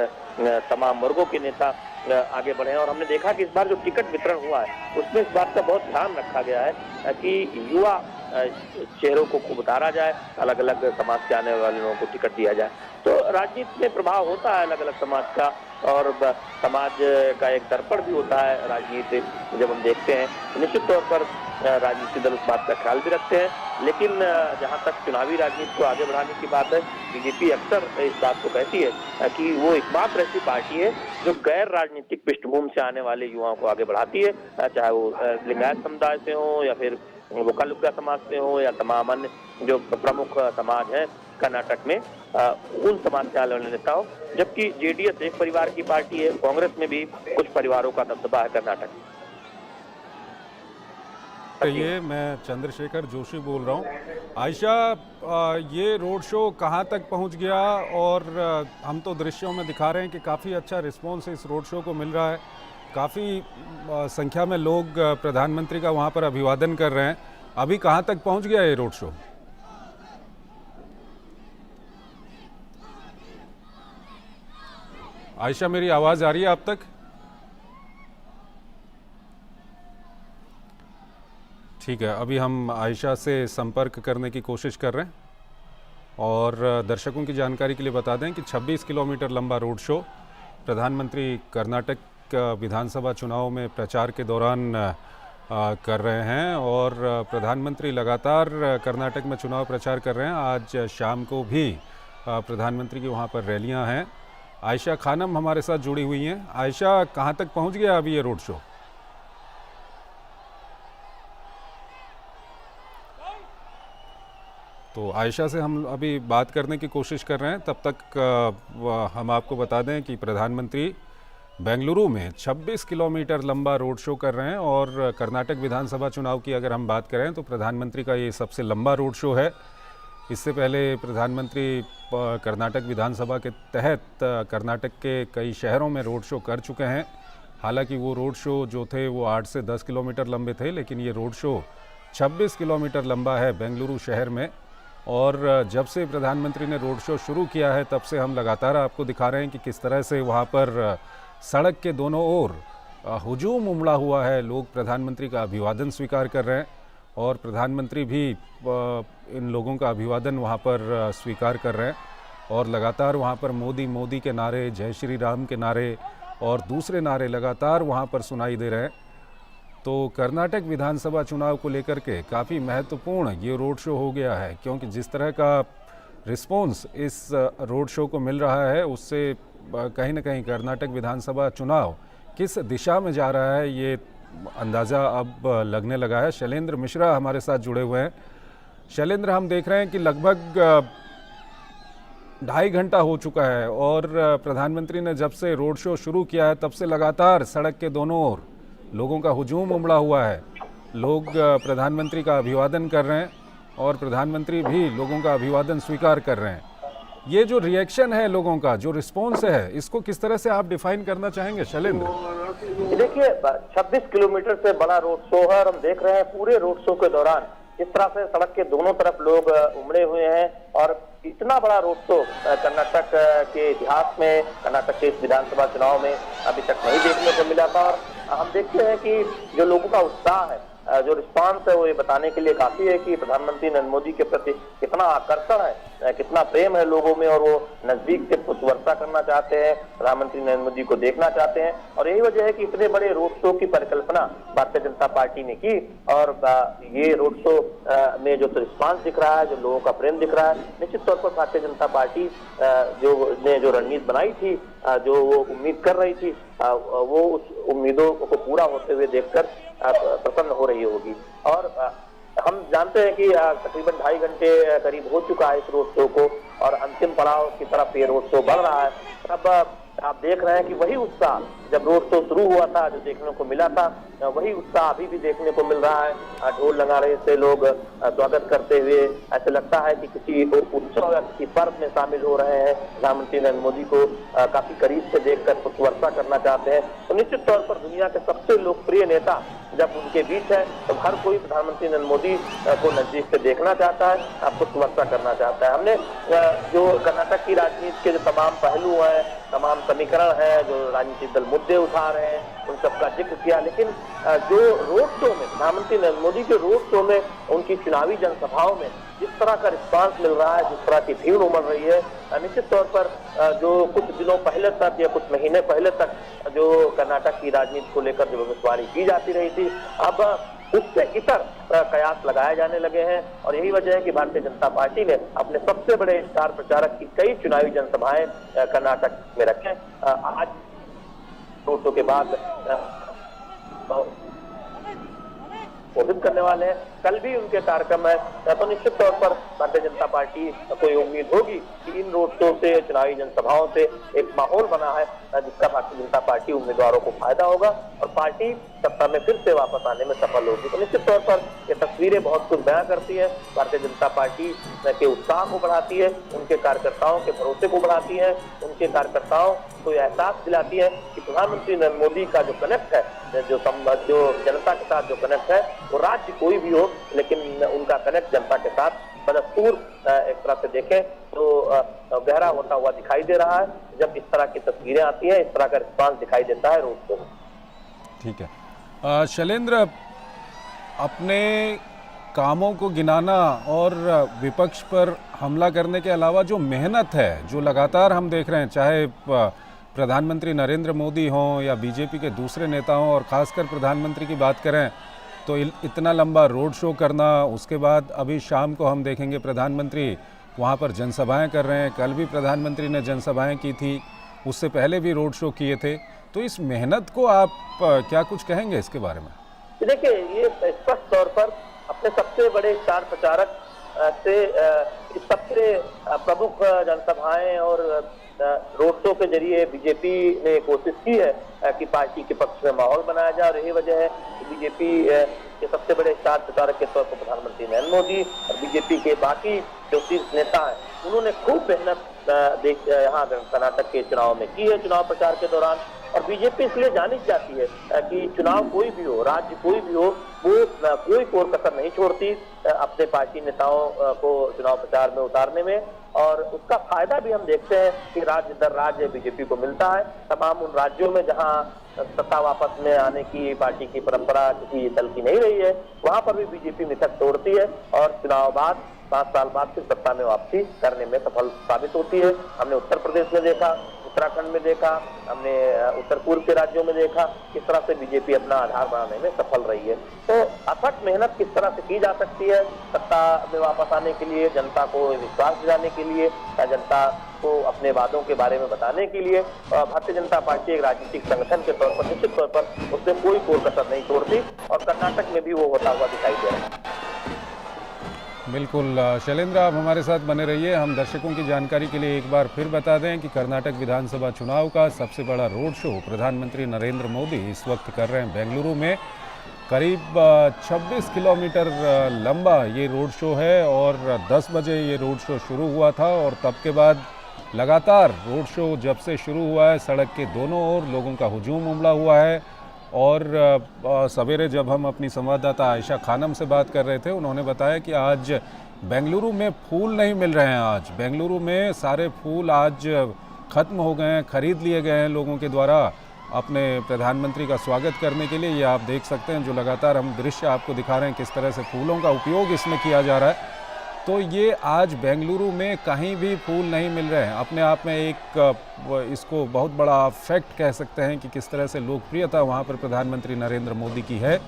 तमाम वर्गों के नेता आगे बढ़े हैं। और हमने देखा कि इस बार जो टिकट वितरण हुआ है उसमें इस बात का बहुत ध्यान रखा गया है कि युवा चेहरों को खूब उतारा जाए, अलग अलग समाज से आने वाले लोगों को टिकट दिया जाए। तो राजनीति में प्रभाव होता है अलग अलग समाज का, और समाज का एक दर्पण भी होता है राजनीति जब हम देखते हैं। निश्चित तौर पर राजनीतिक दल उस बात का ख्याल भी रखते हैं, लेकिन जहां तक चुनावी राजनीति को आगे बढ़ाने की बात है, बीजेपी अक्सर इस बात को कहती है कि वो एकमात्र ऐसी पार्टी है जो गैर राजनीतिक पृष्ठभूमि से आने वाले युवाओं को आगे बढ़ाती है, चाहे वो लिंगायत समुदाय से हो या फिर वकालुका समाज से हो या तमाम अन्य जो प्रमुख समाज है कर्नाटक में, उन समाज से आने वाले नेता हो। जबकि जेडीएस एक परिवार की पार्टी है, कांग्रेस में भी कुछ परिवारों का दबदबा है कर्नाटक में। ये मैं चंद्रशेखर जोशी बोल रहा हूँ। आयशा, ये रोड शो कहाँ तक पहुँच गया? और हम तो दृश्यों में दिखा रहे हैं कि काफ़ी अच्छा रिस्पॉन्स इस रोड शो को मिल रहा है, काफ़ी संख्या में लोग प्रधानमंत्री का वहाँ पर अभिवादन कर रहे हैं। अभी कहाँ तक पहुँच गया ये रोड शो? आयशा, मेरी आवाज़ आ रही है आप तक? ठीक है, अभी हम आयशा से संपर्क करने की कोशिश कर रहे हैं। और दर्शकों की जानकारी के लिए बता दें कि 26 किलोमीटर लंबा रोड शो प्रधानमंत्री कर्नाटक विधानसभा चुनाव में प्रचार के दौरान कर रहे हैं। और प्रधानमंत्री लगातार कर्नाटक में चुनाव प्रचार कर रहे हैं। आज शाम को भी प्रधानमंत्री की वहाँ पर रैलियाँ हैं। आयशा खानम हमारे साथ जुड़ी हुई हैं। आयशा, कहाँ तक पहुँच गया अभी ये रोड शो? तो आयशा से हम अभी बात करने की कोशिश कर रहे हैं। तब तक हम आपको बता दें कि प्रधानमंत्री बेंगलुरु में 26 किलोमीटर लंबा रोड शो कर रहे हैं। और कर्नाटक विधानसभा चुनाव की अगर हम बात करें तो प्रधानमंत्री का ये सबसे लंबा रोड शो है। इससे पहले प्रधानमंत्री कर्नाटक विधानसभा के तहत कर्नाटक के कई शहरों में रोड शो कर चुके हैं। हालांकि वो रोड शो जो थे वो 8 से 10 किलोमीटर लंबे थे, लेकिन ये रोड शो 26 किलोमीटर लंबा है बेंगलुरु शहर में। और जब से प्रधानमंत्री ने रोड शो शुरू किया है तब से हम लगातार आपको दिखा रहे हैं कि किस तरह से वहाँ पर सड़क के दोनों ओर हुजूम उमड़ा हुआ है। लोग प्रधानमंत्री का अभिवादन स्वीकार कर रहे हैं और प्रधानमंत्री भी इन लोगों का अभिवादन वहाँ पर स्वीकार कर रहे हैं। और लगातार वहाँ पर मोदी मोदी के नारे, जय श्री राम के नारे और दूसरे नारे लगातार वहाँ पर सुनाई दे रहे हैं। तो कर्नाटक विधानसभा चुनाव को लेकर के काफ़ी महत्वपूर्ण ये रोड शो हो गया है, क्योंकि जिस तरह का रिस्पॉन्स इस रोड शो को मिल रहा है उससे कहीं ना कहीं कर्नाटक विधानसभा चुनाव किस दिशा में जा रहा है ये अंदाज़ा अब लगने लगा है। शैलेंद्र मिश्रा हमारे साथ जुड़े हुए हैं। शैलेंद्र, हम देख रहे हैं कि लगभग 2.5 घंटा हो चुका है और प्रधानमंत्री ने जब से रोड शो शुरू किया है तब से लगातार सड़क के दोनों ओर लोगों का हुजूम उमड़ा हुआ है। लोग प्रधानमंत्री का अभिवादन कर रहे हैं और प्रधानमंत्री भी लोगों का अभिवादन स्वीकार कर रहे हैं। ये जो रिएक्शन है लोगों का, जो रिस्पॉन्स है, इसको किस तरह से आप डिफाइन करना चाहेंगे शैलेंद्र? देखिए, 26 किलोमीटर से बड़ा रोड शो है और हम देख रहे हैं पूरे रोड शो के दौरान इस तरह से सड़क के दोनों तरफ लोग उमड़े हुए हैं। और इतना बड़ा रोड शो कर्नाटक के इतिहास में, कर्नाटक के इस विधानसभा चुनाव में अभी तक नहीं देखने को मिला था। और हम देखते हैं कि जो लोगों का उत्साह है, जो रिस्पांस है, वो ये बताने के लिए काफी है कि प्रधानमंत्री नरेंद्र मोदी के प्रति कितना आकर्षण है, कितना प्रेम है लोगों में, और वो नजदीक से पुष्पवर्षा करना चाहते हैं, प्रधानमंत्री नरेंद्र मोदी को देखना चाहते हैं। और यही वजह है कि इतने बड़े रोड शो की परिकल्पना भारतीय जनता पार्टी ने की। और ये रोड शो में जो रिस्पांस दिख रहा है, जो लोगों का प्रेम दिख रहा है, निश्चित तौर पर भारतीय जनता पार्टी जो रणनीति बनाई थी, जो वो उम्मीद कर रही थी, वो उस उम्मीदों को पूरा होते हुए देखकर प्रसन्न हो रही होगी। और हम जानते हैं कि तकरीबन 2.5 घंटे करीब हो चुका है इस रोड शो को और अंतिम पड़ाव की तरफ ये रोड शो बढ़ रहा है। अब आप देख रहे हैं कि वही उत्साह जब रोड शो शुरू हुआ था, जो देखने को मिला था, वही उत्साह अभी भी देखने को मिल रहा है। ढोल नगाड़े से लोग स्वागत करते हुए ऐसे लगता है कि किसी उत्सव या किसी पर्व में शामिल हो रहे हैं। प्रधानमंत्री नरेंद्र मोदी को काफी करीब से देखकर पुष्पवर्षा करना चाहते हैं। तो निश्चित तौर पर दुनिया के सबसे लोकप्रिय नेता जब उनके बीच है तो हर कोई प्रधानमंत्री नरेंद्र मोदी को नजदीक से देखना चाहता है, पुष्पवर्षा करना चाहता है। हमने जो कर्नाटक की राजनीति के जो तमाम पहलू हैं, तमाम समीकरण हैं, जो राजनीतिक दल मुद्दे उठा रहे हैं, उन सबका जिक्र किया। लेकिन जो रोड शो में प्रधानमंत्री नरेंद्र मोदी के रोड शो में, उनकी चुनावी जनसभाओं में जिस तरह का रिस्पांस मिल रहा है, जिस तरह की भीड़ उमड़ रही है, निश्चित तौर पर जो कुछ दिनों पहले तक या कुछ महीने पहले तक जो कर्नाटक की राजनीति को लेकर जो भविष्यवाणी की जाती रही थी, अब उससे इतर कयास लगाए जाने लगे हैं। और यही वजह है कि भारतीय जनता पार्टी ने अपने सबसे बड़े स्टार प्रचारक की कई चुनावी जनसभाएं कर्नाटक में रखें। आज रोड शो के बाद संबोधित करने वाले हैं, कल भी उनके कार्यक्रम है। तो निश्चित तौर पर भारतीय जनता पार्टी को ये उम्मीद होगी कि इन रोड शो से, चुनावी जनसभाओं से एक माहौल बना है जिसका भारतीय जनता पार्टी उम्मीदवारों को फायदा होगा और पार्टी सत्ता में फिर से वापस आने में सफल होगी। तो निश्चित तौर पर ये तस्वीरें बहुत कुछ बयां करती है, भारतीय जनता पार्टी के उत्साह को बढ़ाती है, उनके कार्यकर्ताओं के भरोसे को बढ़ाती है, उनके कार्यकर्ताओं को एहसास दिलाती है कि प्रधानमंत्री नरेंद्र मोदी का जो कनेक्ट है, जो जनता के साथ जो कनेक्ट है, वो राज्य कोई भी हो, लेकिन उनका कनेक्ट जनता के साथ बदस्तूर एक तरह से देखें तो गहरा होता हुआ दिखाई दे रहा है। जब इस तरह की तस्वीरें आती हैं, इस तरह का रिस्पांस दिखाई देता है रोड शो में। ठीक है शैलेंद्र, अपने कामों को गिनाना और विपक्ष पर हमला करने के अलावा जो मेहनत है, जो लगातार हम देख रहे हैं, चाहे प्रधानमंत्री नरेंद्र मोदी हों या बीजेपी के दूसरे नेता हों, और ख़ासकर प्रधानमंत्री की बात करें तो इतना लंबा रोड शो करना, उसके बाद अभी शाम को हम देखेंगे प्रधानमंत्री वहाँ पर जनसभाएं कर रहे हैं। कल भी प्रधानमंत्री ने जनसभाएं की थी, उससे पहले भी रोड शो किए थे। तो इस मेहनत को आप क्या कुछ कहेंगे इसके बारे में? देखिए, ये स्पष्ट तौर पर अपने सबसे बड़े स्टार प्रचारक से सबसे प्रमुख जनसभाएं और रोड शो के जरिए बीजेपी ने कोशिश की है कि पार्टी के पक्ष में माहौल बनाया जाए। और यही वजह है कि बीजेपी के सबसे बड़े स्टार प्रचारक के तौर पर प्रधानमंत्री नरेंद्र मोदी और बीजेपी के बाकी जो शीर्ष नेता हैं, उन्होंने खूब मेहनत यहाँ कर्नाटक के चुनाव में की है, चुनाव प्रचार के दौरान। और बीजेपी इसलिए जानी जाती है कि चुनाव कोई भी हो, राज्य कोई भी हो, वो कोई कोर कसर नहीं छोड़ती अपने पार्टी नेताओं को चुनाव प्रचार में उतारने में। और उसका फायदा भी हम देखते हैं कि राज्य दर राज्य बीजेपी को मिलता है। तमाम उन राज्यों में जहां सत्ता वापस में आने की पार्टी की परंपरा किसी दल की नहीं रही है, वहां पर भी बीजेपी मिथक तोड़ती है और चुनाव बाद 7 साल बाद फिर सत्ता में वापसी करने में सफल साबित होती है। हमने उत्तर प्रदेश में देखा, उत्तराखंड में देखा, हमने उत्तर पूर्व के राज्यों में देखा किस तरह से बीजेपी अपना आधार बनाने में सफल रही है। तो अथक मेहनत किस तरह से की जा सकती है सत्ता में वापस आने के लिए, जनता को विश्वास दिलाने के लिए, जनता को अपने वादों के बारे में बताने के लिए भारतीय जनता पार्टी एक राजनीतिक संगठन के तौर पर निश्चित तौर पर उससे कोई कोर कसर नहीं छोड़ती और कर्नाटक में भी वो होता हुआ दिखाई दे रहा है। बिल्कुल शैलेंद्र, आप हमारे साथ बने रहिए। हम दर्शकों की जानकारी के लिए एक बार फिर बता दें कि कर्नाटक विधानसभा चुनाव का सबसे बड़ा रोड शो प्रधानमंत्री नरेंद्र मोदी इस वक्त कर रहे हैं बेंगलुरु में। करीब 26 किलोमीटर लंबा ये रोड शो है और 10 बजे ये रोड शो शुरू हुआ था और तब के बाद लगातार रोड शो जब से शुरू हुआ है, सड़क के दोनों ओर लोगों का हुजूम उमड़ा हुआ है। और सवेरे जब हम अपनी संवाददाता आयशा खानम से बात कर रहे थे, उन्होंने बताया कि आज बेंगलुरु में फूल नहीं मिल रहे हैं। आज बेंगलुरु में सारे फूल आज ख़त्म हो गए हैं, ख़रीद लिए गए हैं लोगों के द्वारा अपने प्रधानमंत्री का स्वागत करने के लिए। ये आप देख सकते हैं, जो लगातार हम दृश्य आपको दिखा रहे हैं किस तरह से फूलों का उपयोग इसमें किया जा रहा है। तो ये आज बेंगलुरु में कहीं भी फूल नहीं मिल रहे हैं। अपने आप में एक इसको बहुत बड़ा फैक्ट कह सकते हैं कि किस तरह से लोकप्रियता वहाँ पर प्रधानमंत्री नरेंद्र मोदी की है।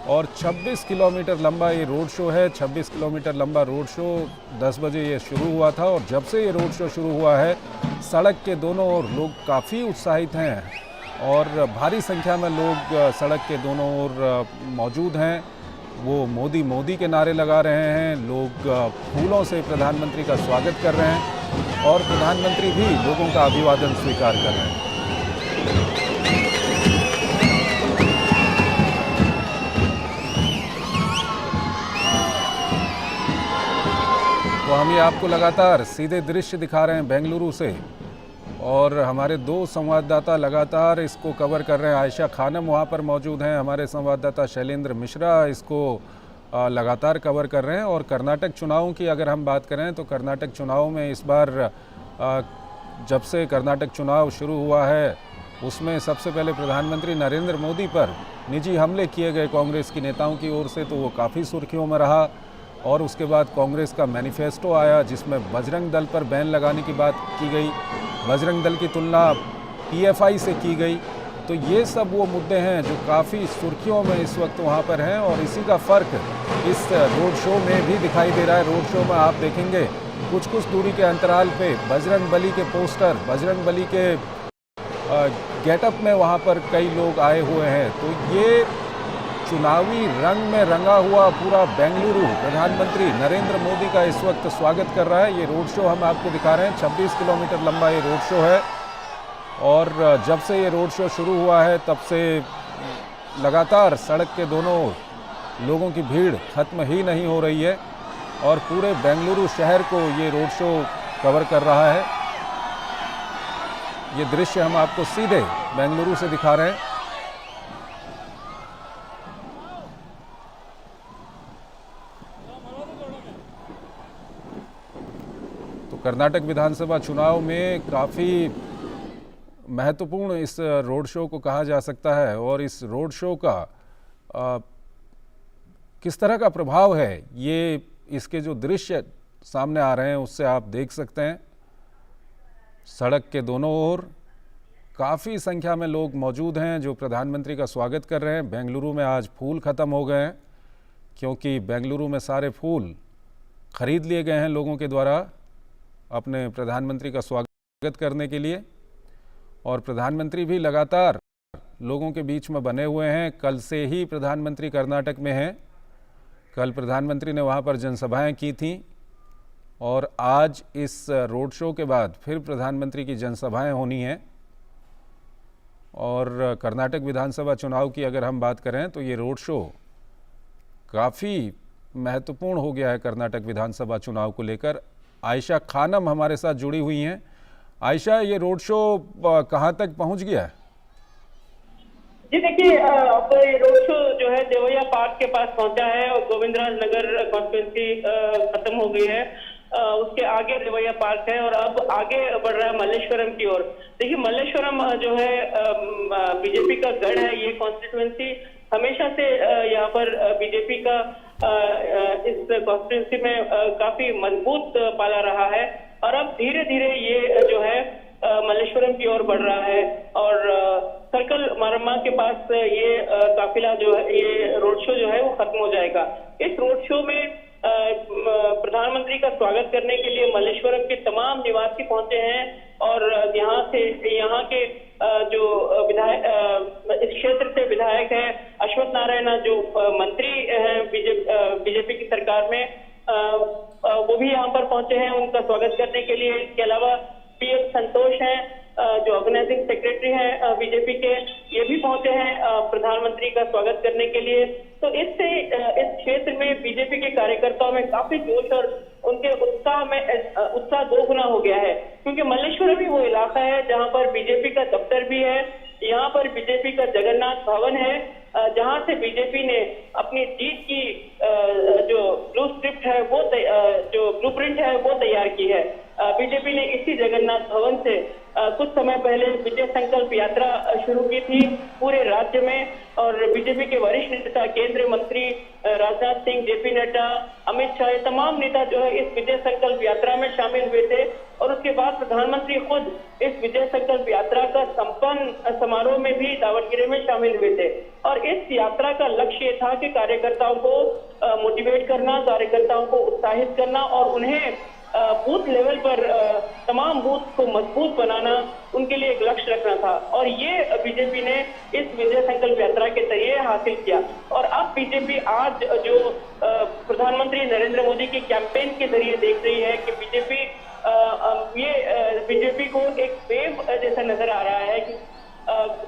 और 26 किलोमीटर लंबा ये रोड शो है। 26 किलोमीटर लंबा रोड शो 10 बजे ये शुरू हुआ था और जब से ये रोड शो शुरू हुआ है, सड़क के दोनों ओर लोग काफ़ी उत्साहित हैं और भारी संख्या में लोग सड़क के दोनों ओर मौजूद हैं। वो मोदी मोदी के नारे लगा रहे हैं, लोग फूलों से प्रधानमंत्री का स्वागत कर रहे हैं और प्रधानमंत्री भी लोगों का अभिवादन स्वीकार कर रहे हैं। तो हम ये आपको लगातार सीधे दृश्य दिखा रहे हैं बेंगलुरु से और हमारे 2 संवाददाता लगातार इसको कवर कर रहे हैं। आयशा खानम वहाँ पर मौजूद हैं, हमारे संवाददाता शैलेंद्र मिश्रा इसको लगातार कवर कर रहे हैं। और कर्नाटक चुनावों की अगर हम बात करें तो कर्नाटक चुनाव में इस बार जब से कर्नाटक चुनाव शुरू हुआ है उसमें सबसे पहले प्रधानमंत्री नरेंद्र मोदी पर निजी हमले किए गए कांग्रेस की नेताओं की ओर से, तो वो काफ़ी सुर्खियों में रहा। और उसके बाद कांग्रेस का मैनिफेस्टो आया जिसमें बजरंग दल पर बैन लगाने की बात की गई, बजरंग दल की तुलना पीएफआई से की गई। तो ये सब वो मुद्दे हैं जो काफ़ी सुर्खियों में इस वक्त वहाँ पर हैं, और इसी का फ़र्क इस रोड शो में भी दिखाई दे रहा है। रोड शो में आप देखेंगे कुछ कुछ दूरी के अंतराल पे बजरंग बली के पोस्टर, बजरंग बली के गेटअप में वहाँ पर कई लोग आए हुए हैं। तो ये चुनावी रंग में रंगा हुआ पूरा बेंगलुरु प्रधानमंत्री नरेंद्र मोदी का इस वक्त स्वागत कर रहा है। ये रोड शो हम आपको दिखा रहे हैं, 26 किलोमीटर लंबा ये रोड शो है। और जब से ये रोड शो शुरू हुआ है तब से लगातार सड़क के दोनों लोगों की भीड़ खत्म ही नहीं हो रही है, और पूरे बेंगलुरु शहर को ये रोड शो कवर कर रहा है। ये दृश्य हम आपको सीधे बेंगलुरु से दिखा रहे हैं। तो कर्नाटक विधानसभा चुनाव में काफ़ी महत्वपूर्ण इस रोड शो को कहा जा सकता है, और इस रोड शो का किस तरह का प्रभाव है ये इसके जो दृश्य सामने आ रहे हैं उससे आप देख सकते हैं। सड़क के दोनों ओर काफ़ी संख्या में लोग मौजूद हैं जो प्रधानमंत्री का स्वागत कर रहे हैं। बेंगलुरु में आज फूल ख़त्म हो गए हैं, क्योंकि बेंगलुरु में सारे फूल खरीद लिए गए हैं लोगों के द्वारा अपने प्रधानमंत्री का स्वागत करने के लिए। और प्रधानमंत्री भी लगातार लोगों के बीच में बने हुए हैं। कल से ही प्रधानमंत्री कर्नाटक में हैं, कल प्रधानमंत्री ने वहाँ पर जनसभाएं की थीं, और आज इस रोड शो के बाद फिर प्रधानमंत्री की जनसभाएं होनी हैं। और कर्नाटक विधानसभा चुनाव की अगर हम बात करें तो ये रोड शो काफ़ी महत्वपूर्ण हो गया है कर्नाटक विधानसभा चुनाव को लेकर। आयशा खानम हमारे साथ जुड़ी हुई हैं। आयशा, ये रोड शो कहाँ तक पहुँच गया है? जी देखिए, अब ये रोड शो जो है देवैया पार्क के पास पहुंचा है, और गोविंदराज नगर कॉन्स्टिट्यूंसी खत्म हो गई है। उसके आगे देवैया पार्क है, और अब आगे बढ़ रहा है मल्लेश्वरम की ओर। देखिए, मल्लेश्वरम जो है बीजेपी का गढ़ है। ये कॉन्स्टिट्यूंसी हमेशा से यहाँ पर बीजेपी का इस कॉन्स्टिट्यूंसी में काफी मजबूत पाला रहा है, और अब धीरे धीरे ये जो है मल्लेश्वरम की ओर बढ़ रहा है। और सर्कल मारम्मा के पास ये काफिला जो है, ये रोड शो जो है वो खत्म हो जाएगा। इस रोड शो में प्रधानमंत्री का स्वागत करने के लिए मल्लेश्वरम के तमाम निवासी पहुंचे हैं, और यहाँ के जो विधायक इस क्षेत्र से विधायक है अश्वत्थ नारायण, जो मंत्री हैं बीजेपी की सरकार में, वो भी यहाँ पर पहुंचे हैं उनका स्वागत करने के लिए। इसके अलावा पीएस संतोष हैं जो ऑर्गेनाइजिंग सेक्रेटरी हैं बीजेपी के, ये भी पहुंचे हैं प्रधानमंत्री का स्वागत करने के लिए। तो इससे इस क्षेत्र में बीजेपी के कार्यकर्ताओं में काफी जोश और उनके उत्साह दोगुना हो गया है, क्योंकि मल्लेश्वरम ही वो इलाका है जहां पर बीजेपी का दफ्तर भी है। यहाँ पर बीजेपी का जगन्नाथ भवन है, जहां से बीजेपी ने अपनी जीत की जो ब्लूप्रिंट है वो तैयार की है। बीजेपी ने इसी जगन्नाथ भवन से कुछ समय पहले विजय संकल्प यात्रा शुरू की थी पूरे राज्य में, और बीजेपी के वरिष्ठ नेता, केंद्रीय मंत्री राजनाथ सिंह, जेपी नड्डा, अमित शाह, ये तमाम नेता जो है इस विजय संकल्प यात्रा में शामिल हुए थे। और उसके बाद प्रधानमंत्री खुद इस विजय संकल्प यात्रा का संपन्न समारोह में भी दावणगेरे में शामिल हुए थे। और इस यात्रा का लक्ष्य ये था कि कार्यकर्ताओं को मोटिवेट करना, कार्यकर्ताओं को उत्साहित करना, और उन्हें बूथ लेवल पर तमाम बूथ को मजबूत बनाना, उनके लिए एक लक्ष्य रखना था। और ये बीजेपी ने इस विजय संकल्प यात्रा के जरिए हासिल किया। और अब बीजेपी आज जो प्रधानमंत्री नरेंद्र मोदी की कैंपेन के जरिए देख रही है कि बीजेपी को एक वेव जैसा नजर आ रहा है। कि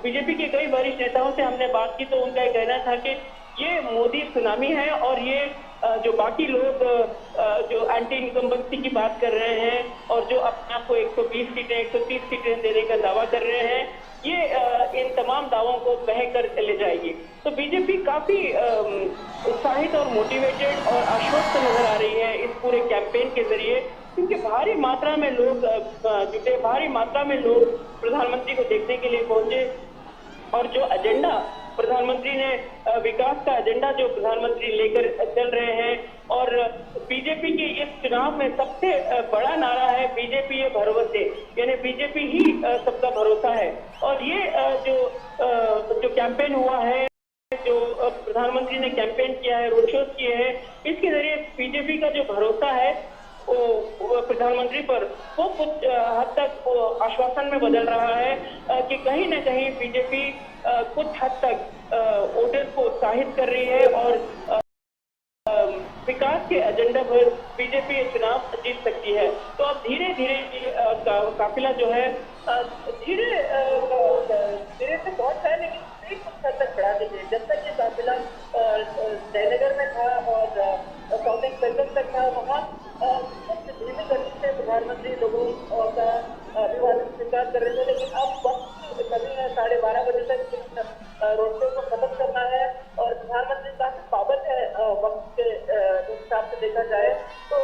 बीजेपी के कई वरिष्ठ नेताओं से हमने बात की तो उनका कहना था कि ये मोदी सुनामी है, और ये जो बाकी लोग जो एंटी इनकम्बेंसी की बात कर रहे हैं और जो अपने आप को 120 सीटें 130 सीटें देने का दावा कर रहे हैं, ये इन तमाम दावों को बह कर ले जाएगी। तो बीजेपी काफी उत्साहित और मोटिवेटेड और आश्वस्त नजर आ रही है इस पूरे कैंपेन के जरिए। क्योंकि भारी मात्रा में लोग जुटे, भारी मात्रा में लोग प्रधानमंत्री को देखने के लिए पहुंचे। और जो एजेंडा प्रधानमंत्री ने, विकास का एजेंडा जो प्रधानमंत्री लेकर चल रहे हैं, और बीजेपी के इस चुनाव में सबसे बड़ा नारा है बीजेपी ये भरोसे, यानी बीजेपी ही सबका भरोसा है। और ये जो कैंपेन हुआ है, जो प्रधानमंत्री ने कैंपेन किया है, रोड शोज किए हैं, इसके जरिए बीजेपी का जो भरोसा है वो प्रधानमंत्री पर वो कुछ हद तक वो आश्वासन में बदल रहा है कि कहीं न कहीं बीजेपी कुछ हद तक वोटर्स को उत्साहित कर रही है और विकास के एजेंडा पर बीजेपी ये चुनाव जीत सकती है। तो अब धीरे धीरे काफिला जो है धीरे से पहुंच रहा है, लेकिन कुछ हद तक बढ़ा दीजिए। जब तक ये काफिला जयनगर में था और साउथ एक्सप्रेस तक था, वहाँ धीमी गति से प्रधानमंत्री लोगों का अभिवादन स्वीकार कर रहे थे, लेकिन अब वक्त कभी 12:30 बजे तक रोड शो को खत्म करना है और प्रधानमंत्री काफी पाबंद है वक्त के हिसाब से देखा जाए तो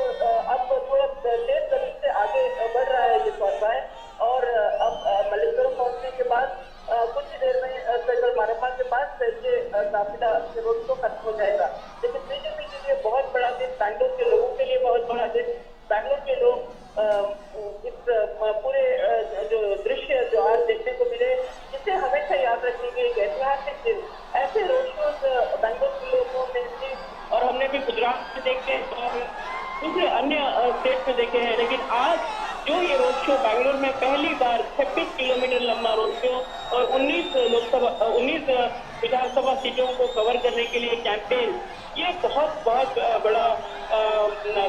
अब थोड़ा तेज गति से आगे बढ़ रहा है ये चौथा है। और अब मल्लेश्वरम पहुंचने के बाद कुछ ही देर में सेंट्रल मारम्मा के पास ये काफिला रोड शो खत्म हो जाएगा। लेकिन बीजेपी के लिए बहुत बड़ा दिन, बैंगलोर के लोगों के लिए बहुत बड़ा दिन। बैंगलोर के लोग इस पूरे जो दृश्य जो आज देखने को मिले, इसे हमेशा याद रखेंगे, एक ऐतिहासिक दिन। ऐसे रोड शोज बैंगलोर के लोगों में थी और हमने भी गुजरात में देखे और दूसरे अन्य स्टेट में देखे हैं, लेकिन आज जो ये रोड शो बैंगलोर में पहली बार 26 किलोमीटर लंबा रोड शो और 19 विधानसभा सीटों को कवर करने के लिए कैंपेन, ये बहुत बड़ा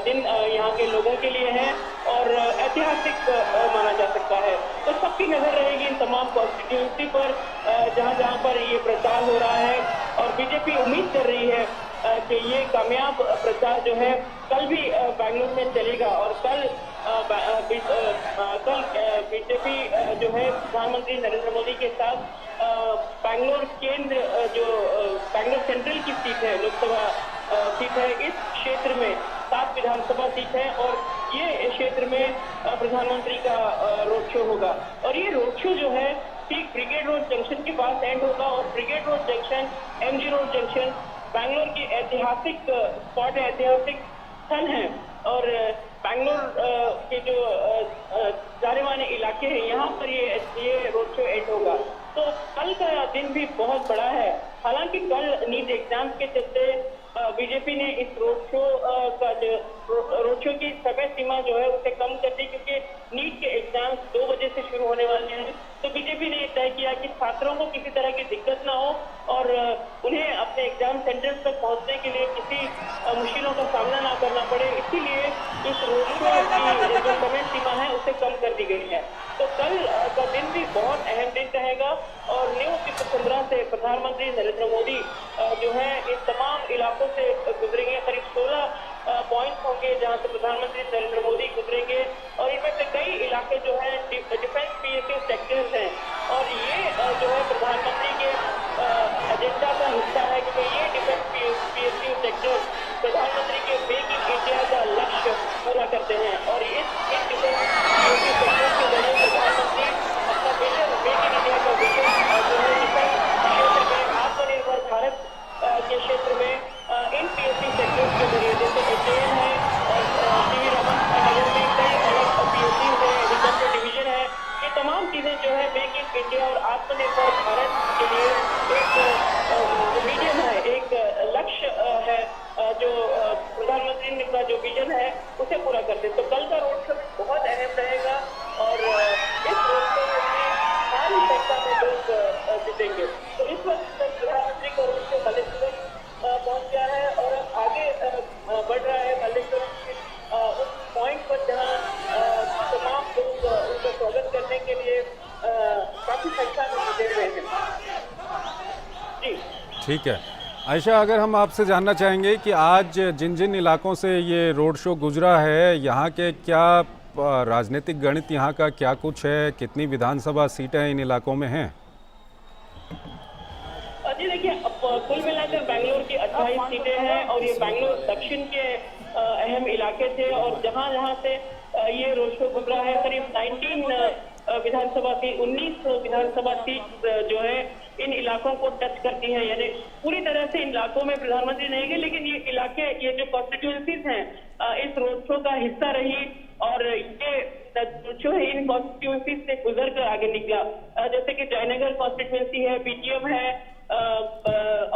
दिन यहाँ के लोगों के लिए है और ऐतिहासिक माना जा सकता है। तो सबकी नजर रहेगी इन तमाम कॉन्स्टिट्यूंसी पर जहाँ पर ये प्रचार हो रहा है और बीजेपी उम्मीद कर रही है कि ये कामयाब प्रचार जो है कल भी बैंगलोर में चलेगा और कल बीजेपी जो है प्रधानमंत्री नरेंद्र मोदी के साथ बैंगलोर केंद्र जो बैंगलोर सेंट्रल की सीट है, लोकसभा सीट है, इस क्षेत्र में 7 विधानसभा सीट है और ये क्षेत्र में प्रधानमंत्री का रोड शो होगा। और ये रोड शो जो है ठीक ब्रिगेड रोड जंक्शन के पास एंड होगा और brigade road junction, MG road junction Bangalore की ऐतिहासिक स्पॉट है, ऐतिहासिक स्थल है और बैंगलोर के जो जाने माने इलाके हैं यहाँ पर ये रोड शो एंड होगा। तो कल का दिन भी बहुत बड़ा है। हालांकि कल नीट एग्जाम के चलते बीजेपी ने इस रोड शो की समय सीमा जो है उसे कम कर दी, क्योंकि नीट के एग्जाम 2 बजे से शुरू होने वाले हैं। तो बीजेपी ने तय किया कि छात्रों को किसी तरह की दिक्कत ना हो और उन्हें अपने एग्जाम सेंटर्स तक पहुंचने के लिए किसी मुश्किलों का सामना ना करना पड़े, इसीलिए इस रोड शो की जो समय सीमा है उसे कम कर दी गई है। तो कल का दिन भी बहुत अहम दिन रहेगा और न्यू 15 से प्रधानमंत्री नरेंद्र मोदी जो है इन तमाम इलाकों से गुजरेंगे। करीब 16 पॉइंट होंगे जहां से प्रधानमंत्री नरेंद्र मोदी गुजरेंगे और इनमें से कई इलाके जो है डिफेंस पीएसयू सेक्टर्स हैं और ये जो है प्रधानमंत्री के एजेंडा का हिस्सा है, क्योंकि ये डिफेंस पीएसयू सेक्टर प्रधानमंत्री के मेक इन इंडिया का लक्ष्य पूरा करते हैं और इस डिफेंस पीएसयू सेक्टर के जरिए प्रधानमंत्री अपना विजन, मेक इन इंडिया का विजन जो है डिफेंस क्षेत्र में, आत्मनिर्भर भारत के क्षेत्र में इन पीएसयू सेक्टर्स के जरिए, जैसे एचएएल है और सीवी रमन नगर में कई अलग पीएसयू है, रिजर्व डिवीजन है, ये तमाम चीजें जो है मेक इन इंडिया और आत्मनिर्भर भारत के लिए एक विजन है, एक लक्ष्य है जो प्रधानमंत्री का जो विजन है उसे पूरा करते। तो कल का रोड शो बहुत अहम रहेगा और इस रोड शो में सारी संख्या में लोग जुटेंगे। तो इस वक्त प्रधानमंत्री का रोड शो मल्लेश्वरम पहुंच गया है और आगे बढ़ रहा है मल्लेश्वरम के उस पॉइंट पर जहां तमाम लोग उनका स्वागत करने के लिए काफी संख्या में जुटे हुए हैं। जी ठीक है आयशा, अगर हम आपसे जानना चाहेंगे कि आज जिन जिन इलाकों से ये रोड शो गुजरा है, यहाँ के क्या राजनीतिक गणित यहाँ का क्या कुछ है, कितनी विधानसभा सीटें इन इलाकों में हैं? जी देखिए, अब कुल मिलाकर बेंगलोर की 28 सीटें हैं और ये बेंगलोर दक्षिण के अहम इलाके थे और जहां जहां से ये रोड शो गुजरा है। करीब 19 विधानसभा की 19 विधानसभा सीट जो है इन इलाकों को टच करती है, यानी पूरी तरह से इन इलाकों में प्रधानमंत्री नहीं गए, लेकिन ये इलाके, ये जो कॉन्स्टिट्यूएंसीज हैं इस रोड शो का हिस्सा रही और ये जो है इन कॉन्स्टिट्यूएंसीज से गुजर कर आगे निकला। जैसे कि जयनगर कॉन्स्टिट्यूएंसी है, बीटीएम है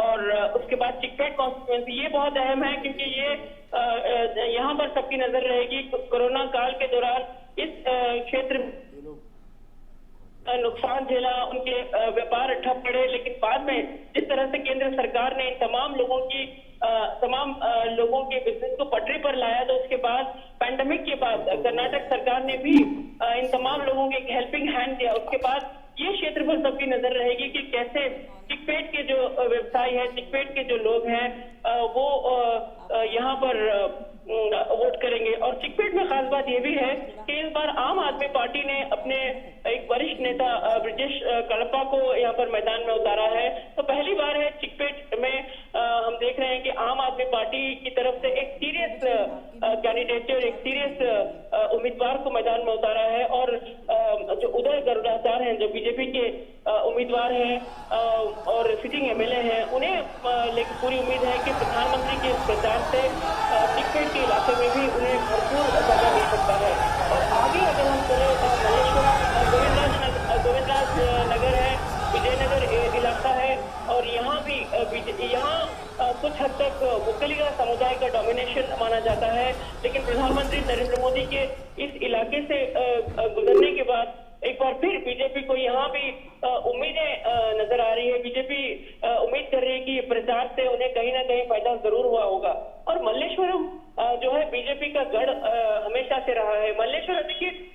और उसके बाद चिकपेट कॉन्स्टिट्यूएंसी, ये बहुत अहम है क्योंकि ये यहाँ पर सबकी नजर रहेगी। कोरोना काल के दौरान इस क्षेत्र में नुकसान झेला, उनके व्यापार ठप पड़े, लेकिन बाद में जिस तरह से केंद्र सरकार ने तमाम लोगों के बिजनेस को पटरी पर लाया, तो उसके बाद पैंडेमिक के बाद कर्नाटक सरकार ने भी इन तमाम लोगों को एक हेल्पिंग हैंड दिया। उसके बाद ये क्षेत्र पर सबकी नजर रहेगी कि कैसे चिकपेट के जो व्यवसाय है, चिकपेट के जो लोग हैं वो यहाँ पर वोट करेंगे। और चिकपेट में खास बात यह भी है कि इस बार आम आदमी पार्टी ने अपने एक वरिष्ठ नेता ब्रजेश कड़प्पा को यहाँ पर मैदान में उतारा है। तो पहली बार है चिकपेट में हम देख रहे हैं कि आम आदमी पार्टी की तरफ से एक सीरियस कैंडिडेट, एक सीरियस उम्मीदवार को मैदान में उतारा है और जो उदय गरुड़ाचार्य हैं, जो बीजेपी के उम्मीदवार हैं और सिटिंग एमएलए हैं, उन्हें लेकिन पूरी उम्मीद है कि प्रधानमंत्री के प्रचार से चिकपेट के इलाके में भी उन्हें भरपूर फायदा मिल सकता है। और आगे अगर हम चले मल्लेश्वरम गोविंदराज नगर है, विजयनगर इलाका है और यहाँ भी कुछ हद तक मुक्तलिका समुदाय का डोमिनेशन माना जाता है, लेकिन प्रधानमंत्री नरेंद्र मोदी के इस इलाके से गुजरने के बाद एक बार फिर बीजेपी को यहाँ भी उम्मीदें नजर आ रही है। बीजेपी उम्मीद कर रही है कि प्रचार से उन्हें कहीं ना कहीं फायदा जरूर हुआ होगा। और मल्लेश्वरम जो है बीजेपी का गढ़ हमेशा से रहा है। मल्लेश्वरम देखिए